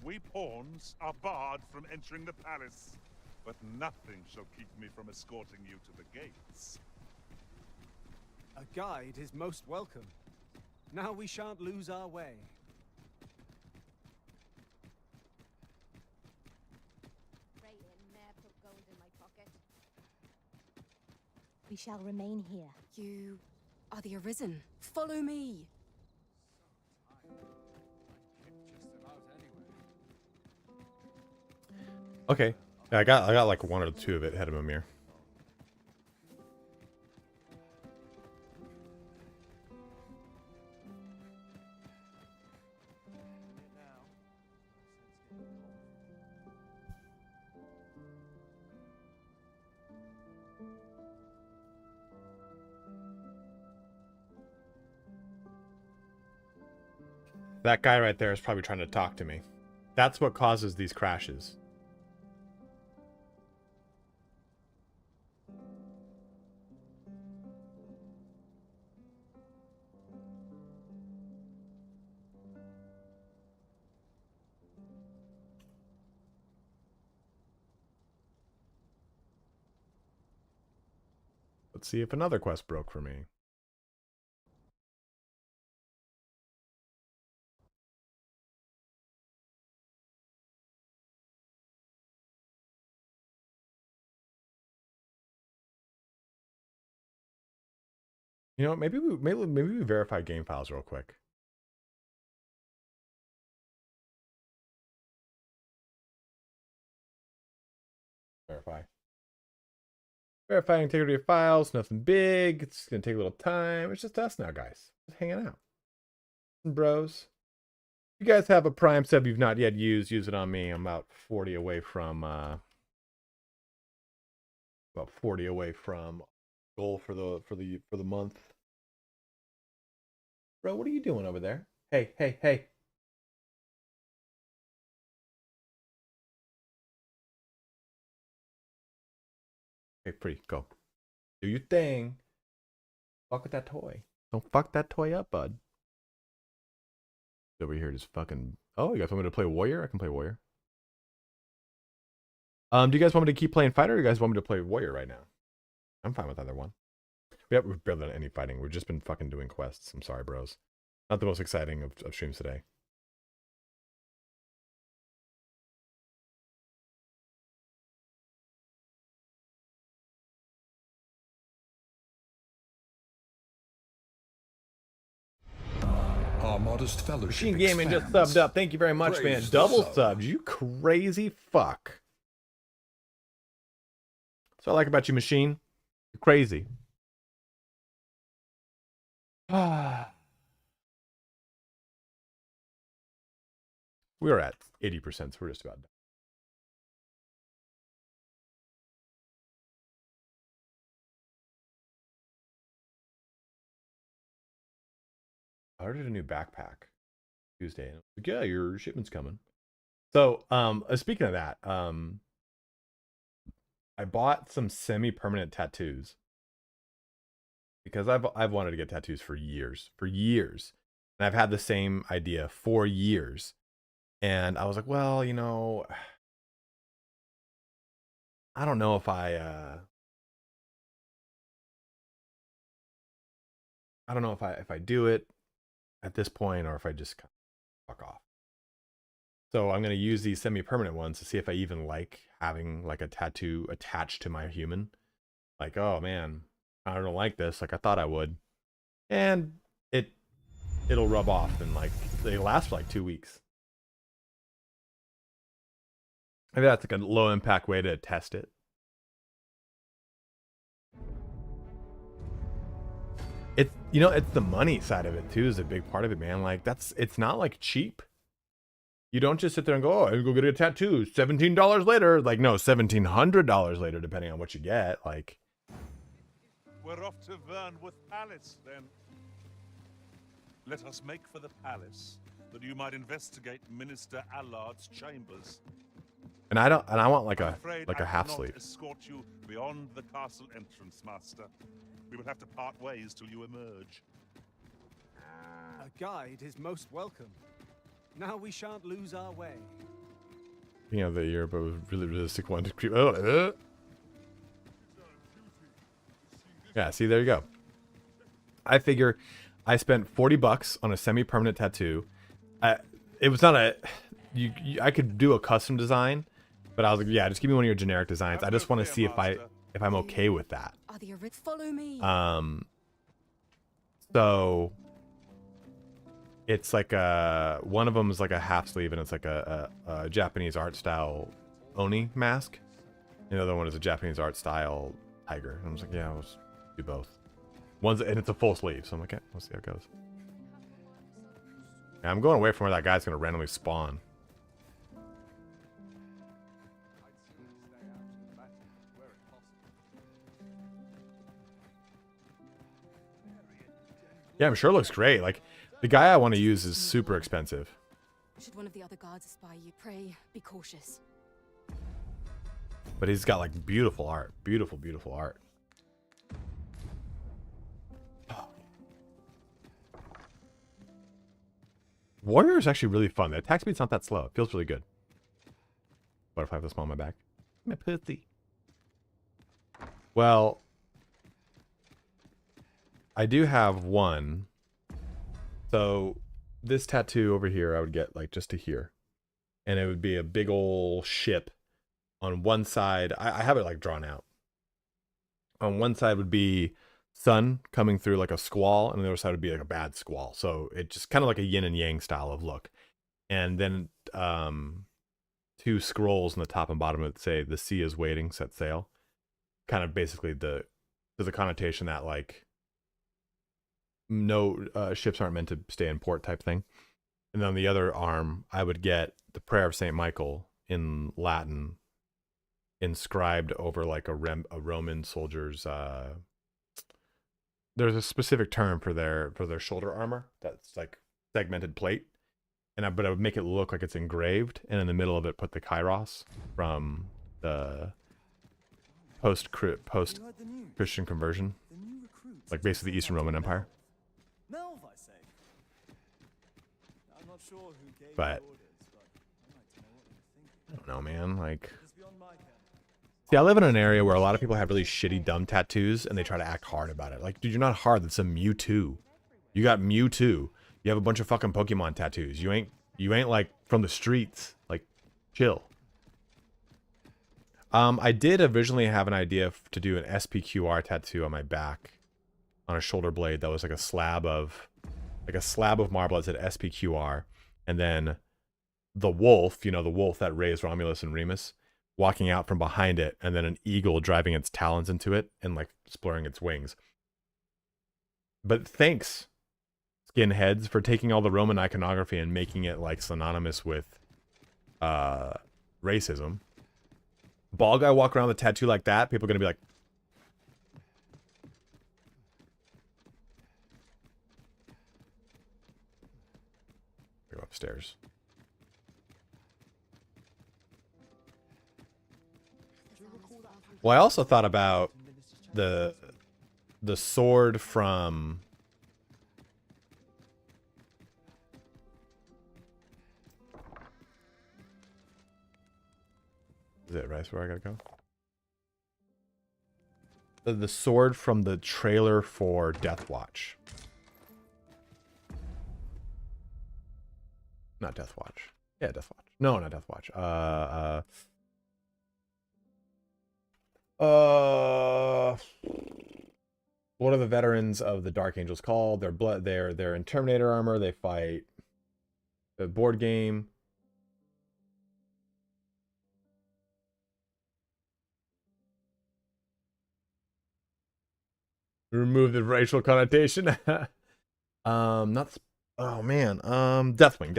Speaker 2: We pawns are barred from entering the palace, but nothing shall keep me from escorting you to the gates.
Speaker 3: A guide is most welcome. Now we shan't lose our way.
Speaker 19: We shall remain here.
Speaker 21: You are the Arisen. Follow me.
Speaker 1: Okay. Yeah, I got like one or two of it ahead of Mimir. That guy right there is probably trying to talk to me. That's what causes these crashes. Let's see if another quest broke for me. You know, maybe we verify game files real quick. Verify. Verifying integrity of files, nothing big. It's gonna take a little time. It's just us now, guys. Just hanging out. Bros. If you guys have a Prime sub you've not yet used, use it on me. I'm about 40 away from goal for the month. Bro, what are you doing over there? Hey, hey, hey. Okay, pretty, go. Do your thing. Fuck with that toy. Don't fuck that toy up, bud. Over here just fucking... Oh, you guys want me to play Warrior? I can play Warrior. Do you guys want me to keep playing Fighter, or you guys want me to play Warrior right now? I'm fine with either one. We've barely done any fighting. We've just been fucking doing quests. I'm sorry, bros. Not the most exciting of streams today.
Speaker 18: Our modest fellowship
Speaker 1: Machine Gaming just subbed up. Thank you very much, man. Double subs. You crazy fuck. That's what I like about you, Machine. You're crazy. We're at 80%, so we're just about done. I ordered a new backpack Tuesday, and I was like, yeah, your shipment's coming. So, speaking of that, I bought some semi-permanent tattoos because I've wanted to get tattoos for years, and I've had the same idea for years. And I was like, well, you know, I don't know if I do it at this point, or if I just kind of fuck off. So I'm going to use these semi-permanent ones to see if I even like having like a tattoo attached to my human. Like, oh man, I don't like this like I thought I would. And it'll rub off, and like they last for like 2 weeks. Maybe that's like a low impact way to test it. it's, you know, it's the money side of it too is a big part of it, man. Like it's not like cheap. You don't just sit there and go, oh, I go get a tattoo, $17 later. Like, no, $1,700 later, depending on what you get. Like,
Speaker 2: We're off to Vernworth Palace, then. Let us make for the palace, that you might investigate Minister Allard's chambers.
Speaker 1: and I want like
Speaker 2: I'm
Speaker 1: a
Speaker 2: afraid
Speaker 1: like
Speaker 2: I
Speaker 1: a half
Speaker 2: cannot
Speaker 1: sleeve.
Speaker 2: escort you beyond the castle entrance, Master. We will have to part ways till you emerge.
Speaker 3: A guide is most welcome. Now we shan't lose our way.
Speaker 1: You know, the Europe was really realistic one to creep. Yeah, see, there you go. I figure I spent $40 on a semi-permanent tattoo. It was not a, I could do a custom design, but I was like, yeah, just give me one of your generic designs. I just want to see if I'm okay with that.
Speaker 7: Follow me.
Speaker 1: So it's like one of them is like a half sleeve, and it's like a Japanese art style Oni mask. The other one is a Japanese art style tiger. And I was like, yeah, let's do both. And it's a full sleeve, so I'm like, okay, we'll see how it goes. Yeah, I'm going away from where that guy's gonna randomly spawn. Yeah, I'm sure it looks great. Like, the guy I want to use is super expensive.
Speaker 7: Should one of the other guards espy you, pray be cautious.
Speaker 1: But he's got like beautiful art. Beautiful, beautiful art. Warrior is actually really fun. The attack speed's not that slow. It feels really good. Butterfly with a smile on my back. My pussy. Well, I do have one. So this tattoo over here, I would get like just to here. And it would be a big old ship. On one side, I have it like drawn out. On one side would be sun coming through like a squall, and the other side would be like a bad squall. So it's just kind of like a yin and yang style of look. And then two scrolls on the top and bottom that say "The sea is waiting, set sail." Kind of basically there's a connotation that like no ships aren't meant to stay in port type thing. And then on the other arm, I would get the prayer of Saint Michael in Latin, inscribed over like a Roman soldier's. There's a specific term for their shoulder armor that's like segmented plate, but I would make it look like it's engraved, and in the middle of it put the Kairos from the post Christian conversion, like basically the Eastern Roman Empire. But I don't know, man. Like, see, I live in an area where a lot of people have really shitty, dumb tattoos, and they try to act hard about it. Like, dude, you're not hard. That's a Mewtwo. You got Mewtwo. You have a bunch of fucking Pokemon tattoos. You ain't like from the streets. Like, chill. I did originally have an idea to do an SPQR tattoo on my back, on a shoulder blade that was like a slab of marble that said SPQR, and then the wolf, the wolf that raised Romulus and Remus, walking out from behind it, and then an eagle driving its talons into it and like exploring its wings. But thanks, skinheads, for taking all the Roman iconography and making it like synonymous with racism. Ball guy walk around with a tattoo like that, people are gonna be like, go upstairs. Well, I also thought about the sword from is it right where I gotta go? The sword from the trailer for Death Watch. Not Death Watch. Yeah, Death Watch. No, not Death Watch. What are the veterans of the Dark Angels called? They're in Terminator armor. They fight the board game. Remove the racial connotation. Not. Oh man. Deathwing.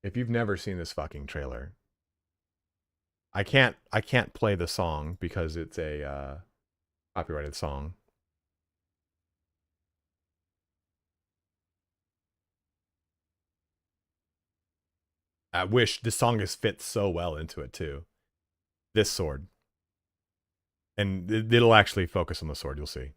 Speaker 1: If you've never seen this fucking trailer, I can't play the song because it's a copyrighted song. I wish this song has fit so well into it too. This sword. And it'll actually focus on the sword, you'll see.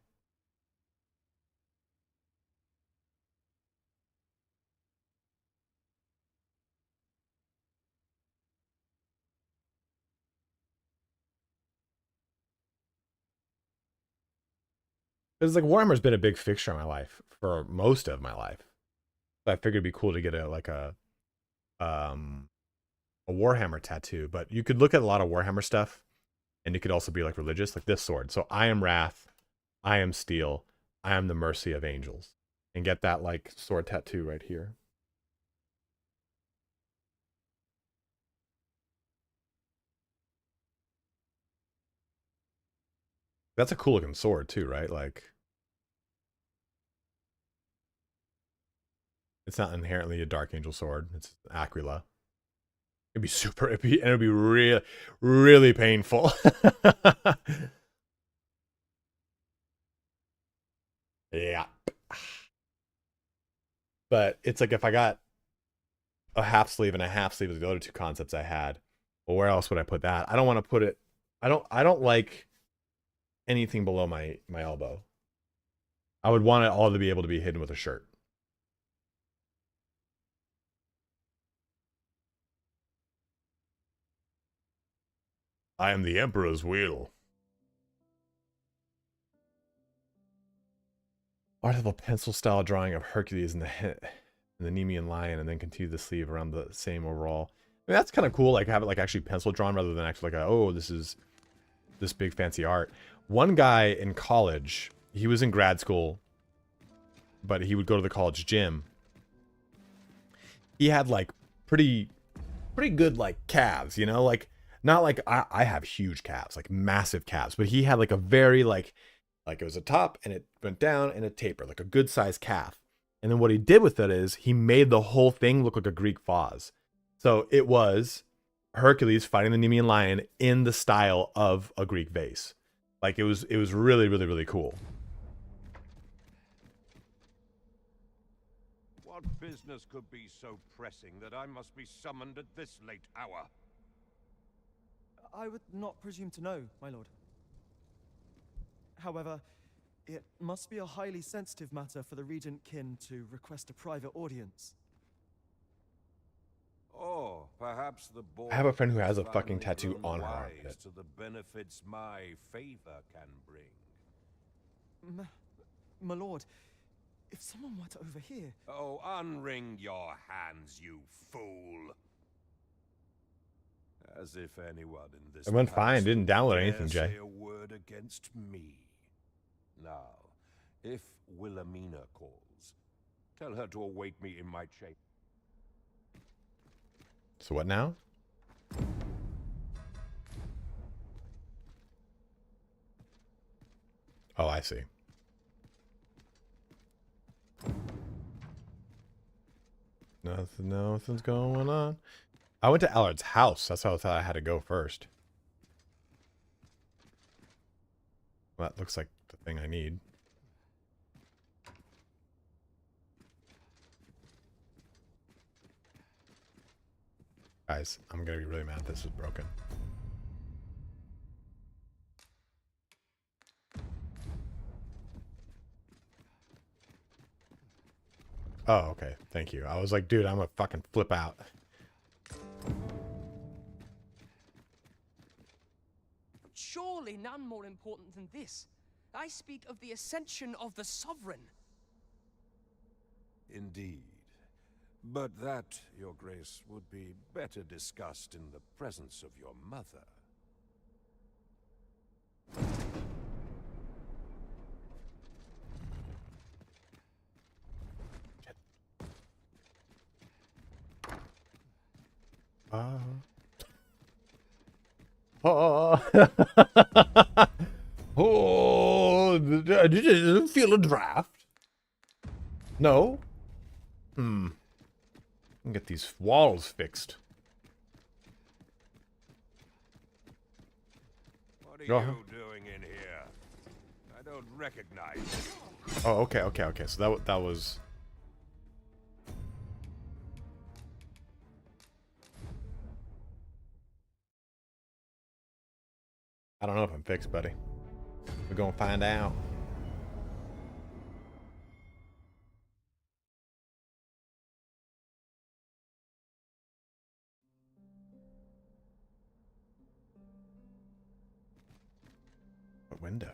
Speaker 1: Because like Warhammer's been a big fixture in my life for most of my life. So I figured it'd be cool to get a Warhammer tattoo. But you could look at a lot of Warhammer stuff, and it could also be like religious, like this sword. So I am Wrath, I am Steel, I am the mercy of angels, and get that like sword tattoo right here. That's a cool looking sword too, right? Like, it's not inherently a Dark Angel sword. It's Aquila. It'd be super, it'd be really, really painful. Yeah. But it's like if I got a half sleeve and a half sleeve of the other two concepts I had, well, where else would I put that? I don't want to put it. I don't like anything below my elbow. I would want it all to be able to be hidden with a shirt. I am the Emperor's wheel. Art of a pencil style drawing of Hercules and the Nemean lion, and then continue the sleeve around the same overall. I mean, that's kind of cool. Like have it like actually pencil drawn rather than actually like oh, this is this big fancy art. One guy in college, he was in grad school, but he would go to the college gym. He had like pretty good like calves, you know, like not like I have huge calves, like massive calves, but he had like a very like it was a top and it went down and a taper, like a good sized calf. And then what he did with it is he made the whole thing look like a Greek vase. So it was Hercules fighting the Nemean lion in the style of a Greek vase. Like it was really, really, really cool.
Speaker 5: What business could be so pressing that I must be summoned at this late hour?
Speaker 23: I would not presume to know, my lord. However, it must be a highly sensitive matter for the regent kin to request a private audience.
Speaker 5: Or perhaps the board
Speaker 1: I have a friend who has a fucking tattoo on her
Speaker 5: wise
Speaker 1: armpit.
Speaker 5: to the benefits my favor can bring.
Speaker 23: My lord, if someone were to overhear...
Speaker 5: Oh, unring your hands, you fool! As if anyone in this
Speaker 1: It went fine. Didn't download anything,
Speaker 5: dare
Speaker 1: Jay.
Speaker 5: say a word against me. Now, if Wilhelmina calls, tell her to await me in my chamber.
Speaker 1: So what now? Oh, I see. Nothing's going on. I went to Allard's house. That's how I thought I had to go first. Well, that looks like the thing I need. Guys, I'm gonna be really mad if this is broken. Oh, okay. Thank you. I was like, dude, I'm gonna fucking flip out.
Speaker 10: Surely none more important than this. I speak of the ascension of the sovereign.
Speaker 5: Indeed. But that, Your Grace, would be better discussed in the presence of your mother.
Speaker 1: Oh, oh, did you feel a draft? No. Get these walls fixed.
Speaker 5: What are you doing in here? I don't recognize you.
Speaker 1: Oh, okay. So that was. I don't know if I'm fixed, buddy. We're gonna find out. What window?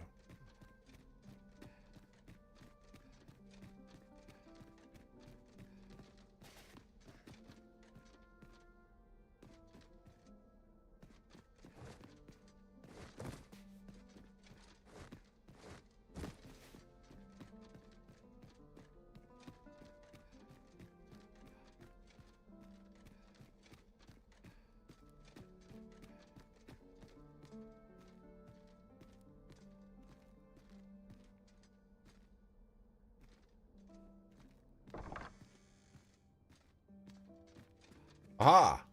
Speaker 1: Aha!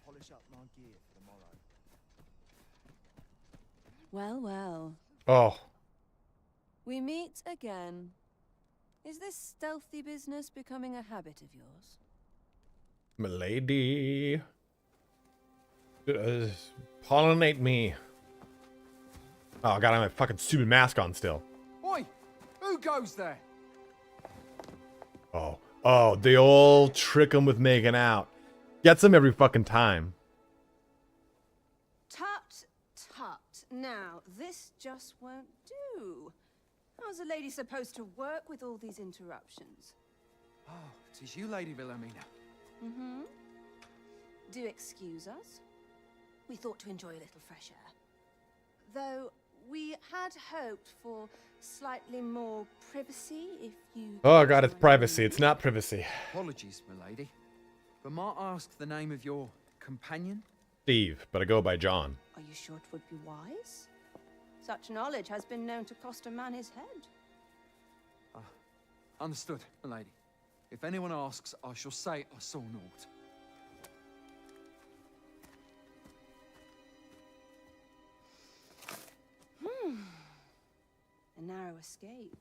Speaker 23: Polish up my gear for tomorrow.
Speaker 7: Well, well.
Speaker 1: Oh.
Speaker 7: We meet again. Is this stealthy business becoming a habit of yours?
Speaker 1: Milady. Pollinate me. Oh, God, I have my fucking stupid mask on still.
Speaker 20: Oi! Who goes there?
Speaker 1: Oh, they all trick him with making out. Gets him every fucking time.
Speaker 7: Tut, tut. Now, this just won't do. How's a lady supposed to work with all these interruptions?
Speaker 20: Oh, 'tis you, Lady Wilhelmina.
Speaker 7: Mm-hmm. Do excuse us. We thought to enjoy a little fresh air. Though we had hoped for slightly more privacy if you...
Speaker 1: Oh, God, it's privacy. It's not privacy.
Speaker 20: Apologies, milady. But might I ask the name of your companion?
Speaker 1: Steve, but I go by John.
Speaker 7: Are you sure it would be wise? Such knowledge has been known to cost a man his head.
Speaker 20: Understood, milady. If anyone asks, I shall say I saw naught.
Speaker 7: A narrow escape.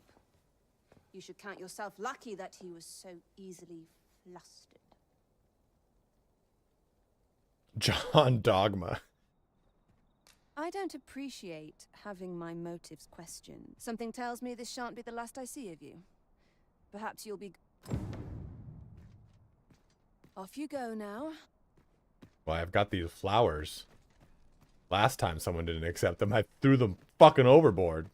Speaker 7: You should count yourself lucky that he was so easily flustered.
Speaker 1: John Dogma.
Speaker 7: I don't appreciate having my motives questioned. Something tells me this shan't be the last I see of you. Perhaps you'll be... Off you go now.
Speaker 1: Well, I've got these flowers. Last time someone didn't accept them, I threw them fucking overboard.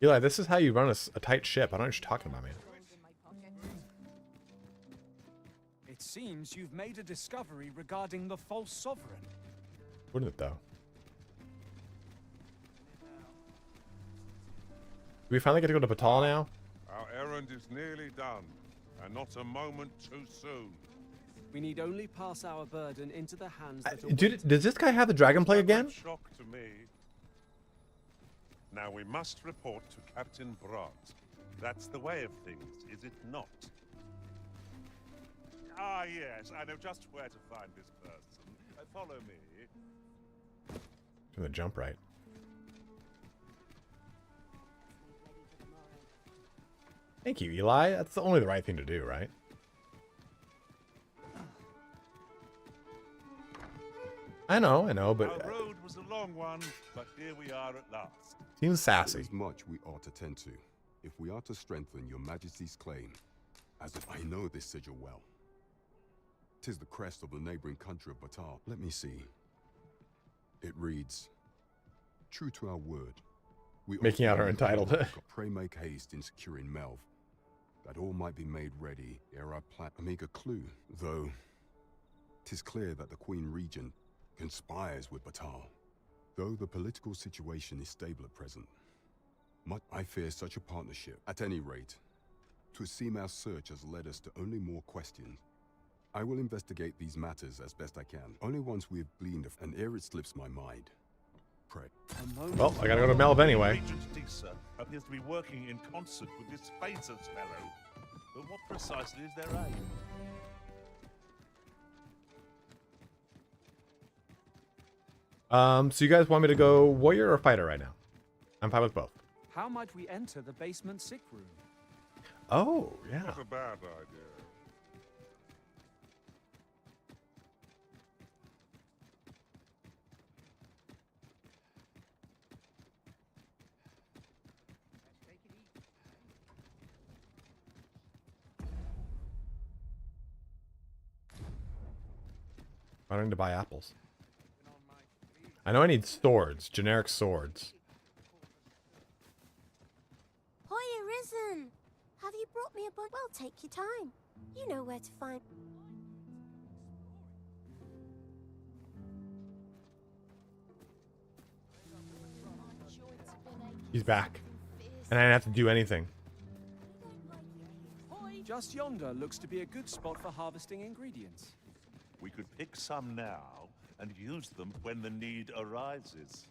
Speaker 1: Eli, this is how you run a tight ship. I don't know what you're talking about, man.
Speaker 3: It seems you've made a discovery regarding the false sovereign.
Speaker 1: Wouldn't it, though? Do we finally get to go to Batal now?
Speaker 2: Our errand is nearly done, and not a moment too soon.
Speaker 3: We need only pass our burden into the hands that
Speaker 1: Dude, does this guy have the dragon plague again?
Speaker 2: Shock to me. Now we must report to Captain Brandt. That's the way of things, is it not? Ah, yes, I know just where to find this person. Follow me.
Speaker 1: From the jump right. Thank you, Eli. That's only the right thing to do, right? I know, but
Speaker 2: Our road was a long one, but here we are at last.
Speaker 1: seems sassy.
Speaker 4: There's much we ought to tend to, if we are to strengthen your majesty's claim. As if I know this sigil well. 'Tis the crest of the neighboring country of Batar. Let me see. It reads, true to our word, we
Speaker 1: Making out her entitled.
Speaker 4: pray make haste in securing Melv, that all might be made ready ere our plan. A meager clue, though 'tis clear that the Queen Regent conspires with Batar. Though the political situation is stable at present, I fear such a partnership. At any rate, 'twould seem our search has led us to only more questions. I will investigate these matters as best I can. Only once we have gleaned and ere it slips my mind. Pray.
Speaker 1: Well, I gotta go to Melv anyway.
Speaker 2: Regent Tisa appears to be working in concert with this Phaesus fellow. But what precisely is their aim?
Speaker 1: So you guys want me to go warrior or fighter right now? I'm fine with both.
Speaker 3: How might we enter the basement sick room?
Speaker 1: Oh, yeah.
Speaker 2: Not a bad idea.
Speaker 1: I don't need to buy apples. I know I need swords, generic swords.
Speaker 6: Hoya Risen! Have you brought me a bunch? Well, take your time. You know where to find.
Speaker 1: He's back. And I didn't have to do anything.
Speaker 3: Just yonder looks to be a good spot for harvesting ingredients.
Speaker 2: We could pick some now and use them when the need arises.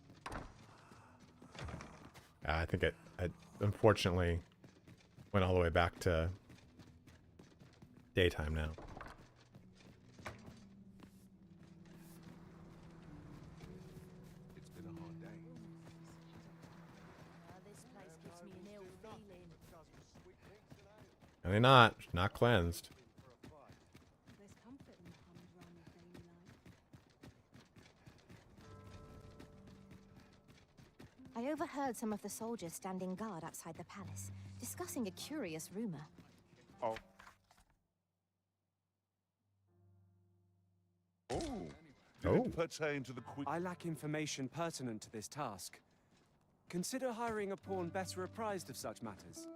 Speaker 1: I think it unfortunately went all the way back to daytime now.
Speaker 5: It's been a hard day.
Speaker 14: This place gives me an ill feeling.
Speaker 1: And they're not cleansed.
Speaker 14: There's comfort in the humdrum of daily life.
Speaker 19: I overheard some of the soldiers standing guard outside the palace, discussing a curious rumor.
Speaker 2: Oh. Oh. Did it pertain to the Queen?
Speaker 3: I lack information pertinent to this task. Consider hiring a pawn better apprised of such matters.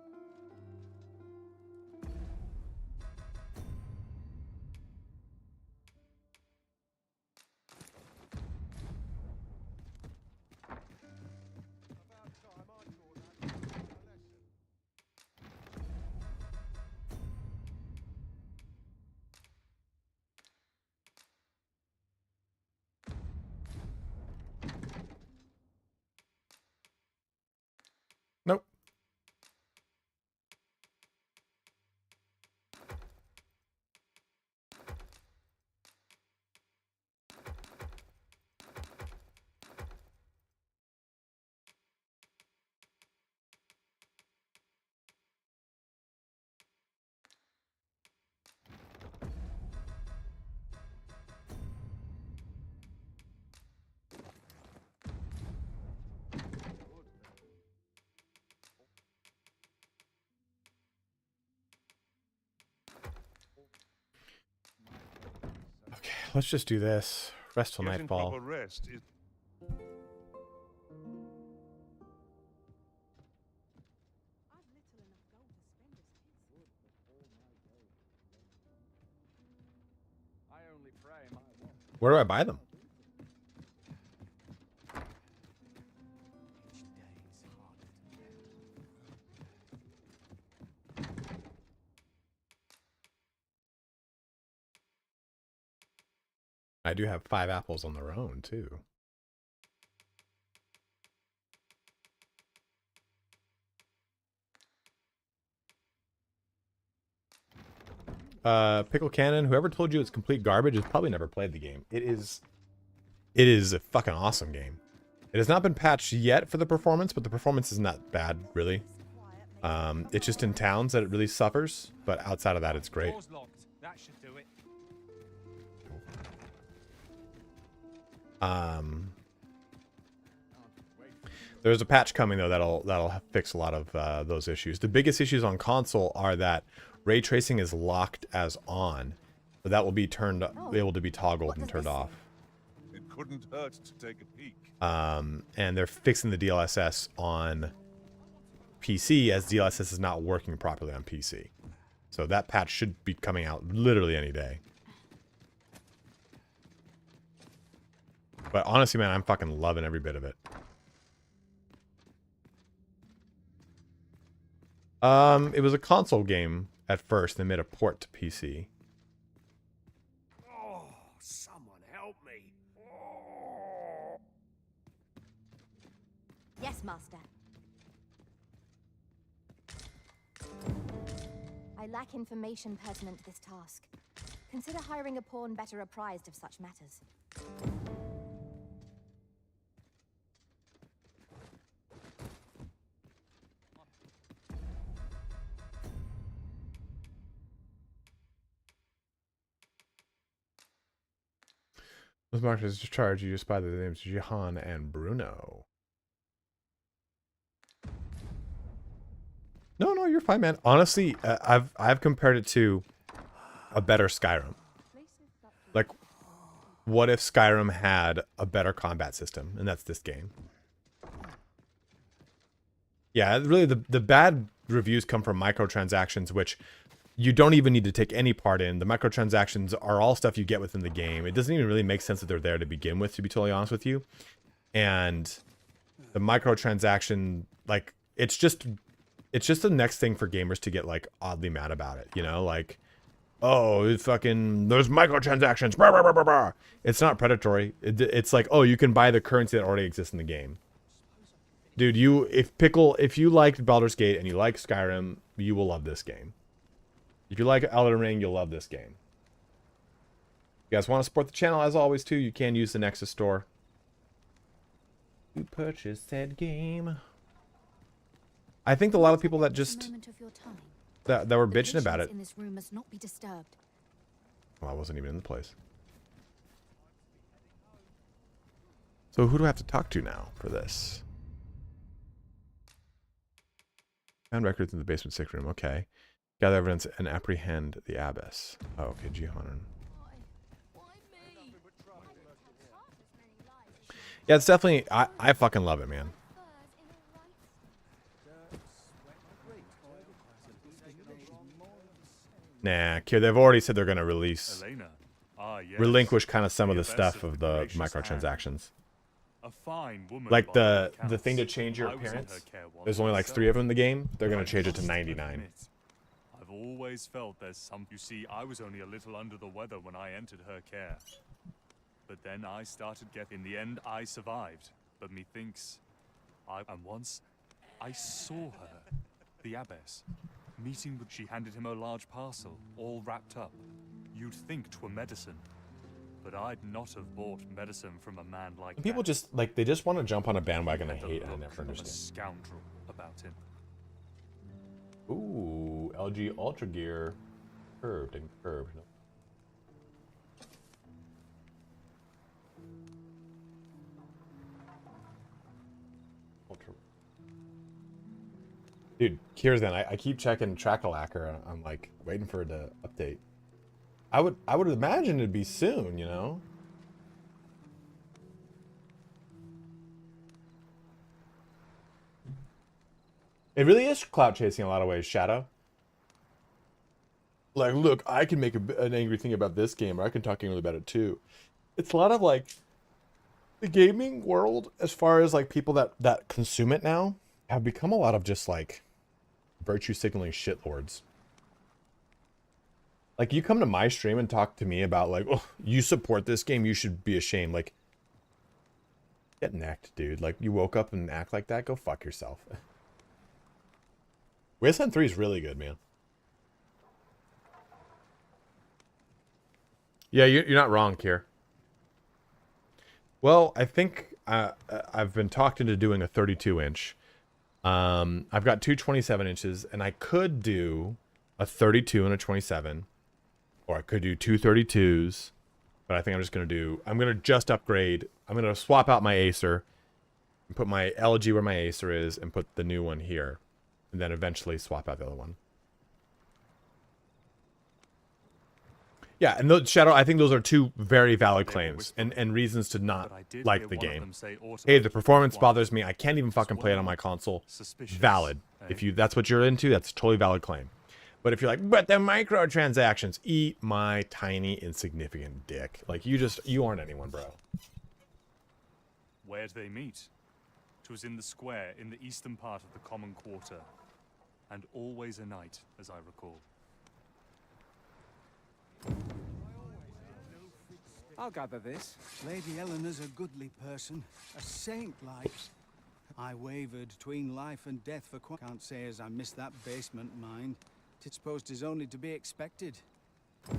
Speaker 1: Nope. Let's just do this. Rest till
Speaker 2: Getting
Speaker 1: nightfall.
Speaker 2: proper rest is...
Speaker 1: Where do I buy them? I do have 5 apples on their own, too. Pickle Cannon, whoever told you it's complete garbage has probably never played the game. It is a fucking awesome game. It has not been patched yet for the performance, but the performance is not bad, really. It's just in towns that it really suffers, but outside of that, it's great.
Speaker 3: That should do it.
Speaker 1: There's a patch coming though that'll fix a lot of those issues. The biggest issues on console are that ray tracing is locked as on, but that will be able to be toggled and turned off.
Speaker 2: It couldn't hurt to take a peek.
Speaker 1: And they're fixing the DLSS on PC as DLSS is not working properly on PC. So that patch should be coming out literally any day. But honestly, man, I'm fucking loving every bit of it. It was a console game at first. They made a port to PC.
Speaker 9: Oh, someone help me.
Speaker 19: Yes, Master. I lack information pertinent to this task. Consider hiring a pawn better apprised of such matters.
Speaker 1: Those markers discharged. You just by the names Jihan and Bruno. No, you're fine, man. Honestly, I've compared it to a better Skyrim. Like, what if Skyrim had a better combat system? And that's this game. Yeah, really, the bad reviews come from microtransactions, which you don't even need to take any part in. The microtransactions are all stuff you get within the game. It doesn't even really make sense that they're there to begin with, to be totally honest with you. And the microtransaction, like, it's just the next thing for gamers to get, like, oddly mad about it, you know? Like, oh, there's microtransactions. Blah, blah, blah, blah, blah. It's not predatory. It's like, oh, you can buy the currency that already exists in the game. Dude, if you liked Baldur's Gate and you like Skyrim, you will love this game. If you like Elden Ring, you'll love this game. You guys want to support the channel, as always, too, you can use the Nexus store. You purchased said game. I think a lot of people that just that were bitching about it.
Speaker 19: In this room must not be disturbed.
Speaker 1: Well, I wasn't even in the place. So who do I have to talk to now for this? Found records in the basement sick room. Okay. Gather evidence and apprehend the abbess. Oh, okay, Jihan. Yeah, it's definitely... I fucking love it, man. Nah, they've already said they're going to release... relinquish kind of some of the stuff of the microtransactions. Like the thing to change your appearance. There's only like 3 of them in the game. They're going to change it to 99.
Speaker 11: I've always felt there's some... You see, I was only a little under the weather when I entered her care. But then I started getting... In the end, I survived. But methinks... And once, I saw her, the abbess, meeting with... She handed him a large parcel, all wrapped up. You'd think 'twere medicine. But I'd not have bought medicine from a man like that.
Speaker 1: People just, like, they just want to jump on a bandwagon I hate. I never understand.
Speaker 11: A scoundrel about him.
Speaker 1: Ooh, LG Ultra Gear. Curved and curved. Ultra. Dude, here's then. I keep checking Trackalacker. I'm like waiting for it to update. I would imagine it'd be soon, you know? It really is clout chasing in a lot of ways, Shadow. Like, look, I can make an angry thing about this game, or I can talk angrily about it too. It's a lot of, like, the gaming world, as far as, like, people that consume it now, have become a lot of just, like, virtue signaling shitlords. Like, you come to my stream and talk to me about, like, oh, you support this game, you should be ashamed. Like, get necked, dude. Like, you woke up and act like that? Go fuck yourself. Wasteland 3 is really good, man. Yeah, you're not wrong, Kier. Well, I think I've been talked into doing a 32-inch. I've got two 27 inches, and I could do a 32 and a 27. Or I could do two 32s, but But I think I'm gonna just upgrade. I'm gonna swap out my Acer and put my LG where my Acer is and put the new one here. And then eventually swap out the other one. Yeah, and those, Shadow, I think those are two very valid claims and reasons to not like the game. Hey, the performance bothers me. I can't even fucking play it on my console. Valid. If that's what you're into, that's a totally valid claim. But if you're like, but the microtransactions, eat my tiny insignificant dick. Like you aren't anyone, bro.
Speaker 11: Where'd they meet? 'Twas in the square in the eastern part of the common quarter, and always a night, as I recall.
Speaker 3: I'll gather this.
Speaker 15: Lady Eleanor's a goodly person, a saint-like. I wavered between life and death for can't say as I missed that basement mine. Tis supposed is only to be expected.
Speaker 1: I'm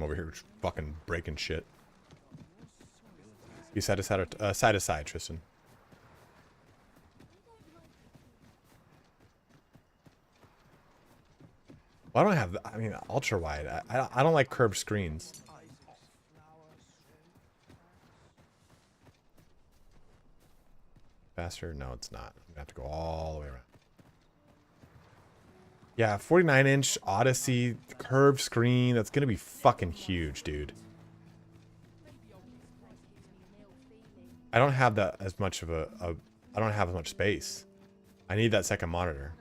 Speaker 1: over here fucking breaking shit. You side to side, Tristan. Well, I don't have, I mean, ultra wide. I don't like curved screens. Faster? No, it's not. I'm gonna have to go all the way around. Yeah, 49-inch Odyssey curved screen. That's gonna be fucking huge, dude. I don't have that as much of I don't have as much space. I need that second monitor.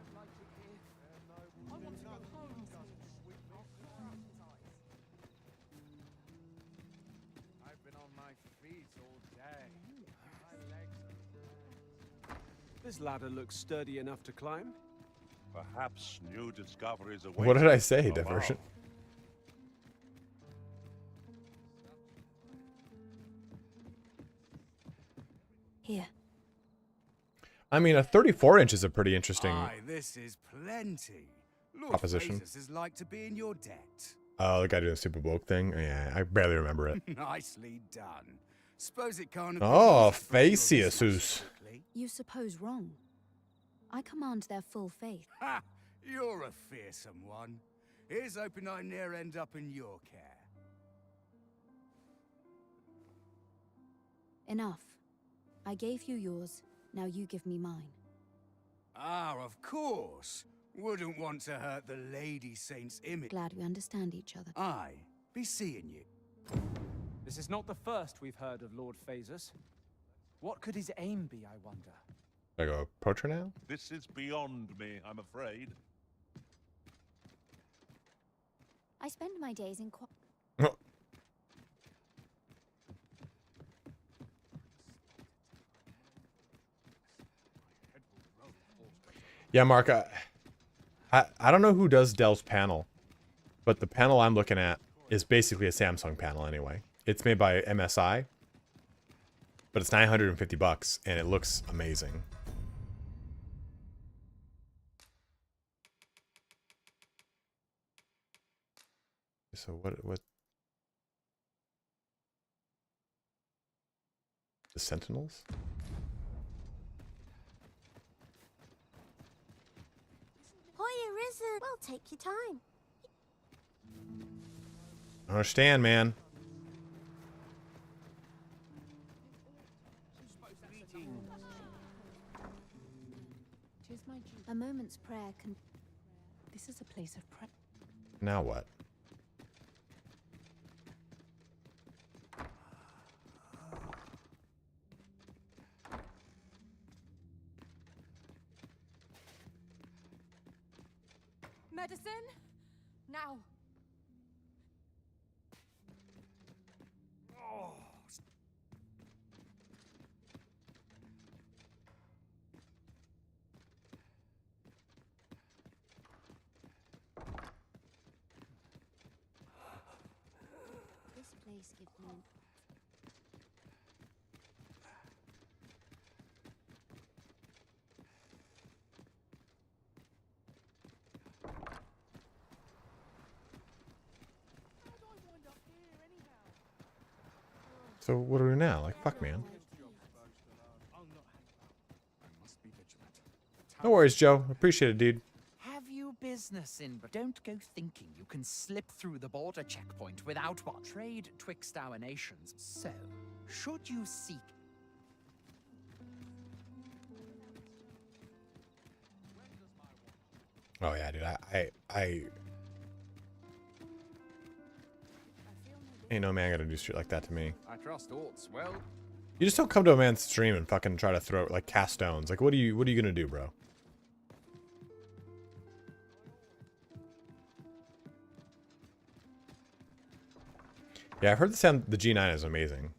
Speaker 3: This ladder looks sturdy enough to climb.
Speaker 2: Perhaps new discoveries await.
Speaker 1: What did I say, Diversion?
Speaker 19: Here.
Speaker 1: I mean, a 34-inch is a pretty interesting
Speaker 15: this is plenty. Lord
Speaker 1: proposition.
Speaker 15: Asus is like to be in your debt.
Speaker 1: Oh, the guy doing the super woke thing? Yeah, I barely remember it.
Speaker 15: Nicely done. Suppose it can't have
Speaker 1: Oh,
Speaker 15: been
Speaker 1: facey Asus.
Speaker 19: You suppose wrong. I command their full faith.
Speaker 15: Ha! You're a fearsome one. Here's hoping I ne'er end up in your care.
Speaker 19: Enough. I gave you yours, now you give me mine.
Speaker 15: Ah, of course. Wouldn't want to hurt the Lady Saint's image.
Speaker 19: Glad we understand each other.
Speaker 15: Aye, be seeing you.
Speaker 3: This is not the first we've heard of Lord Phasus. What could his aim be, I wonder?
Speaker 1: I go approach her now?
Speaker 2: This is beyond me, I'm afraid.
Speaker 6: I spend my days in
Speaker 1: Yeah, Mark, I don't know who does Dell's panel, but the panel I'm looking at is basically a Samsung panel anyway. It's made by MSI, but it's $950 and it looks amazing. So what the Sentinels?
Speaker 6: Hoya Risen. Well, take your time.
Speaker 1: I understand, man.
Speaker 19: A moment's prayer can... This is a place of prayer.
Speaker 1: Now what?
Speaker 24: Medicine? Now.
Speaker 6: This place gives me an...
Speaker 1: So what do we do now? Like, fuck, man. No worries, Joe. Appreciate it, dude.
Speaker 10: Have you
Speaker 20: business in, but don't go thinking you can slip through the border checkpoint without what trade twixt our nations. So, should you seek...
Speaker 1: Oh yeah, dude. I ain't no man gonna do shit like that to me.
Speaker 20: I trust Orts, well...
Speaker 1: You just don't come to a man's stream and fucking try to throw like cast stones. Like what are you gonna do, bro? Yeah, I've heard the sound. The G9 is amazing.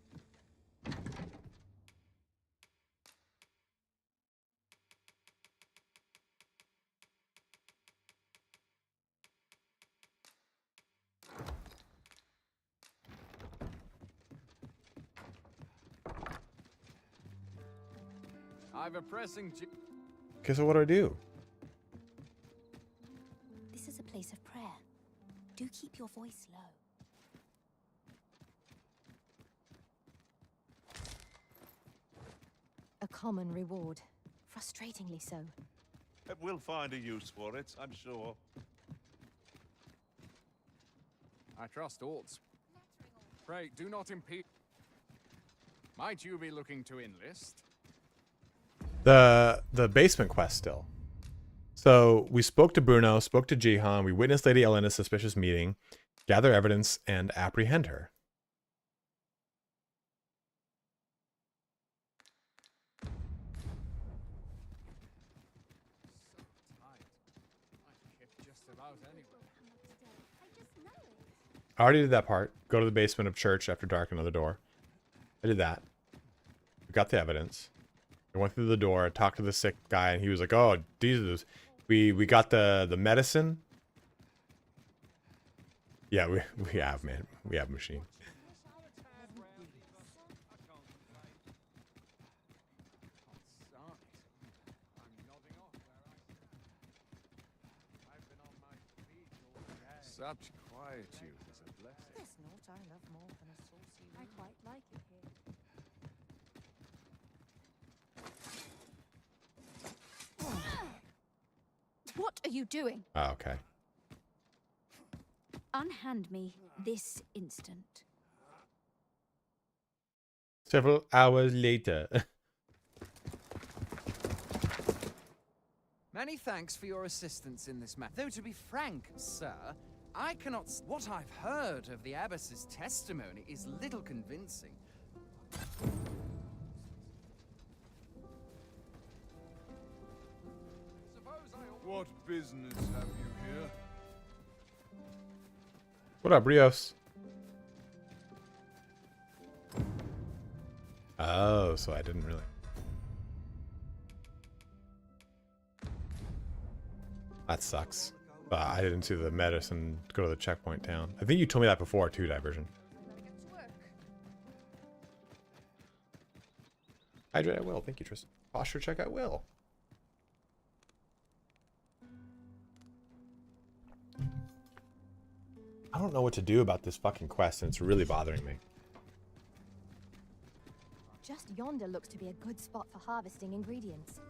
Speaker 20: I've a pressing...
Speaker 1: Okay, so what do I do?
Speaker 6: This is a place of prayer. Do keep your voice low.
Speaker 19: A common reward. Frustratingly so.
Speaker 2: We'll find a use for it, I'm sure.
Speaker 20: I trust Orts. Pray, do not impede. Might you be looking to enlist?
Speaker 1: The basement quest still. So we spoke to Bruno, spoke to Jihan, we witnessed Lady Elena's suspicious meeting, gather evidence, and apprehend her. I already did that part. Go to the basement of church after dark, another door. I did that. We got the evidence. I went through the door, I talked to the sick guy, and he was like, oh, Jesus. We got the medicine. Yeah, we have, man. We have a machine.
Speaker 13: Such quietude is a blessing.
Speaker 8: There's naught I love more than a saucy room. I quite like it here.
Speaker 19: What are you doing?
Speaker 1: Oh, okay.
Speaker 19: Unhand me this instant.
Speaker 1: Several hours later.
Speaker 20: Many thanks for your assistance in this matter. Though to be frank, sir, I cannot... What I've heard of the abbess's testimony is little convincing.
Speaker 13: What business have you here?
Speaker 1: What up, Rios? Oh, so I didn't really. That sucks. I didn't see the medicine go to the checkpoint town. I think you told me that before too, Diversion. Hydrate at will. Thank you, Tristan. Posture check at will. I don't know what to do about this fucking quest, and it's really bothering me.
Speaker 19: Just yonder looks to be a good spot for harvesting ingredients.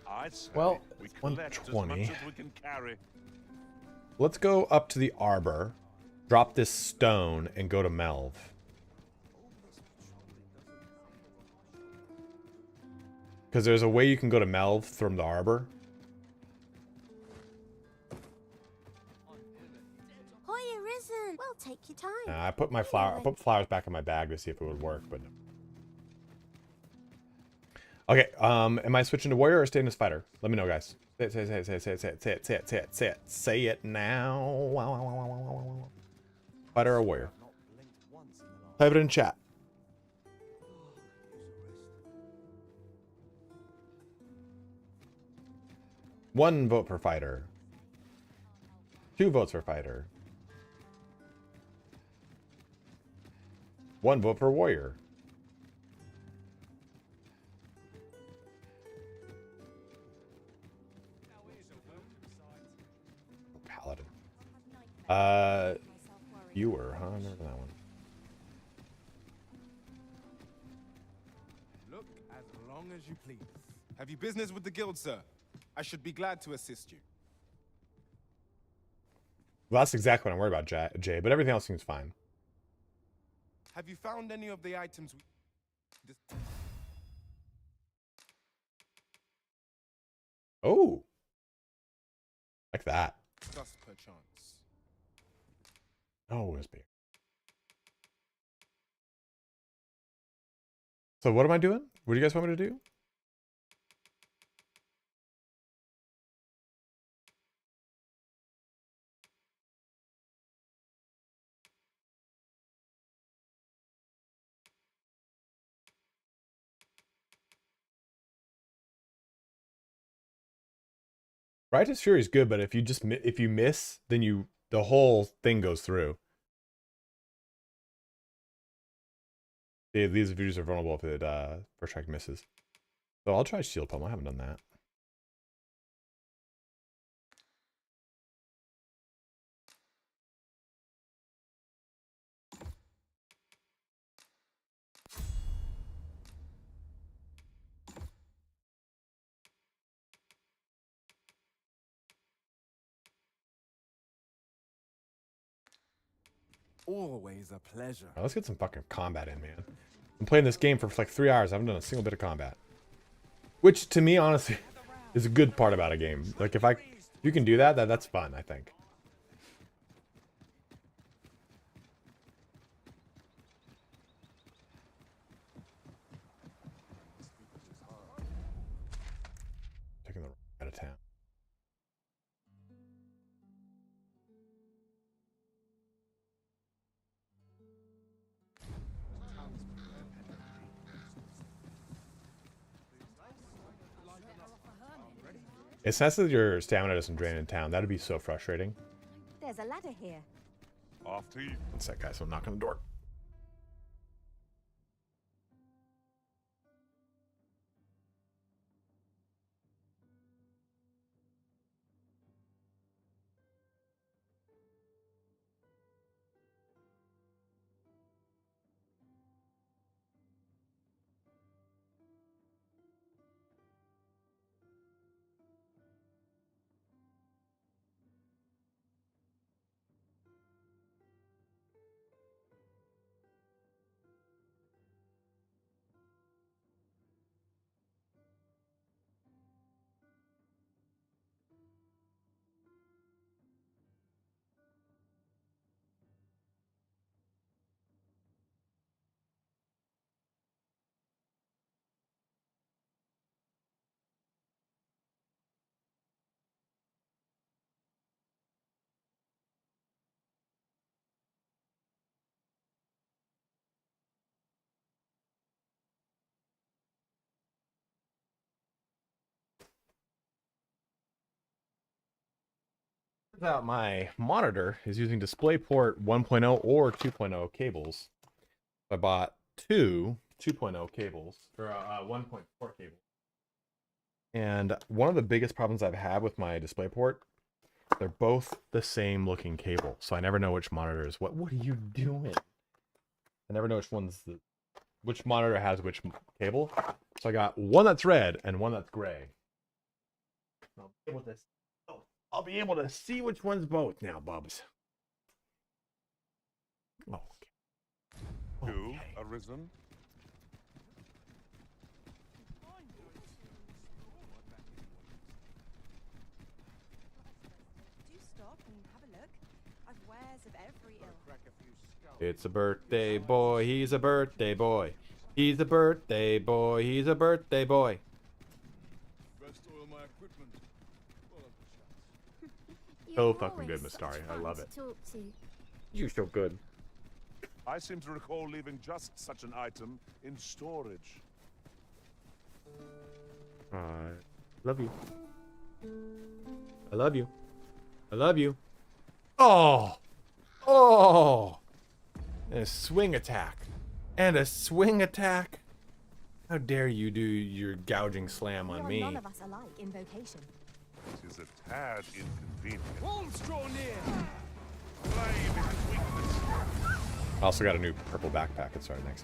Speaker 2: I'd say
Speaker 1: Well,
Speaker 2: we
Speaker 1: it's
Speaker 2: collect as
Speaker 1: 120.
Speaker 2: much as we can carry.
Speaker 1: Let's go up to the arbor, drop this stone, and go to Melv. Because there's a way you can go to Melv from the arbor.
Speaker 6: Hoya Risen! Well, take your time.
Speaker 1: I put my flower. I put flowers back in my bag to see if it would work, but. Okay. Am I switching to warrior or staying as fighter? Let me know, guys. Say it. Say it now. Fighter or warrior? Type it in chat. One vote for fighter. 2 votes for fighter. 1 vote for warrior. Paladin. Viewer, huh? I remember that one.
Speaker 13: Look as long as you please. Have you business with the guild, sir? I should be glad to assist you.
Speaker 1: Well, that's exactly what I'm worried about, Jay. But everything else seems fine.
Speaker 13: Have you found any of the items we...
Speaker 1: Oh. Like that.
Speaker 13: Just perchance.
Speaker 1: Oh, it's big. So what am I doing? What do you guys want me to do? Righteous Fury is good, but if you miss, then the whole thing goes through. These views are vulnerable if it first strike misses. So I'll try Shield Pummel. I haven't done that.
Speaker 23: Always a pleasure.
Speaker 1: Right, let's get some fucking combat in, man. I'm playing this game for like 3 hours. I haven't done a single bit of combat. Which, to me, honestly, is a good part about a game. Like, if you can do that, that's fun, I think. Taking the out of town. It's nice that your stamina doesn't drain in town. That'd be so frustrating.
Speaker 19: There's a ladder here.
Speaker 2: After you.
Speaker 1: One sec, guys. I'm knocking on the door. Turns out my monitor is using DisplayPort 1.0 or 2.0 cables. I bought two 2.0 cables, or 1.4 cables. And one of the biggest problems I've had with my DisplayPort, they're both the same looking cable. So I never know which monitor is what. What are you doing? I never know which monitor has which cable. So I got one that's red and one that's gray. I'll be able to see which one's both now, Bubs. Oh, okay.
Speaker 2: You arisen?
Speaker 21: Do stop and have a look. I've wares of every ilk.
Speaker 1: It's a birthday boy, he's a birthday boy. He's a birthday boy, he's a birthday boy.
Speaker 13: Best oil my equipment.
Speaker 1: So fucking good, Mistari. I love it. You're so good.
Speaker 2: I seem to recall leaving just such an item in storage.
Speaker 1: I love you. I love you. I love you. Oh! Oh! And a swing attack. And a swing attack. How dare you do your gouging slam on me?
Speaker 19: None of us alike in vocation.
Speaker 2: It is a tad inconvenient.
Speaker 3: Wolves draw near!
Speaker 2: Flame is his weakness.
Speaker 1: I also got a new purple backpack. It's right next.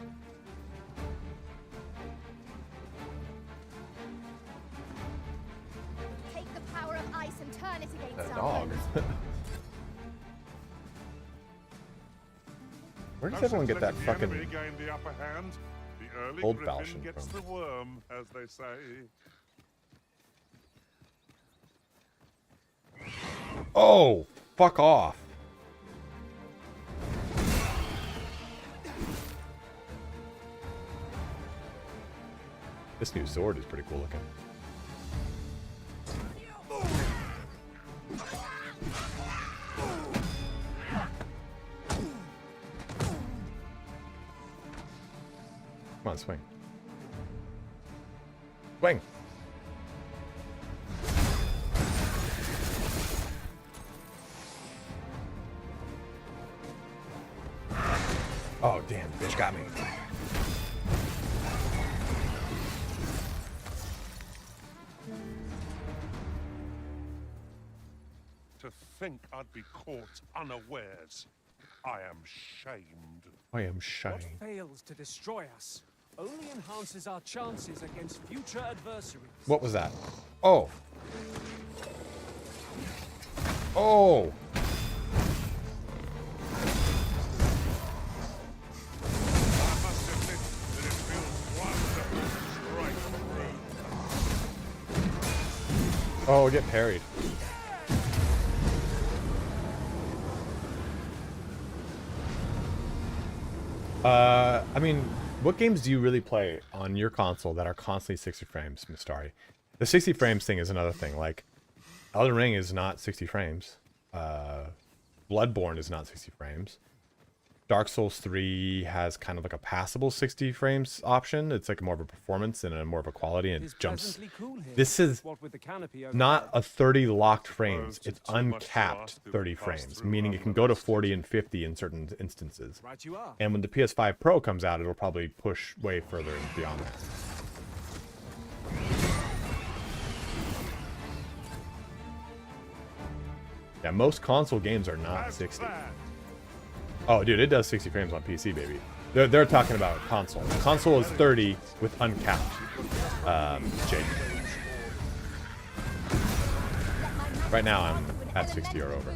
Speaker 19: Take the power of ice and turn it against
Speaker 1: That
Speaker 19: our
Speaker 1: dog.
Speaker 19: foes.
Speaker 1: Where does everyone get that fucking
Speaker 2: The upper hand. The early
Speaker 1: old
Speaker 2: griffin
Speaker 1: fashioned
Speaker 2: gets
Speaker 1: from?
Speaker 2: the worm, as they say.
Speaker 1: Oh, fuck off. This new sword is pretty cool looking. Come on, swing. Swing. Oh, damn, bitch got me.
Speaker 2: To think I'd be caught unawares. I am shamed.
Speaker 1: I am
Speaker 3: What
Speaker 1: shamed.
Speaker 3: fails to destroy us only enhances our chances against future adversaries.
Speaker 1: What was that? Oh. Oh.
Speaker 2: I must admit that it feels wonderful to strike through.
Speaker 1: Oh, get parried. I mean, what games do you really play on your console that are constantly 60 frames, Mistari? The 60 frames thing is another thing. Like, Elden Ring is not 60 frames. Bloodborne is not 60 frames. Dark Souls 3 has kind of like a passable 60 frames option. It's like more of a performance and a more of a quality, and it jumps. This is not a 30 locked frames. It's uncapped 30 frames, meaning it can go to 40 and 50 in certain instances. And when the PS5 Pro comes out, it'll probably push way further beyond that. Yeah, most console games are not 60. Oh, dude, it does 60 frames on PC, baby. They're talking about console. Console is 30 with uncapped. Jake. Right now, I'm at 60 or over.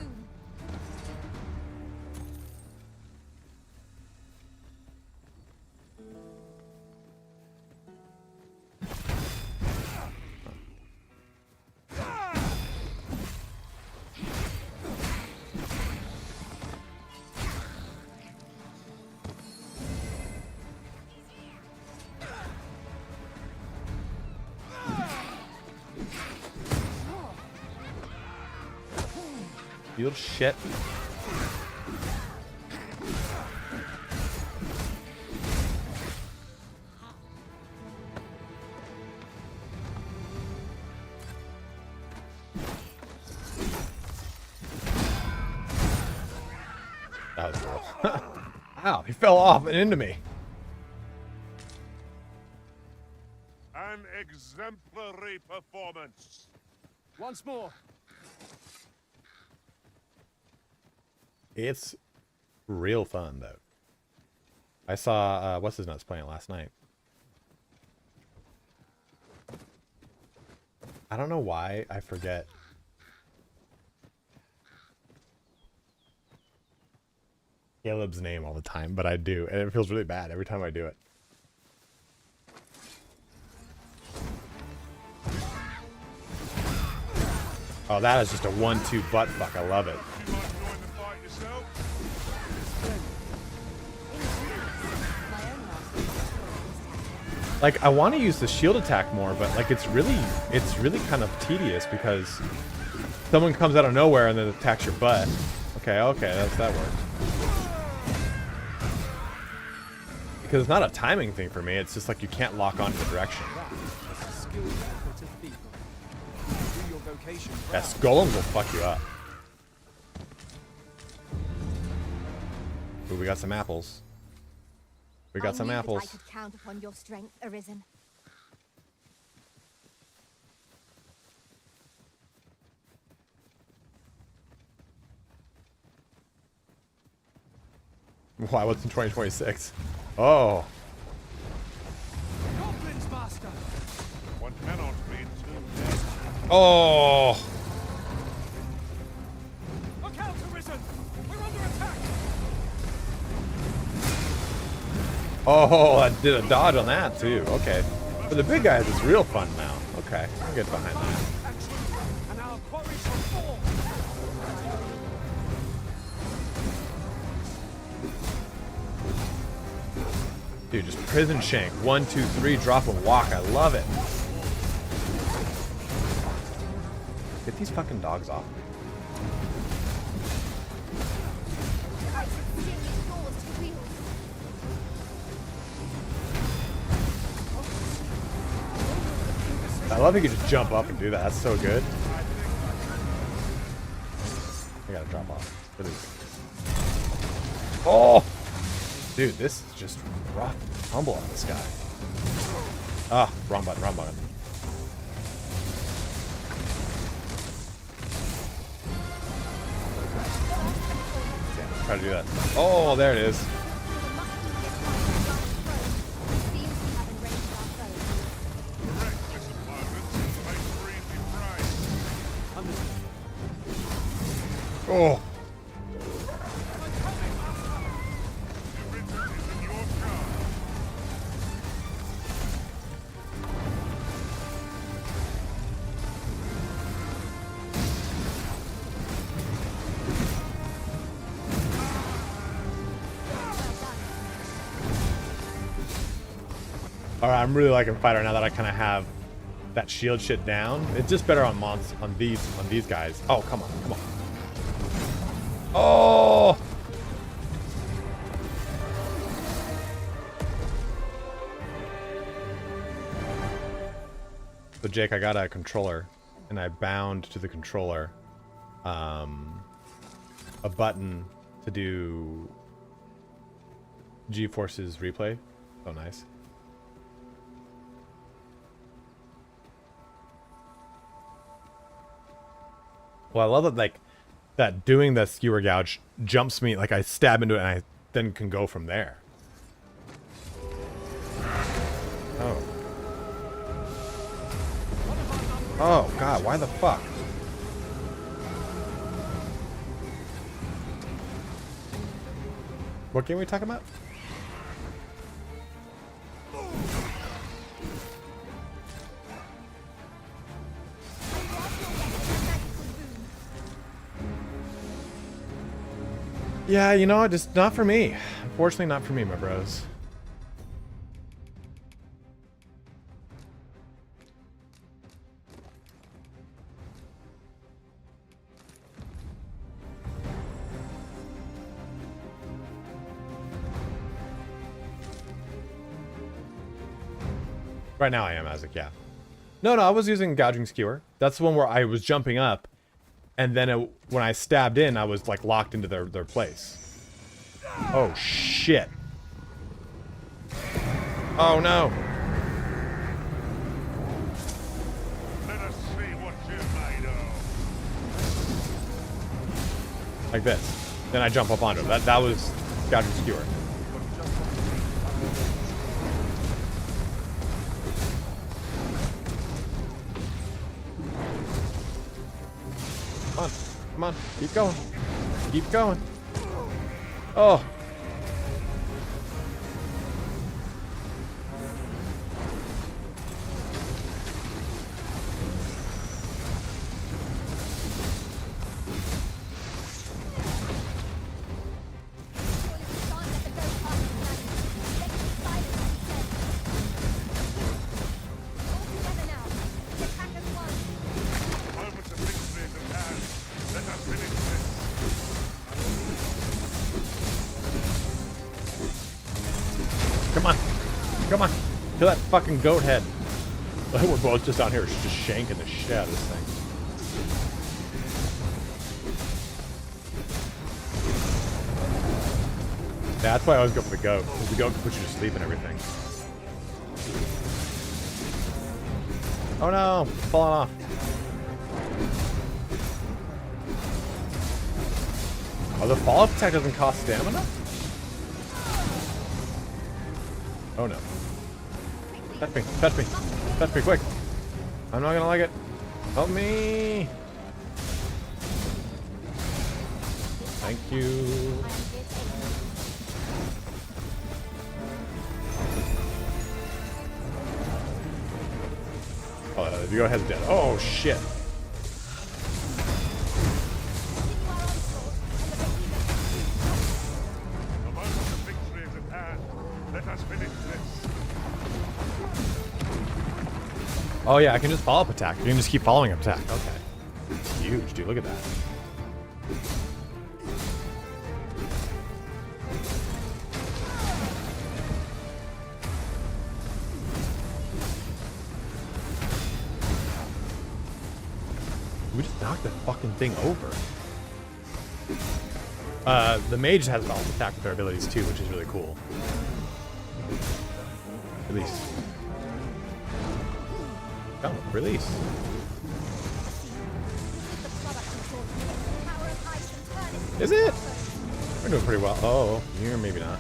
Speaker 1: You little shit. That was cool. Ow, he fell off and into me.
Speaker 2: An exemplary performance.
Speaker 3: Once more.
Speaker 1: It's real fun, though. I saw, what's his nuts playing it last night. I don't know why I forget. Caleb's name all the time, but I do, and it feels really bad every time I do it. Oh, that is just a 1-2 butt fuck. I love it. Like, I want to use the shield attack more, but like it's really kind of tedious because someone comes out of nowhere and then attacks your butt. Okay, that works. Because it's not a timing thing for me, it's just like you can't lock onto the direction. That Golems will fuck you up. Ooh, we got some apples. We got some apples.
Speaker 19: I could count upon your strength, Arisen.
Speaker 1: Why? What's in 2026? Oh.
Speaker 3: Goblins, master.
Speaker 2: One cannot be too.
Speaker 1: Oh.
Speaker 3: Look out, Arisen! We're under attack!
Speaker 1: Oh, I did a dodge on that too. Okay. For the big guys, it's real fun now. Okay, I'll get behind that.
Speaker 3: And our quarry shall fall.
Speaker 1: Dude, just prison shank. 1, 2, 3, drop and walk. I love it. Get these fucking dogs off. I love you can just jump up and do that. That's so good. I gotta drop off. Oh! Dude, this is just rough and tumble on this guy. Ah, wrong button, wrong button. Damn, try to do that. Oh, there it is. Oh. Alright, I'm really liking Fighter now that I kind of have that shield shit down. It's just better on these guys. Oh, come on, come on. Oh! So Jake, I got a controller, and I bound to the controller a button to do GeForce's replay. So nice. Well, I love that, like, that doing the skewer gouge jumps me, like I stab into it and I then can go from there. Oh. Oh, God, why the fuck? What game are we talking about? Yeah, you know, just not for me. Unfortunately, not for me, my bros. Right now I am, Isaac, yeah. No, I was using gouging skewer. That's the one where I was jumping up, and then when I stabbed in, I was like locked into their place. Oh shit. Oh no.
Speaker 2: Let us see what you're made of.
Speaker 1: Like this. Then I jump up onto it. That was gouging skewer. Come on. Come on. Keep going. Keep going. Oh. Come on. Kill that fucking goat head. We're both just down here just shanking the shit out of this thing. That's why I always go for the goat. Because the goat can put you to sleep and everything. Oh no! Falling off. Oh, the fall-off attack doesn't cost stamina? Oh no. Touch me, touch me, touch me, quick. I'm not gonna like it. Help me. Thank you. EVGA has dead. Oh shit.
Speaker 2: The moment of victory is at hand. Let us finish this.
Speaker 1: Oh yeah, I can just follow up attack. You can just keep following up attack. Okay. It's huge, dude. Look at that. We just knocked that fucking thing over. The mage has follow up attack with their abilities too, which is really cool. Release. Oh, release. Is it? We're doing pretty well. Oh, you're maybe not.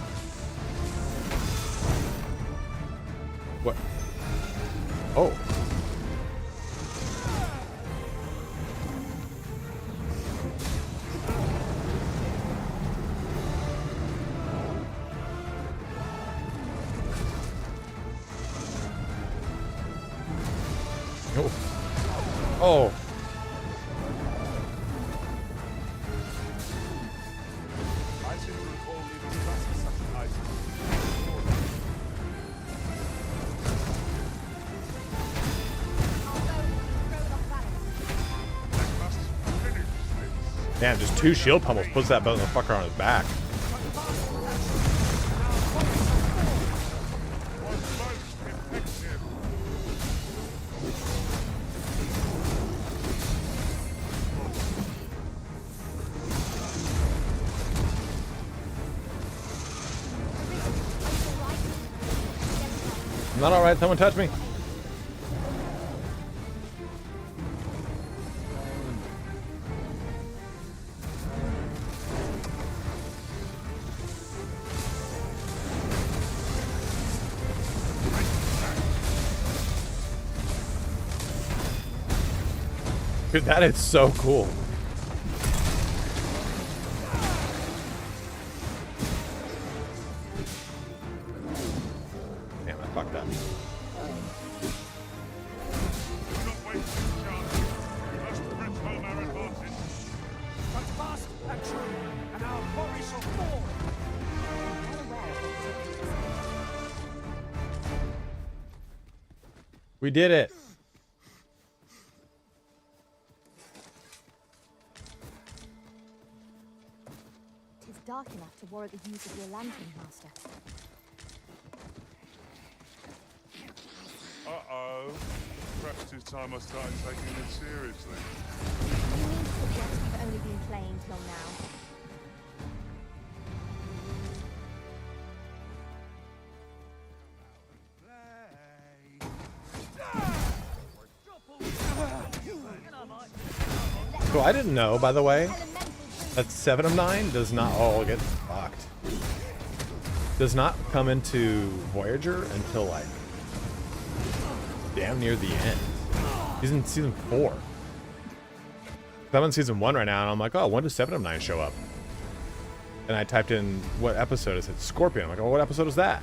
Speaker 1: What? Oh. Oh.
Speaker 2: I seem to recall leaving trust such an item.
Speaker 1: Damn, just 2 shield pummels puts that motherfucker on his back. I'm not alright, someone touch me. Dude, that is so cool. Damn, I fucked up. We did it.
Speaker 19: It is dark enough to warrant the use of your lantern, Master.
Speaker 2: Uh-oh. Perhaps it's time I started taking it seriously.
Speaker 19: You mean to suggest you've only been playing till now?
Speaker 1: So I didn't know, by the way, that 7 of 9 does not. Oh, get fucked. Does not come into Voyager until like damn near the end. He's in season 4. I'm in season 1 right now, and I'm like, oh, when does 7 of 9 show up? And I typed in what episode. It said Scorpion. I'm like, oh, what episode is that?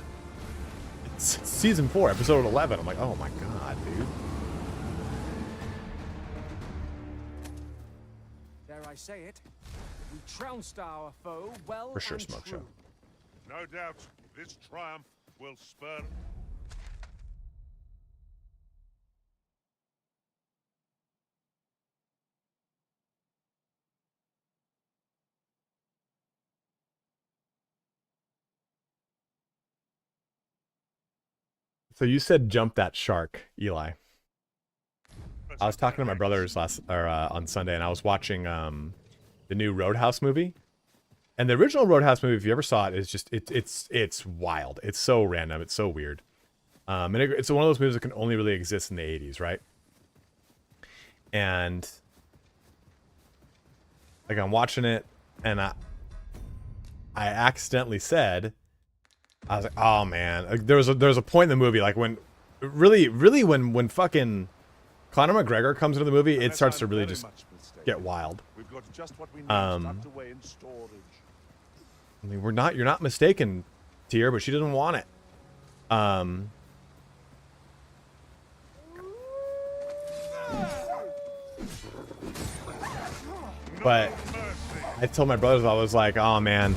Speaker 1: It's season 4, episode 11. I'm like, oh my god, dude.
Speaker 3: Dare I say it? We trounced our foe well
Speaker 1: For sure,
Speaker 3: and
Speaker 1: Smoke
Speaker 3: true.
Speaker 1: Show.
Speaker 2: No doubt, this triumph will spur...
Speaker 1: So you said jump that shark, Eli. I was talking to my brothers on Sunday, and I was watching the new Roadhouse movie. And the original Roadhouse movie, if you ever saw it, is just it's wild. It's so random. It's so weird. And it's one of those movies that can only really exist in the 80s, right? And like I'm watching it, and I accidentally said, I was like, oh man, like, there was a point in the movie, like when when fucking Conor McGregor comes into the movie, it starts to really just get wild.
Speaker 2: We've got just what we need tucked away in storage.
Speaker 1: I mean, you're not mistaken, Tyr, but she doesn't want it. But I told my brothers, I was like, oh man,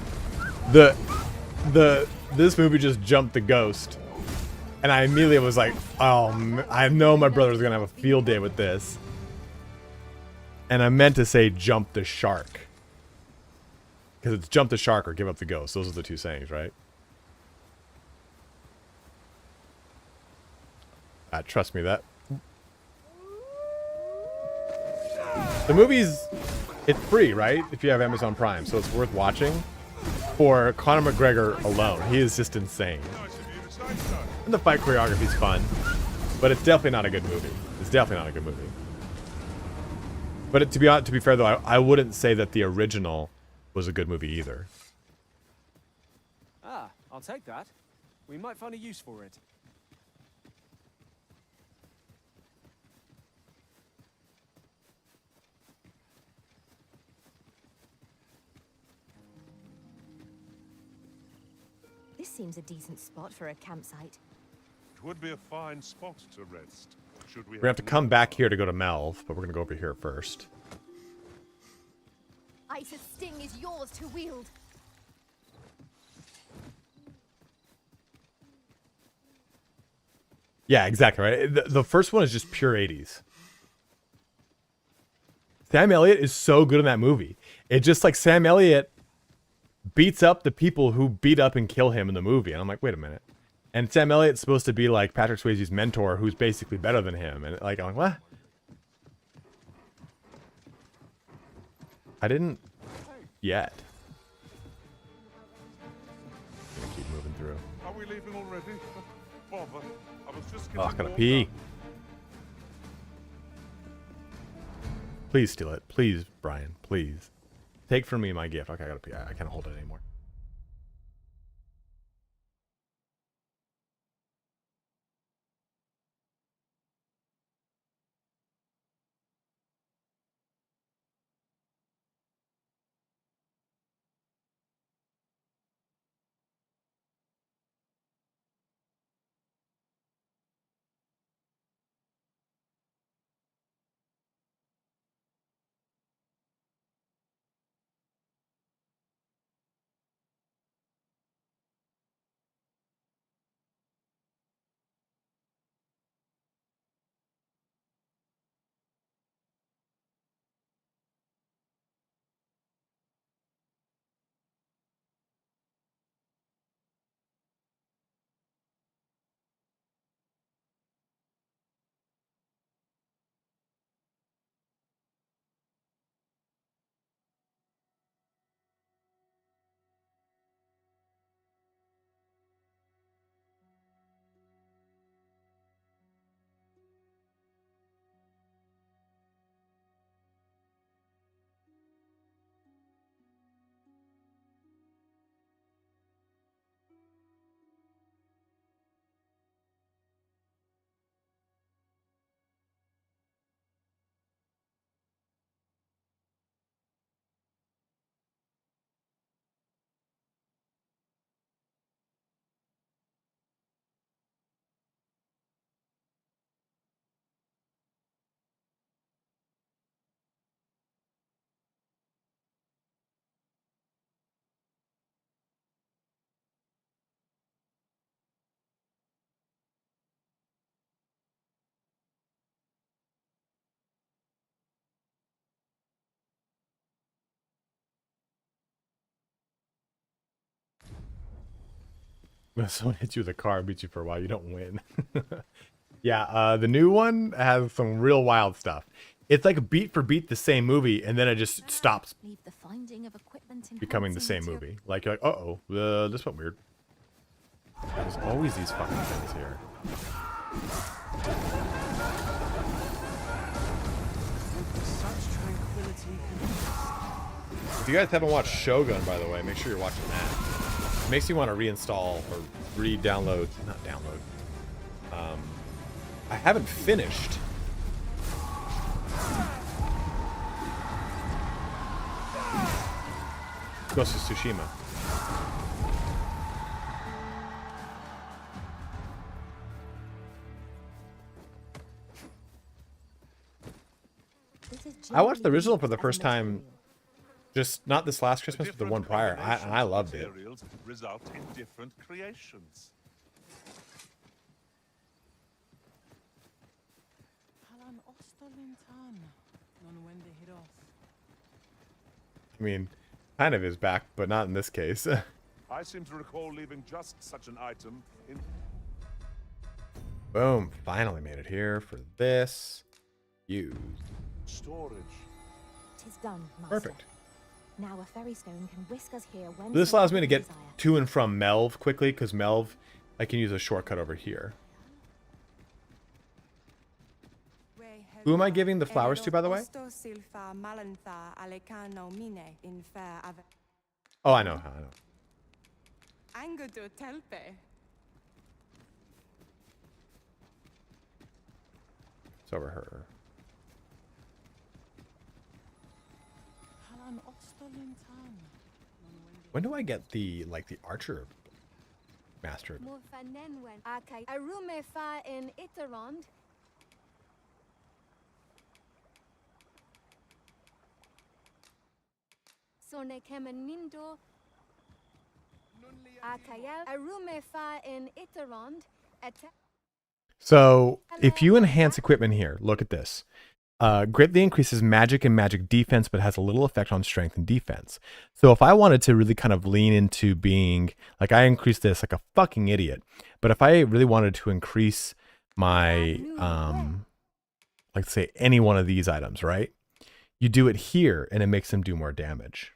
Speaker 1: this movie just jumped the ghost. And I immediately was like, oh, I know my brother's gonna have a field day with this. And I meant to say jump the shark. Because it's jump the shark or give up the ghost. Those are the two sayings, right? Trust me, that... The movie's... It's free, right? If you have Amazon Prime, so it's worth watching. For Conor McGregor alone, he is just insane. And the fight choreography's fun. But it's definitely not a good movie. It's definitely not a good movie. But to be fair, though, I wouldn't say that the original was a good movie either.
Speaker 3: Ah, I'll take that. We might find a use for it.
Speaker 19: This seems a decent spot for a campsite.
Speaker 2: It would be a fine spot to rest. Should we
Speaker 1: We're gonna have to come back here to go to Melv, but we're gonna go over here first.
Speaker 19: Asus sting is yours to wield.
Speaker 1: Yeah, exactly, right? The first one is just pure 80s. Sam Elliott is so good in that movie. It's just like Sam Elliott beats up the people who beat up and kill him in the movie. And I'm like, wait a minute. And Sam Elliott's supposed to be like Patrick Swayze's mentor, who's basically better than him. And like, I'm like, what? I didn't yet. I'm gonna keep moving through.
Speaker 2: Are we leaving already? Bother. I was just
Speaker 1: Oh, I
Speaker 2: getting
Speaker 1: gotta
Speaker 2: warmed
Speaker 1: pee.
Speaker 2: up.
Speaker 1: Please steal it. Please, Brian. Please. Take from me my gift. Okay, I gotta pee. I can't hold it anymore. When someone hits you with a car, beats you for a while, you don't win. Yeah, the new one has some real wild stuff. It's like beat for beat the same movie, and then it just stops
Speaker 19: Leave the finding of equipment
Speaker 1: becoming the same movie. Like, you're like, uh-oh, this went weird. There's always these fucking things here. If you guys haven't watched Shogun, by the way, make sure you're watching that. It makes you want to reinstall or re-download, not download. I haven't finished. Ghost of Tsushima. I watched the original for the first time, just not this last Christmas, but the one prior. I loved it.
Speaker 2: Materials result in different creations.
Speaker 1: I mean, kind of is back, but not in this case.
Speaker 2: I seem to recall leaving just such an item in.
Speaker 1: Boom! Finally made it here for this. Used.
Speaker 2: Storage.
Speaker 19: Tis done, master.
Speaker 1: Perfect.
Speaker 19: Now a fairy stone can whisk us here when
Speaker 1: This allows me to get to and from Melv quickly, because Melv, I can use a shortcut over here. Who am I giving the flowers to, by the way? Oh, I know. It's over her. When do I get the archer mastered? So if you enhance equipment here, look at this. Greatly increases magic and magic defense, but has a little effect on strength and defense. So if I wanted to really kind of lean into being, like I increased this like a fucking idiot, but if I really wanted to increase my, like say any one of these items, right? You do it here and it makes them do more damage.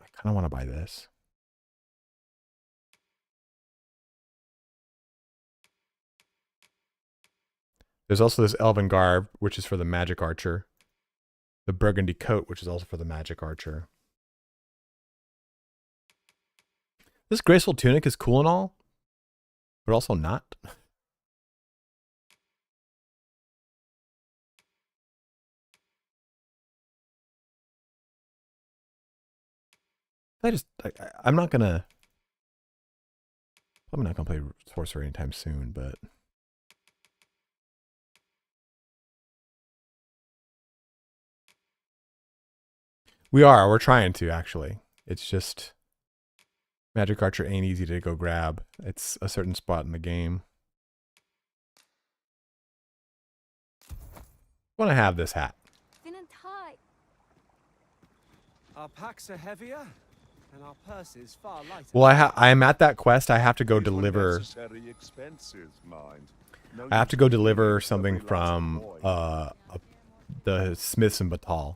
Speaker 1: I kind of want to buy this. There's also this Elven Garb, which is for the Magic Archer. The Burgundy Coat, which is also for the Magic Archer. This Graceful Tunic is cool and all, but also not. I'm not gonna play Sorcerer anytime soon, but we're trying to, actually. It's just Magic Archer ain't easy to go grab. It's a certain spot in the game. I want to have this hat.
Speaker 20: Our packs are heavier, and our purses far lighter.
Speaker 1: Well, I am at that quest. I have to go deliver. I have to go deliver something from the Smiths in Batal.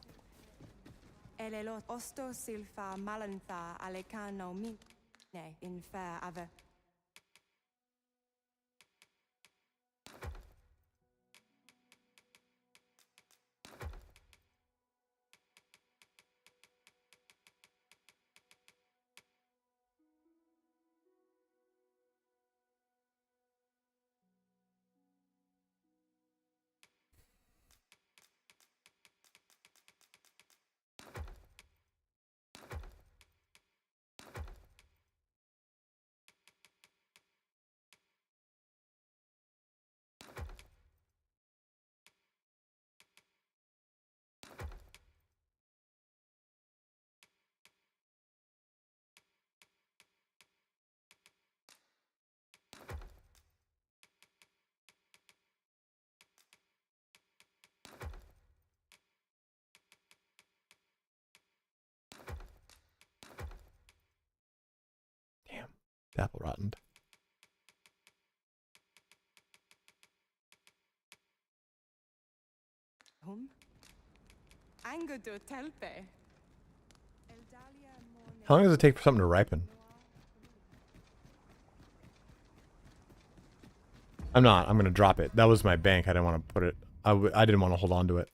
Speaker 1: Apple rottened. How long does it take for something to ripen? I'm not. I'm going to drop it. That was my bank. I didn't want to put it. I didn't want to hold on to it.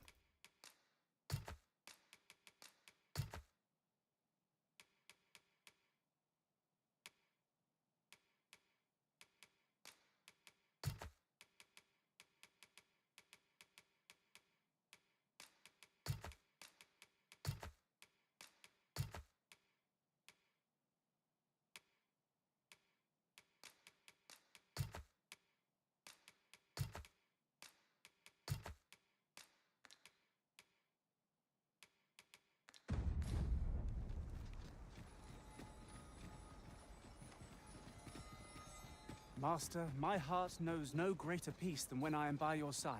Speaker 3: Master, my heart knows no greater peace than when I am by your side.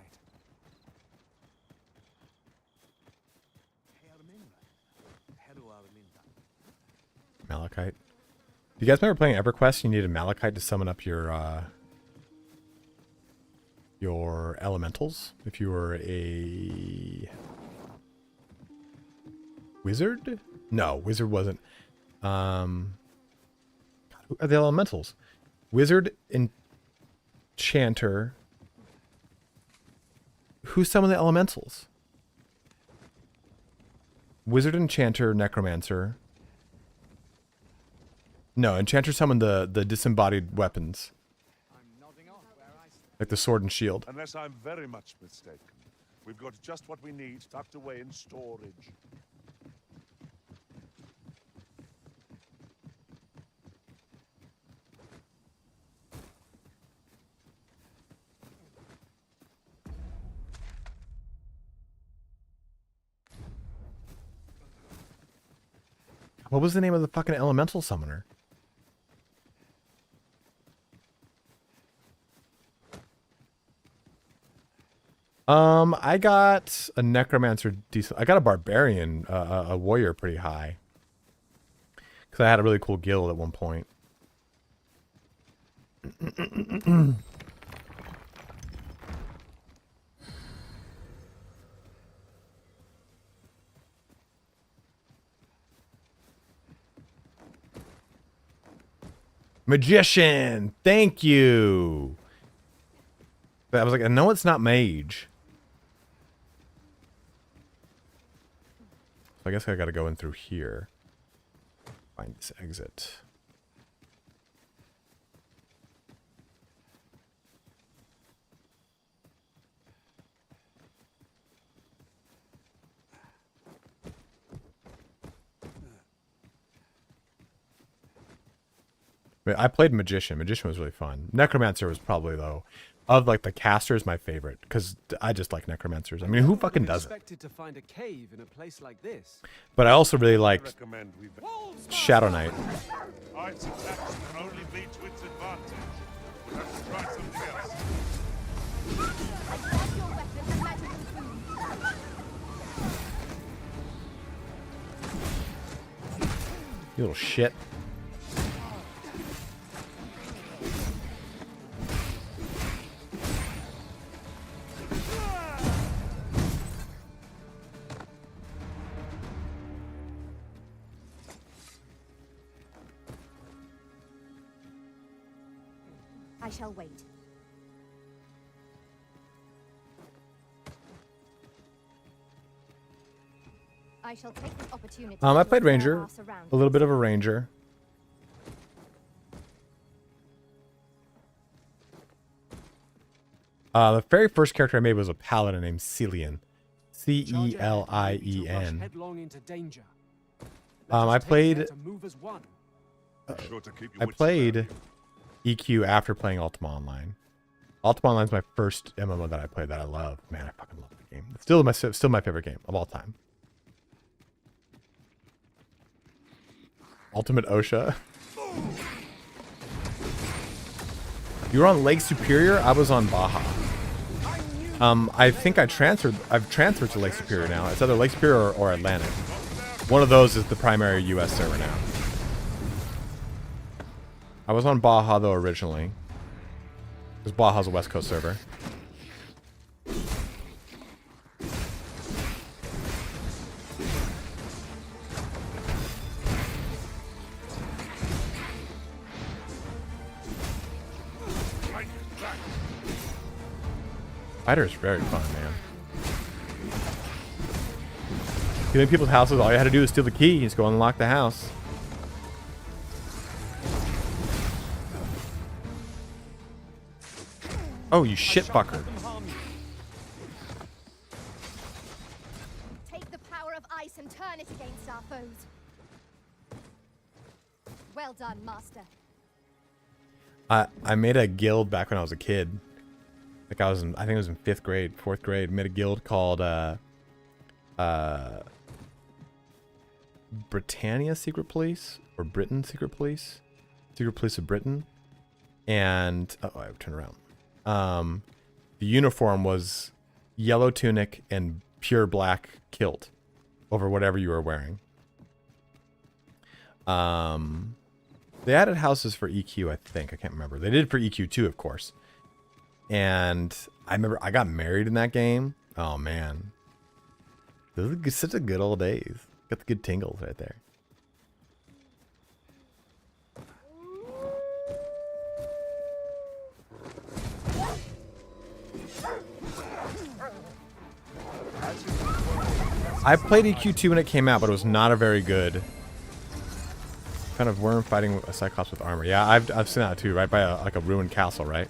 Speaker 1: Malachite. Do you guys remember playing EverQuest? You needed Malachite to summon up your elementals. If you were a wizard? No, wizard wasn't. God, who are the elementals? Wizard, enchanter. Who summoned the elementals? Wizard, enchanter, necromancer. No, enchanter summoned the disembodied weapons. Like the sword and shield.
Speaker 2: Unless I'm very much mistaken, we've got just what we need tucked away in storage.
Speaker 1: What was the name of the fucking elemental summoner? I got a necromancer decent. I got a barbarian, a warrior pretty high. Because I had a really cool guild at one point. Magician! Thank you! But I was like, no, it's not mage. So I guess I gotta go in through here. Find this exit. I played Magician. Magician was really fun. Necromancer was probably, though, of like the casters, my favorite, because I just like Necromancers. I mean, who fucking doesn't?
Speaker 3: Expected to find a cave in a place like this.
Speaker 1: But I also really liked Shadow Knight.
Speaker 2: Ice attacks can only be to its advantage. We'll have to try something else.
Speaker 1: You little shit.
Speaker 19: I shall wait. I shall take this opportunity.
Speaker 1: I played Ranger, a little bit of a Ranger. The very first character I made was a paladin named Cillian, Celien. I played EQ after playing Ultima Online. Ultima Online is my first MMO that I played that I love. Man, I fucking love the game. It's still my favorite game of all time. Ultimate OSHA. You were on Lake Superior? I was on Baja. I think I've transferred to Lake Superior now. It's either Lake Superior or Atlantic. One of those is the primary US server now. I was on Baja though originally. Because Baja's a West Coast server. Fighter's very fun, man. You in people's houses, all you had to do is steal the key. Just go unlock the house. Oh, you shit fucker.
Speaker 19: Take the power of ice and turn it against our foes. Well done, master.
Speaker 1: I made a guild back when I was a kid. Like I think it was in 5th grade, 4th grade. Made a guild called Britannia Secret Police or Britain Secret Police. Secret Police of Britain. and I have to turn around. The uniform was yellow tunic and pure black kilt over whatever you were wearing. They added houses for EQ, I think. I can't remember. They did for EQ too, of course. And I remember I got married in that game. Oh man, those are such a good old days. Got the good tingles right there. I played EQ2 when it came out, but it was not a very good kind of worm fighting a Cyclops with armor. Yeah, I've seen that too, right by like a ruined castle, right?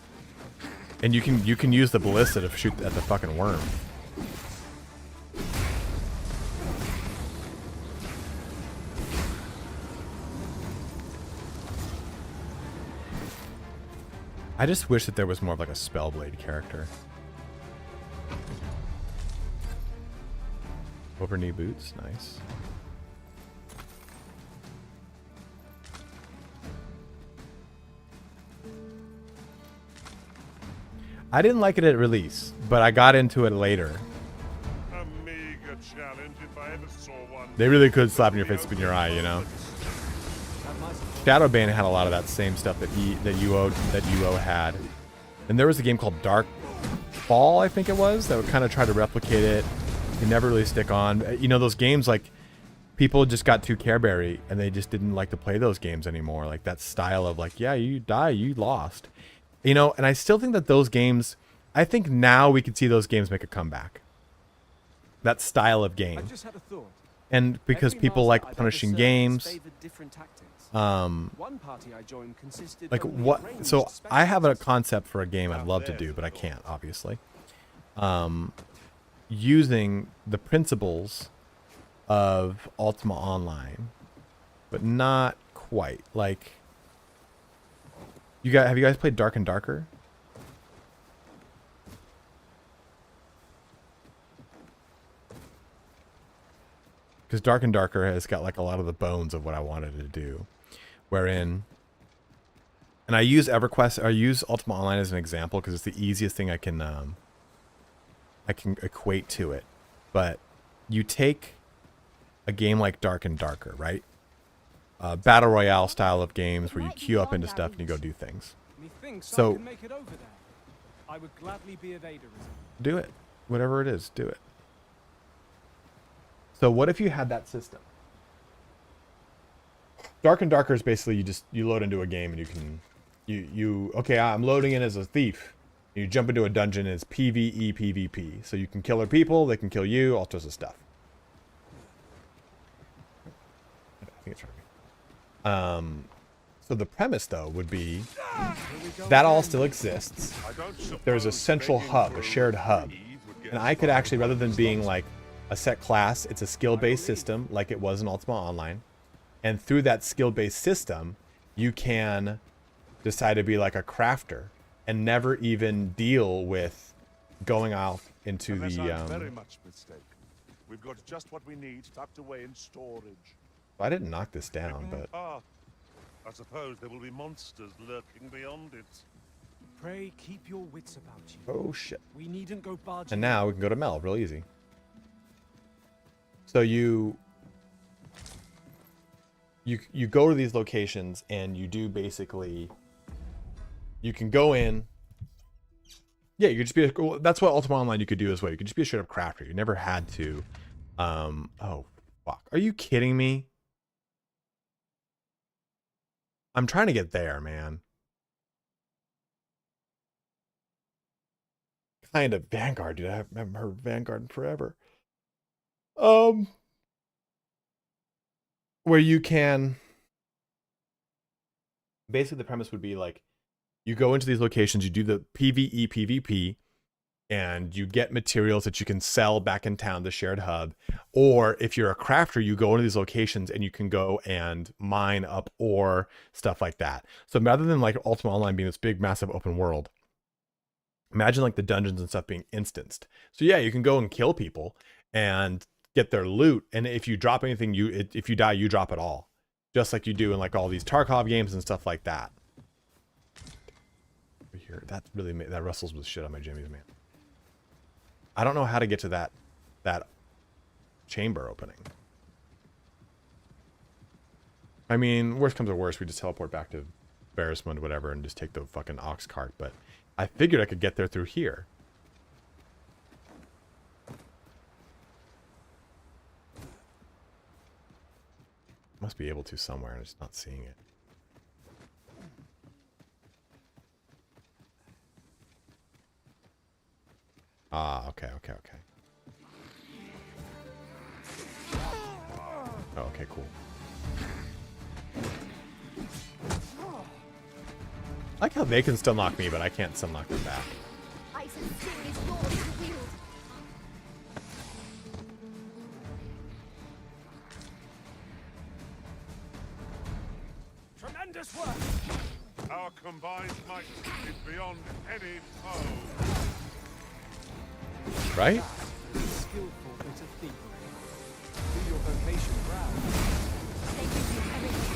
Speaker 1: And you can use the ballista to shoot at the fucking worm. I just wish that there was more of like a Spellblade character. Over knee boots, nice. I didn't like it at release, but I got into it later.
Speaker 2: A meager challenge if I ever saw one.
Speaker 1: They really could slap in your face, in your eye, you know. Shadowbane had a lot of that same stuff that UO had, and there was a game called Dark Fall, I think it was, that would kind of try to replicate it. It never really stick on. You know, those games, like, people just got too Careberry and they just didn't like to play those games anymore. Like that style of like, yeah, you die, you lost. You know, and I still think that those games, I think now we can see those games make a comeback. That style of game.
Speaker 3: I just had a thought.
Speaker 1: And because people like punishing games.
Speaker 3: One party I joined consisted
Speaker 1: like
Speaker 3: only
Speaker 1: what?
Speaker 3: of ranged
Speaker 1: So I have a
Speaker 3: specialists.
Speaker 1: concept for a game I'd love to do, but I can't, obviously. Using the principles of Ultima Online, but not quite. Like, have you guys played Dark and Darker? Because Dark and Darker has got like a lot of the bones of what I wanted to do, wherein, and I use EverQuest, I use Ultima Online as an example because it's the easiest thing I can equate to it. But you take a game like Dark and Darker, right? Battle Royale style of games where you queue up into stuff and you go do things.
Speaker 3: Methinks I
Speaker 1: So
Speaker 3: can make it over there. I would gladly be of aid.
Speaker 1: do it. Whatever it is, do it. So what if you had that system? Dark and Darker is basically you load into a game and you okay, I'm loading in as a thief. You jump into a dungeon, it's PvE, PvP. So you can kill other people, they can kill you, all sorts of stuff. I think it's right. So the premise though would be that all still exists. There's a central hub, a shared hub. And I could actually, rather than being like a set class, it's a skill-based system like it was in Ultima Online. And through that skill-based system, you can decide to be like a crafter and never even deal with going out into
Speaker 2: Unless
Speaker 1: the
Speaker 2: I'm very much mistaken. We've got just what we need tucked away in storage.
Speaker 1: I didn't knock this down, but
Speaker 2: Ah, I suppose there will be monsters lurking beyond it.
Speaker 3: Pray keep your wits about you.
Speaker 1: oh shit.
Speaker 3: We needn't go barging.
Speaker 1: And now we can go to Mel real easy. So you go to these locations and you do basically, you can go in. Yeah, you could just be that's what Ultima Online you could do as well. You could just be a straight up crafter. You never had to. Oh fuck. Are you kidding me? I'm trying to get there, man. Kind of Vanguard, dude. I haven't heard Vanguard in forever. Where you can, basically the premise would be like, you go into these locations, you do the PvE, PvP, and you get materials that you can sell back in town, the shared hub. Or if you're a crafter, you go into these locations and you can go and mine up ore, stuff like that. So rather than like Ultima Online being this big, massive open world, imagine like the dungeons and stuff being instanced. So yeah, you can go and kill people and get their loot, and if you drop anything, if you die, you drop it all, just like you do in like all these Tarkov games and stuff like that. here. That really that rustles with shit on my jimmies, man. I don't know how to get to that chamber opening. I mean, worst comes to worst, we just teleport back to Barrismund, whatever, and just take the fucking ox cart. But I figured I could get there through here. Must be able to somewhere, and I'm just not seeing it. Ah, okay. Oh, okay, cool. I like how they can stun lock me, but I can't stun lock them back.
Speaker 19: Ice and steel is yours to wield.
Speaker 3: Tremendous work!
Speaker 2: Our combined might is beyond any foe.
Speaker 1: Right?
Speaker 3: Skillful bit of thievery. Do your vocation proud.
Speaker 19: They give you everything.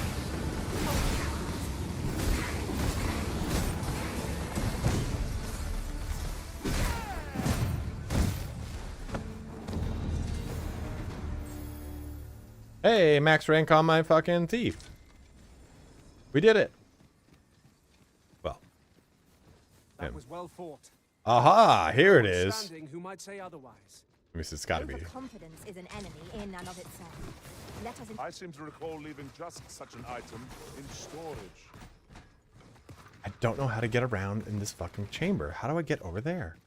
Speaker 1: Hey, max rank on my fucking thief. We did it. Well.
Speaker 3: That was well fought.
Speaker 1: Aha, here it is.
Speaker 3: Who might say otherwise?
Speaker 1: I mean, it's gotta be.
Speaker 19: Overconfidence is an enemy in and of itself. Let us
Speaker 2: I seem to recall leaving just such an item in storage.
Speaker 1: I don't know how to get around in this fucking chamber. How do I get over there?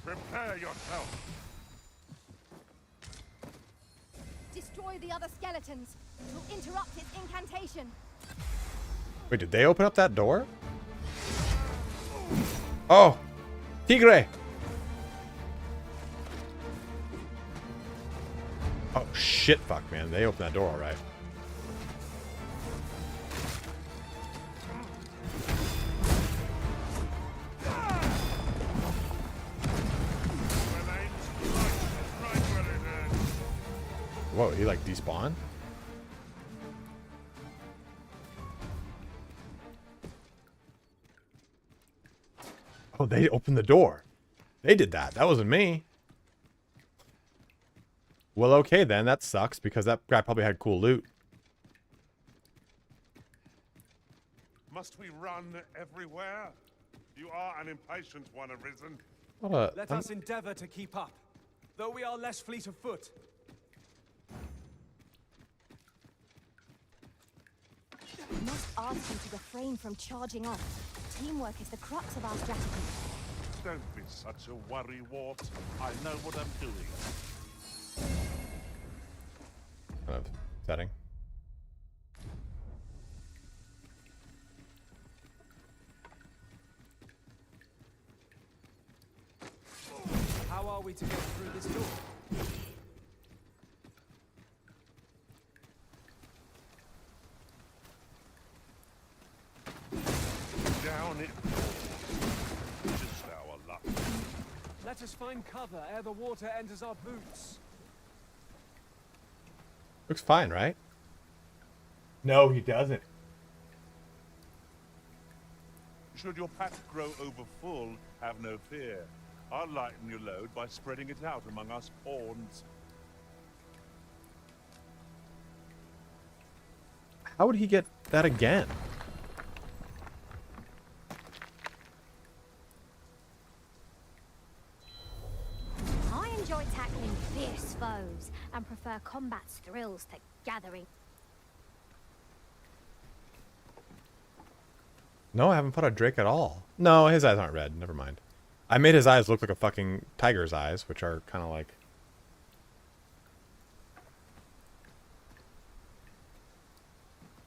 Speaker 2: Prepare yourself.
Speaker 19: destroy the other skeletons to interrupt its incantation.
Speaker 1: Wait, did they open up that door? Oh! Tigre! Oh, shit, fuck, man. They opened that door alright. Whoa, he like despawned? Oh, they opened the door. They did that. That wasn't me. Well, okay then. That sucks because that guy probably had cool loot.
Speaker 2: Must we run everywhere? You are an impatient one, Arisen.
Speaker 3: Let us endeavor to keep up, though we are less fleet of foot.
Speaker 19: I must ask you to refrain from charging off. Teamwork is the crux of our strategy.
Speaker 2: Don't be such a worrywart. I know what I'm doing.
Speaker 1: Kind of setting.
Speaker 3: How are we to get through this door?
Speaker 2: Down it. Just our luck.
Speaker 3: Let us find cover ere the water enters our boots.
Speaker 1: Looks fine, right? No, he doesn't.
Speaker 2: Should your pack grow over full, have no fear. I'll lighten your load by spreading it out among us pawns.
Speaker 1: How would he get that again?
Speaker 19: I enjoy tackling fierce foes and prefer combat's thrills to gathering.
Speaker 1: No, I haven't put a Drake at all. No, his eyes aren't red. Never mind. I made his eyes look like a fucking tiger's eyes, which are kind of like...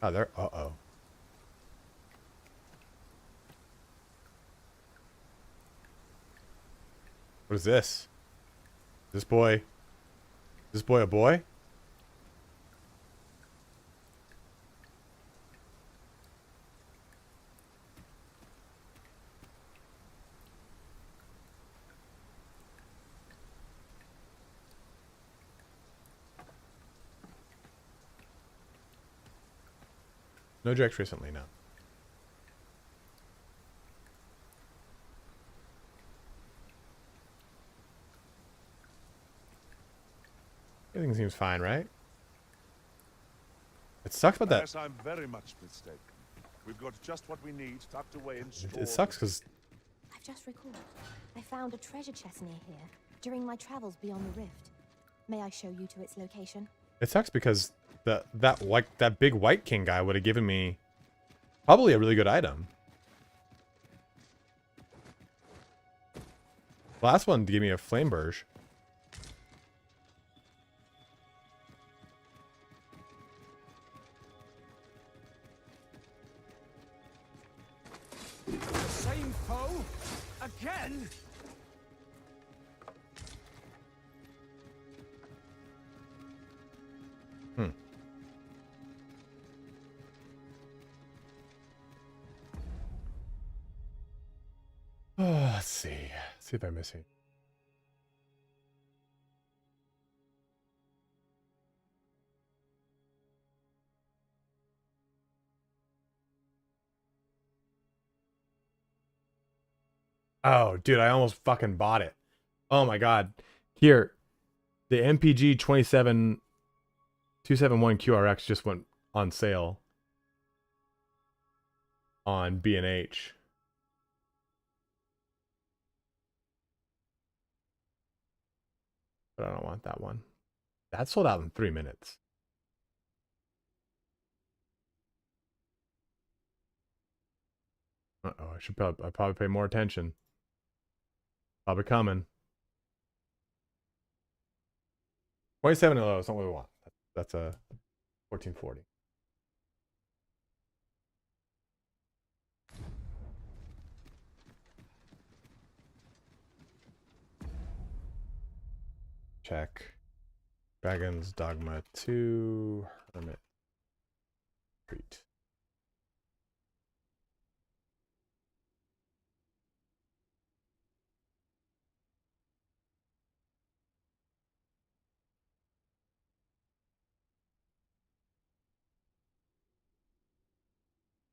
Speaker 1: Oh, they're... Uh-oh. What is this? This boy... Is this boy a boy? No Drex recently, no. Everything seems fine, right? It sucks about that.
Speaker 2: Unless I'm very much mistaken. We've got just what we need tucked away and stored.
Speaker 1: It sucks because
Speaker 19: I've just recalled. I found a treasure chest near here during my travels beyond the rift. May I show you to its location?
Speaker 1: it sucks because that big White King guy would have given me probably a really good item. Last one gave me a Flame Burge.
Speaker 9: The same foe? Again?
Speaker 1: Let's see. Let's see if I miss it. Oh, dude, I almost fucking bought it. Oh my god. Here, the MPG 271 QRX just went on sale on B&H. But I don't want that one. That sold out in 3 minutes. Uh-oh, I probably pay more attention. Probably coming. 27 low is not what we want. That's a 1440. Check. Dragons, Dogma 2, Hermit. Treat.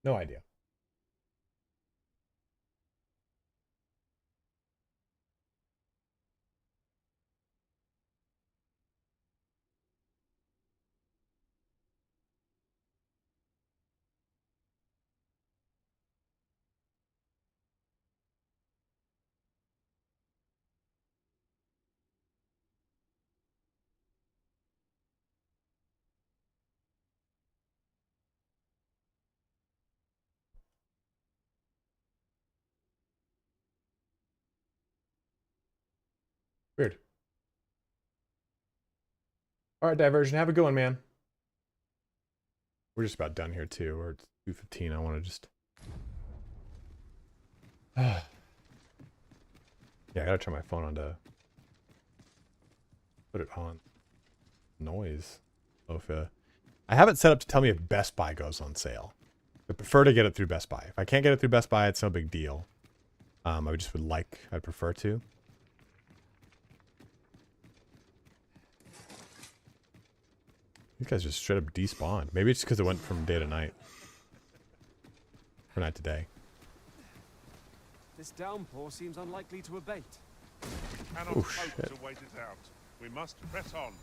Speaker 1: No idea. Weird. All right, Diversion. Have a good one, man. We're just about done here, too. We're at 2:15. I want to just... yeah, I gotta turn my phone on to put it on noise. So if, I have it set up to tell me if Best Buy goes on sale. I prefer to get it through Best Buy. If I can't get it through Best Buy, it's no big deal. I'd prefer to. These guys just straight up despawned. Maybe it's because it went from day to night. Or night to day.
Speaker 3: This downpour seems unlikely to abate.
Speaker 2: Cannot
Speaker 1: Oh,
Speaker 2: hope
Speaker 1: shit.
Speaker 2: to wait it out. We must press on.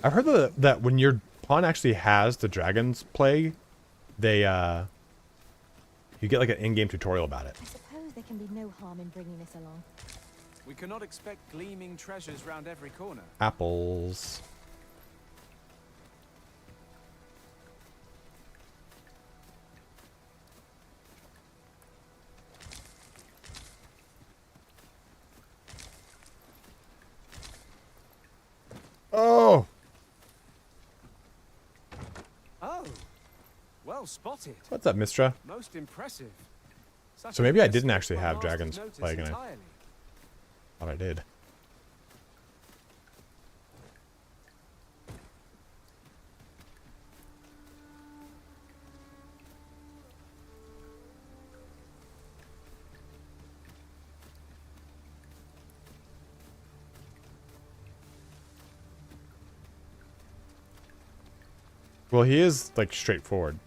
Speaker 1: I've heard that when your pawn actually has the Dragon's Plague, they, you get like an in-game tutorial about it.
Speaker 19: I suppose there can be no harm in bringing this along.
Speaker 3: We cannot expect gleaming treasures round every corner.
Speaker 1: Apples. Oh!
Speaker 3: Oh, well spotted.
Speaker 1: What's up, Mistra?
Speaker 3: Most impressive. Such
Speaker 1: So
Speaker 3: a
Speaker 1: maybe I
Speaker 3: risk
Speaker 1: didn't actually
Speaker 3: went
Speaker 1: have
Speaker 3: lost to
Speaker 1: Dragon's
Speaker 3: notice
Speaker 1: Plague, and I
Speaker 3: entirely.
Speaker 1: thought I did. Well, he is like straightforward.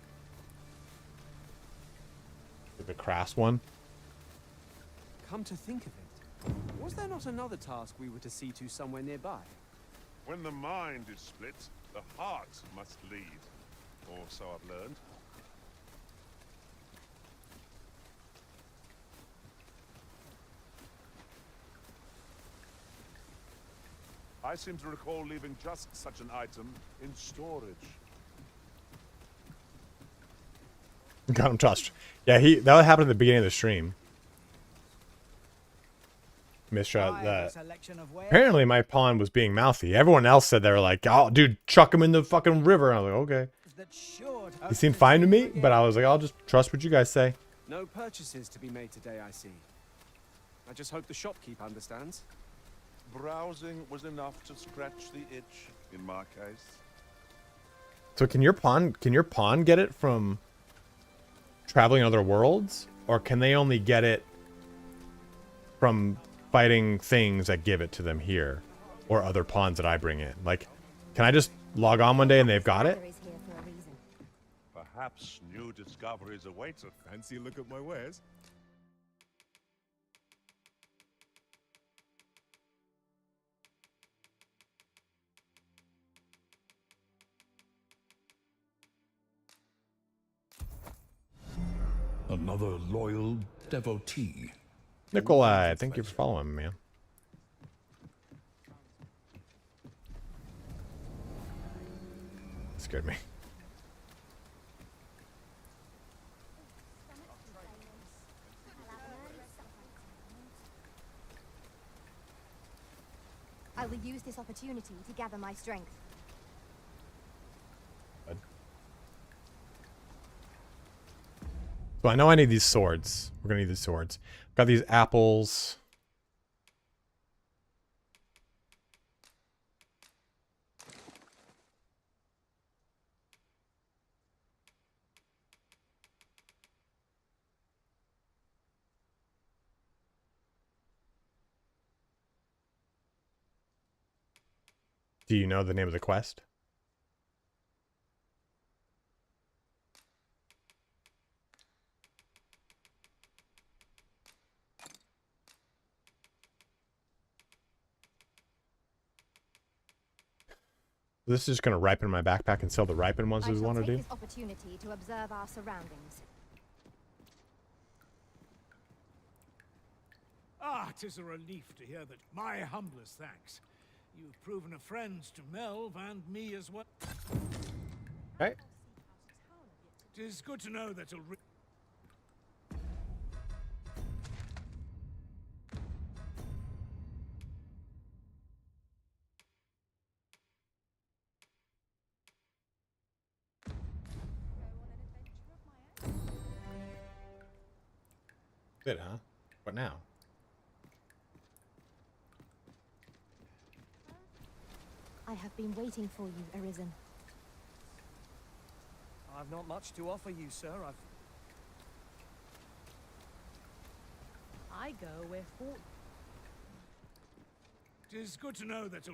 Speaker 1: The crass one.
Speaker 3: Come to think of it, was there not another task we were to see to somewhere nearby?
Speaker 2: When the mind is split, the heart must lead. Or so I've learned. I seem to recall leaving just such an item in storage.
Speaker 1: Got him tossed. Yeah, that happened at the beginning of the stream. Misshot that. Apparently my pawn was being mouthy. Everyone else said they were like, "Oh, dude, chuck him in the fucking river." And I was like, "Okay." He seemed fine to me, but I was like, "I'll just trust what you guys say."
Speaker 3: No purchases to be made today, I see. I just hope the shopkeep understands.
Speaker 2: Browsing was enough to scratch the itch in my case.
Speaker 1: So can your pawn get it from traveling other worlds, or can they only get it from fighting things that give it to them here, or other pawns that I bring in? Like, can I just log on one day and they've got it?
Speaker 2: Perhaps new discoveries await us.
Speaker 13: Fancy a look at my wares?
Speaker 18: Another loyal devotee.
Speaker 1: Nikolai, thank you for following, man. Scared me.
Speaker 19: I will use this opportunity to gather my strength.
Speaker 1: So I know I need these swords. We're gonna need these swords. Got these apples. Do you know the name of the quest? This is just gonna ripen my backpack and sell the ripened ones we want to do.
Speaker 19: This opportunity to observe our surroundings.
Speaker 16: Ah, 'tis a relief to hear that. My humblest thanks. You've proven a friend to Melv and me as well.
Speaker 1: Okay.
Speaker 16: 'Tis good to know that a
Speaker 1: Good, huh? What now?
Speaker 19: I have been waiting for you, Arisen.
Speaker 10: I've not much to offer you, sir.
Speaker 8: I go where fort.
Speaker 16: 'tis good to know that a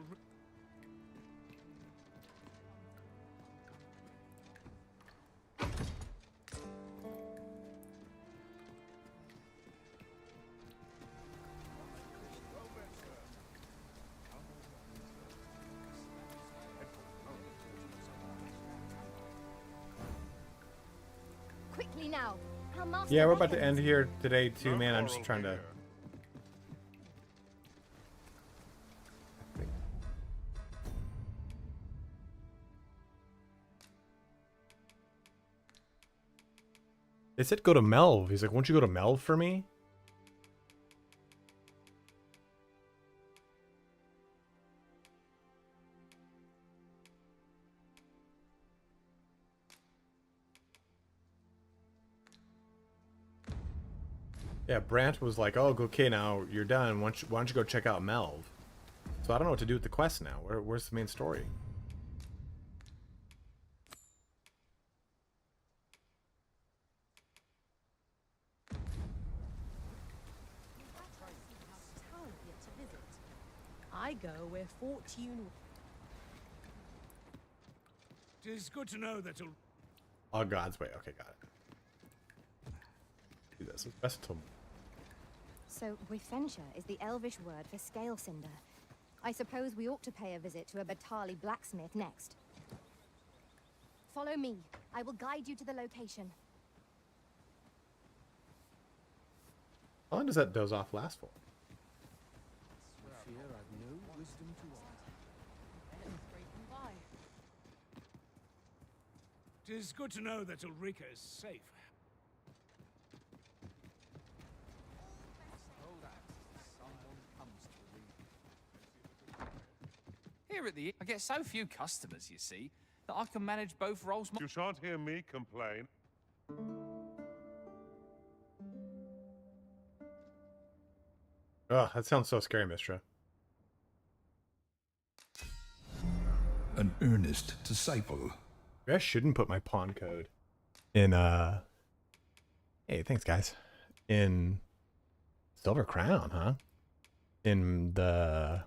Speaker 19: Quickly now. Our master
Speaker 1: Yeah, we're about to
Speaker 19: beckons.
Speaker 1: end here today too, man. I'm just trying to. They said go to Melv. He's like, won't you go to Melv for me? Yeah, Brant was like, oh, okay, now you're done. Why don't you go check out Melv? So I don't know what to do with the quest now. Where's the main story?
Speaker 8: I go where fortune.
Speaker 16: It is good to know that
Speaker 1: Oh, God's way. Okay, got it. Do this. Best to...
Speaker 19: So, Wifentia is the Elvish word for scale cinder. I suppose we ought to pay a visit to a Batali blacksmith next. Follow me. I will guide you to the location.
Speaker 1: How long does that doze off last for?
Speaker 20: Fear I've no wisdom to offer.
Speaker 16: it is good to know that Ulrika is safe.
Speaker 20: Here at the I get so few customers, you see, that I can manage both roles.
Speaker 2: You shan't hear me complain.
Speaker 1: Oh, that sounds so scary, Mistra.
Speaker 18: An earnest disciple.
Speaker 1: Maybe I shouldn't put my pawn code in, Hey, thanks, guys. In Silver Crown, huh? In the...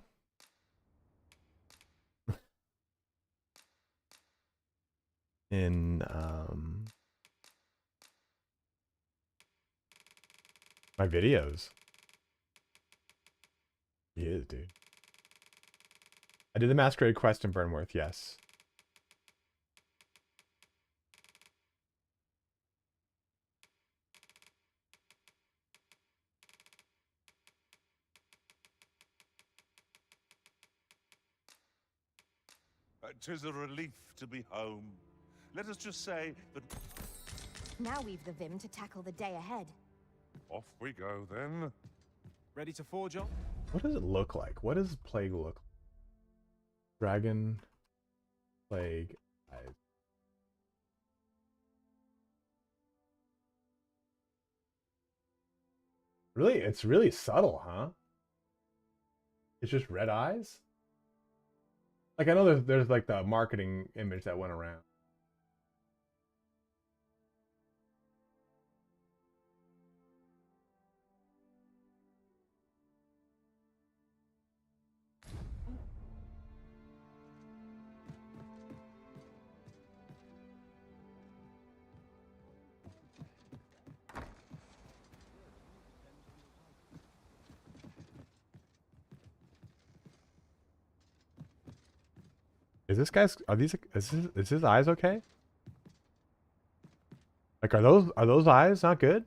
Speaker 1: in, my videos. He is, dude. I did the Masquerade quest in Burnworth, yes.
Speaker 2: "'Tis a relief to be home. Let us just say that...
Speaker 19: Now we've the vim to tackle the day ahead.
Speaker 2: Off we go, then.
Speaker 3: Ready to forge on?
Speaker 1: What does it look like? What does Plague look like? Dragon, Plague, eyes. Really? It's really subtle, huh? It's just red eyes? Like, I know there's like the marketing image that went around. Is this guy's, is his eyes okay? Like, are those eyes not good?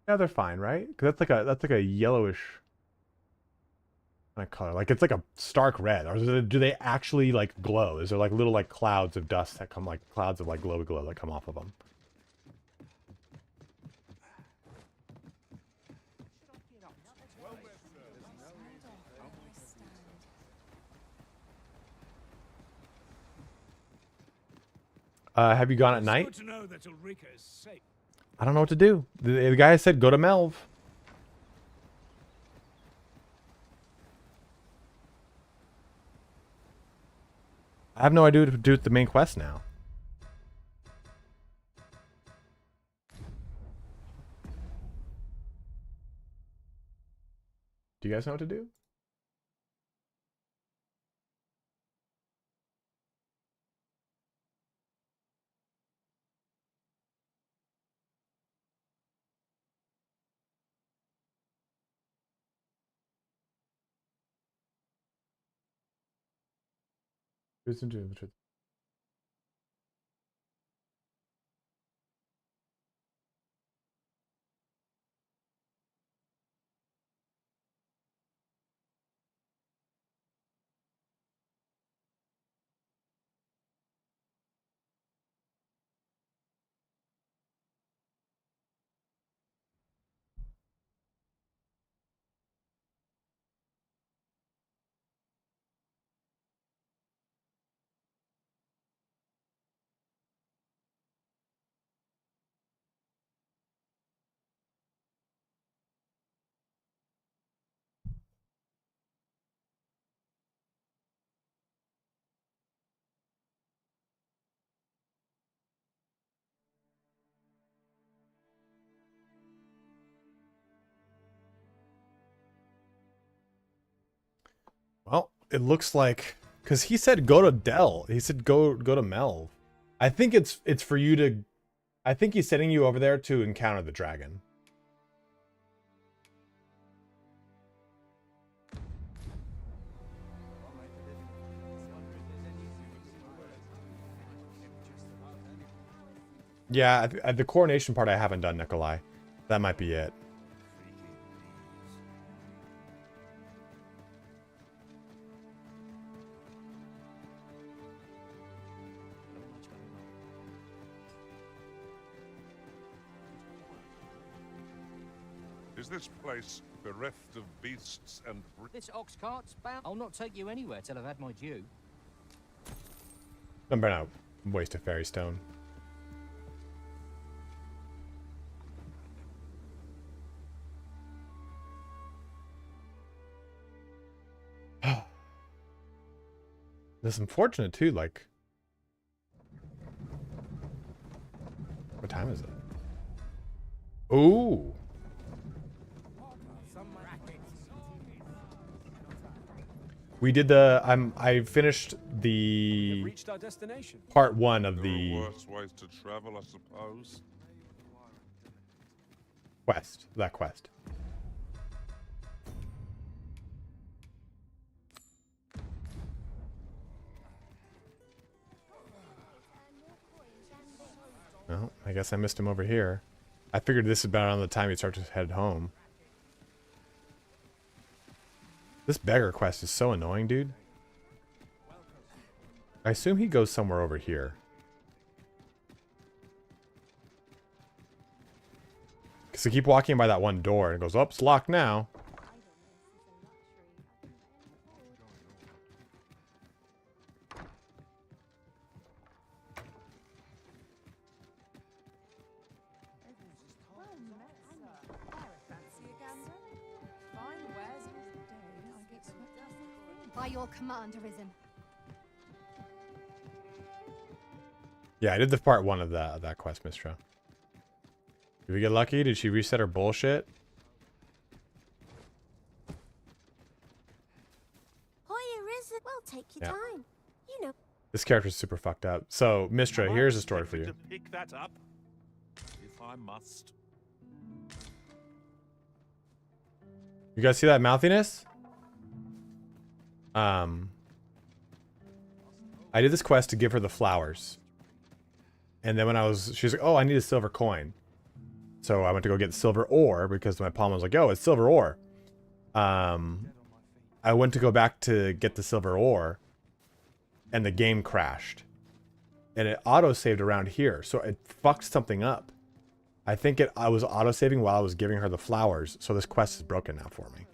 Speaker 1: Yeah, they're fine, right? Because that's like a yellowish kind of color. Like, it's like a stark red. Or do they actually like glow? Is there like little like clouds of dust that come, like clouds of like glowy glow that come off of them? Have you gone at night?
Speaker 16: Good to know that Ulrika is safe.
Speaker 1: I don't know what to do. The guy said go to Melv. I have no idea what to do with the main quest now. Do you guys know what to do? Listen to the truth. Well, it looks like Because he said go to Dell. He said go to Melv. I think it's for you to... I think he's sending you over there to encounter the dragon. Yeah, the coronation part I haven't done, Nikolai. That might be it.
Speaker 2: Is this place bereft of beasts and...
Speaker 7: This ox cart's bound. I'll not take you anywhere till I've had my due.
Speaker 1: I'm gonna waste a fairy stone. This is unfortunate too, like... What time is it? Ooh! We did the... I finished the...
Speaker 3: Reached our destination.
Speaker 1: Part 1 of the...
Speaker 2: There are worse ways to travel, I suppose.
Speaker 1: Quest. That quest. Well, I guess I missed him over here. I figured this is about around the time he'd start to head home. This beggar quest is so annoying, dude. I assume he goes somewhere over here. Because I keep walking by that one door and it goes, oh, it's locked now.
Speaker 19: By your command, Arisen.
Speaker 1: Yeah, I did the part 1 of that quest, Mistra. Did we get lucky? Did she reset her bullshit?
Speaker 6: Hoya, Arisen. Well, take your time. You know.
Speaker 1: This character's super fucked up. So, Mistra, here's a story for you.
Speaker 2: To pick that up, if I must.
Speaker 1: You guys see that mouthiness? I did this quest to give her the flowers. And then when she's like, oh, I need a silver coin. So I went to go get silver ore because my palm was like, oh, it's silver ore. I went to go back to get the silver ore and the game crashed. And it auto-saved around here. So it fucked something up. I think I was auto-saving while I was giving her the flowers. So this quest is broken now for me.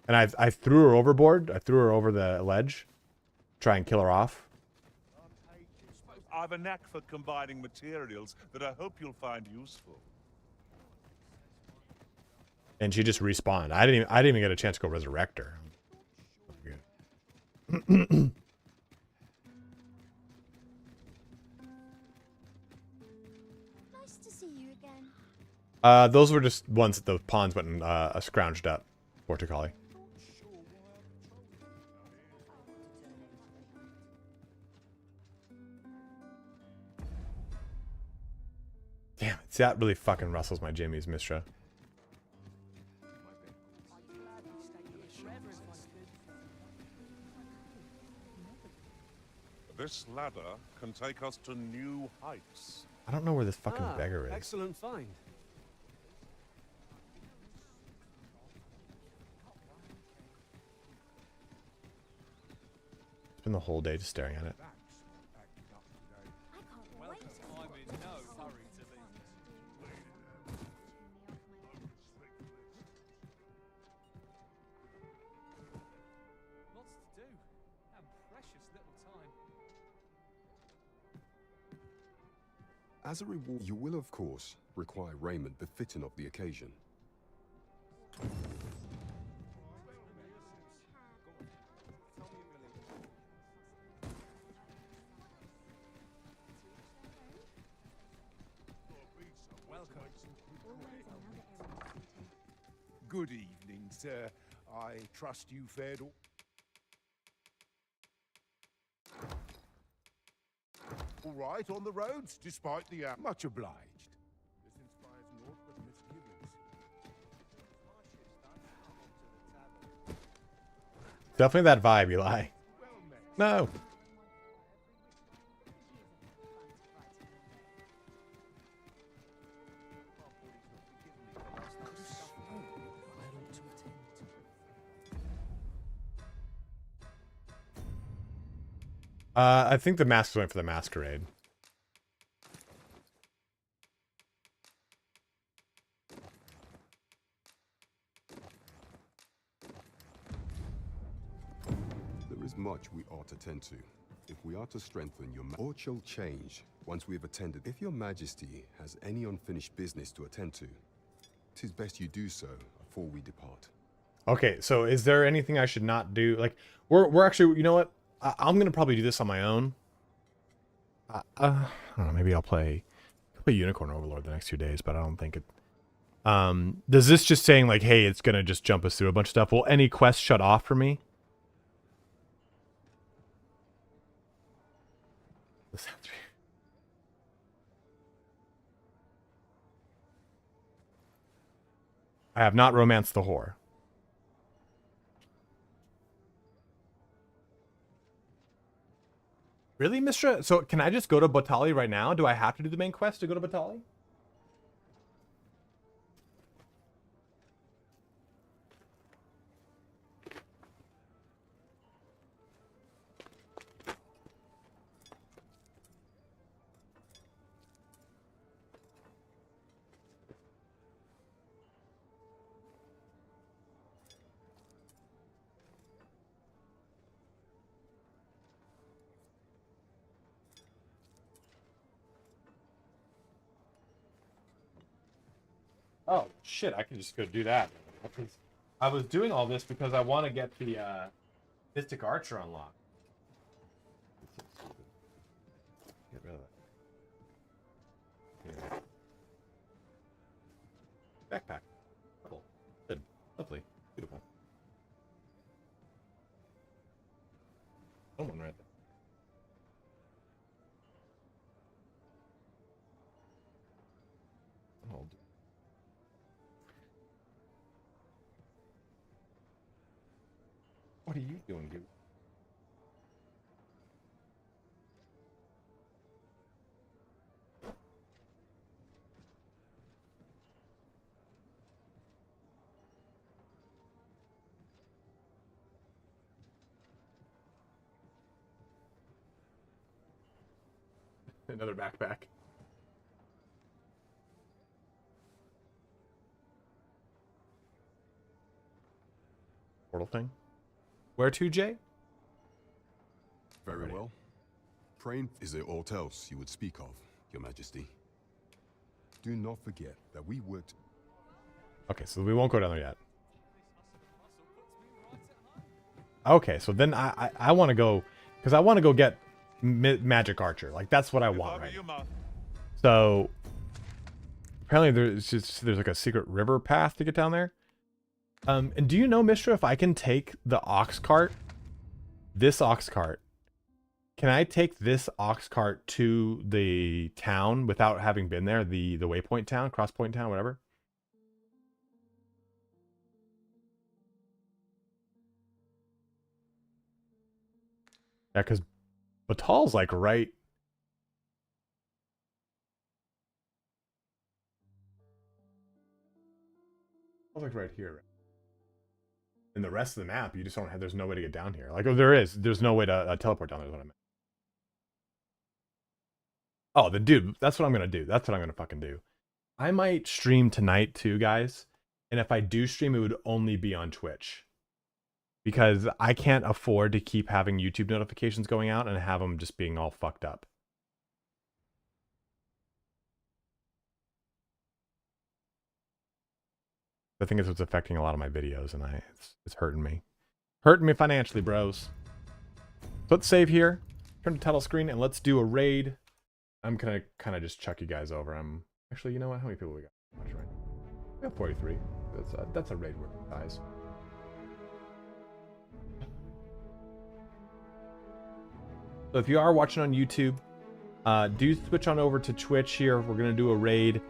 Speaker 1: And I threw her overboard. I threw her over the ledge. Try and kill her off.
Speaker 2: I've a knack for combining materials that I hope you'll find useful.
Speaker 1: And she just respawned. I didn't even get a chance to go resurrect her.
Speaker 6: Nice to see you again.
Speaker 1: Those were just ones that the pawns went and scrounged up. Porticali. Damn it. See, that really fucking rustles my jimmies, Mistra.
Speaker 2: This ladder can take us to new heights.
Speaker 1: I don't know where this fucking beggar is.
Speaker 3: Excellent find.
Speaker 1: It's been the whole day just staring at it.
Speaker 4: As a reward, you will, of course, require raiment befitting of the occasion.
Speaker 5: Good evening, sir. I trust you fared all... all right on the roads, despite the
Speaker 9: Much obliged.
Speaker 5: This inspires naught but misgivings.
Speaker 1: Definitely that vibe, Eli. No. I think the mask's went for the masquerade.
Speaker 4: There is much we ought to tend to. If we are to strengthen your or shall change once we have attended. If your majesty has any unfinished business to attend to, 'tis best you do so before we depart.
Speaker 1: Okay, so is there anything I should not do? Like, we're actually, you know what? I'm gonna probably do this on my own. I don't know, maybe I'll play Unicorn Overlord the next 2 days, but I don't think it. Does this just saying like, hey, it's gonna just jump us through a bunch of stuff? Will any quests shut off for me? I have not romanced the whore. Really, Mistra? So can I just go to Batali right now? Do I have to do the main quest to go to Batali? Oh, shit, I can just go do that. I was doing all this because I want to get the Mystic Archer unlocked. Get rid of that. Here. Backpack. Cool. Good. Lovely. Beautiful. Someone right there. Hold. What are you doing, dude? Another backpack. Portal thing? Where to, Jay?
Speaker 4: Very well. Praying, is there aught else you would speak of, Your Majesty? Do not forget that we worked.
Speaker 1: Okay, so we won't go down there yet. Okay, so then I want to go, because I want to go get Magic Archer. Like, that's what I want right now. So, apparently there's like a secret river path to get down there. And do you know, Mistra, if I can take the ox cart, this ox cart, can I take this ox cart to the town without having been there, the waypoint town, crosspoint town, whatever? Yeah, because Batal's like right. Like right here. In the rest of the map, you just don't have. There's no way to get down here. Like, oh, there is. There's no way to teleport down there. Is what I meant. Oh, then, dude, that's what I'm gonna do. That's what I'm gonna fucking do. I might stream tonight too, guys. And if I do stream, it would only be on Twitch, because I can't afford to keep having YouTube notifications going out and have them just being all fucked up. I think it's what's affecting a lot of my videos, and it's hurting me. Hurting me financially, bros. So let's save here. Turn to title screen, and let's do a raid. I'm gonna kind of just chuck you guys over. I'm actually, you know what? How many people we got? Much right? We got 43. That's a raid work, guys. So if you are watching on YouTube, Do switch on over to Twitch here. We're gonna do a raid,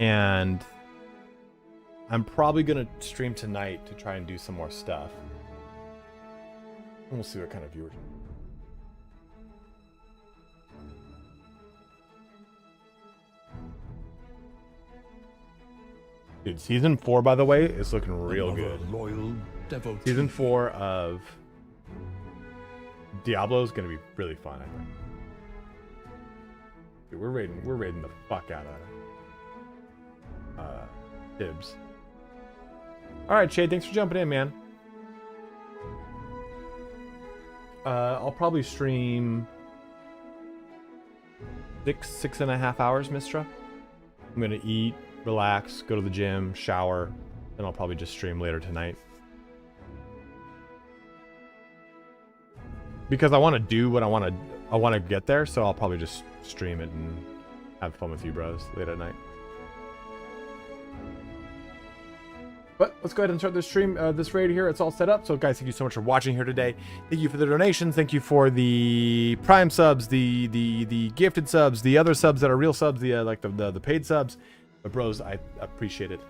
Speaker 1: and I'm probably gonna stream tonight to try and do some more stuff. And we'll see what kind of viewers. Dude, season 4, by the way, is looking real
Speaker 18: Another
Speaker 1: good.
Speaker 18: loyal devotee.
Speaker 1: Season 4 of Diablo is gonna be really fun, I think. Dude, we're raiding the fuck out of Tibbs. All right, Shade, thanks for jumping in, man. I'll probably stream 6.5 hours, Mistra. I'm gonna eat, relax, go to the gym, shower, then I'll probably just stream later tonight. Because I want to do what I want to get there, so I'll probably just stream it and have fun with you bros late at night. But let's go ahead and start this stream, this raid here. It's all set up. So guys, thank you so much for watching here today. Thank you for the donations. Thank you for the Prime subs, the gifted subs, the other subs that are real subs, the paid subs. But bros, I appreciate it.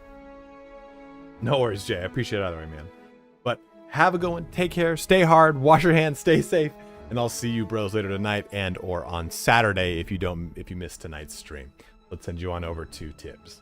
Speaker 1: No worries, Jay. I appreciate it either way, man. But have a good one. Take care. Stay hard. Wash your hands. Stay safe. And I'll see you bros later tonight and or on Saturday if you miss tonight's stream. Let's send you on over to Tibbs.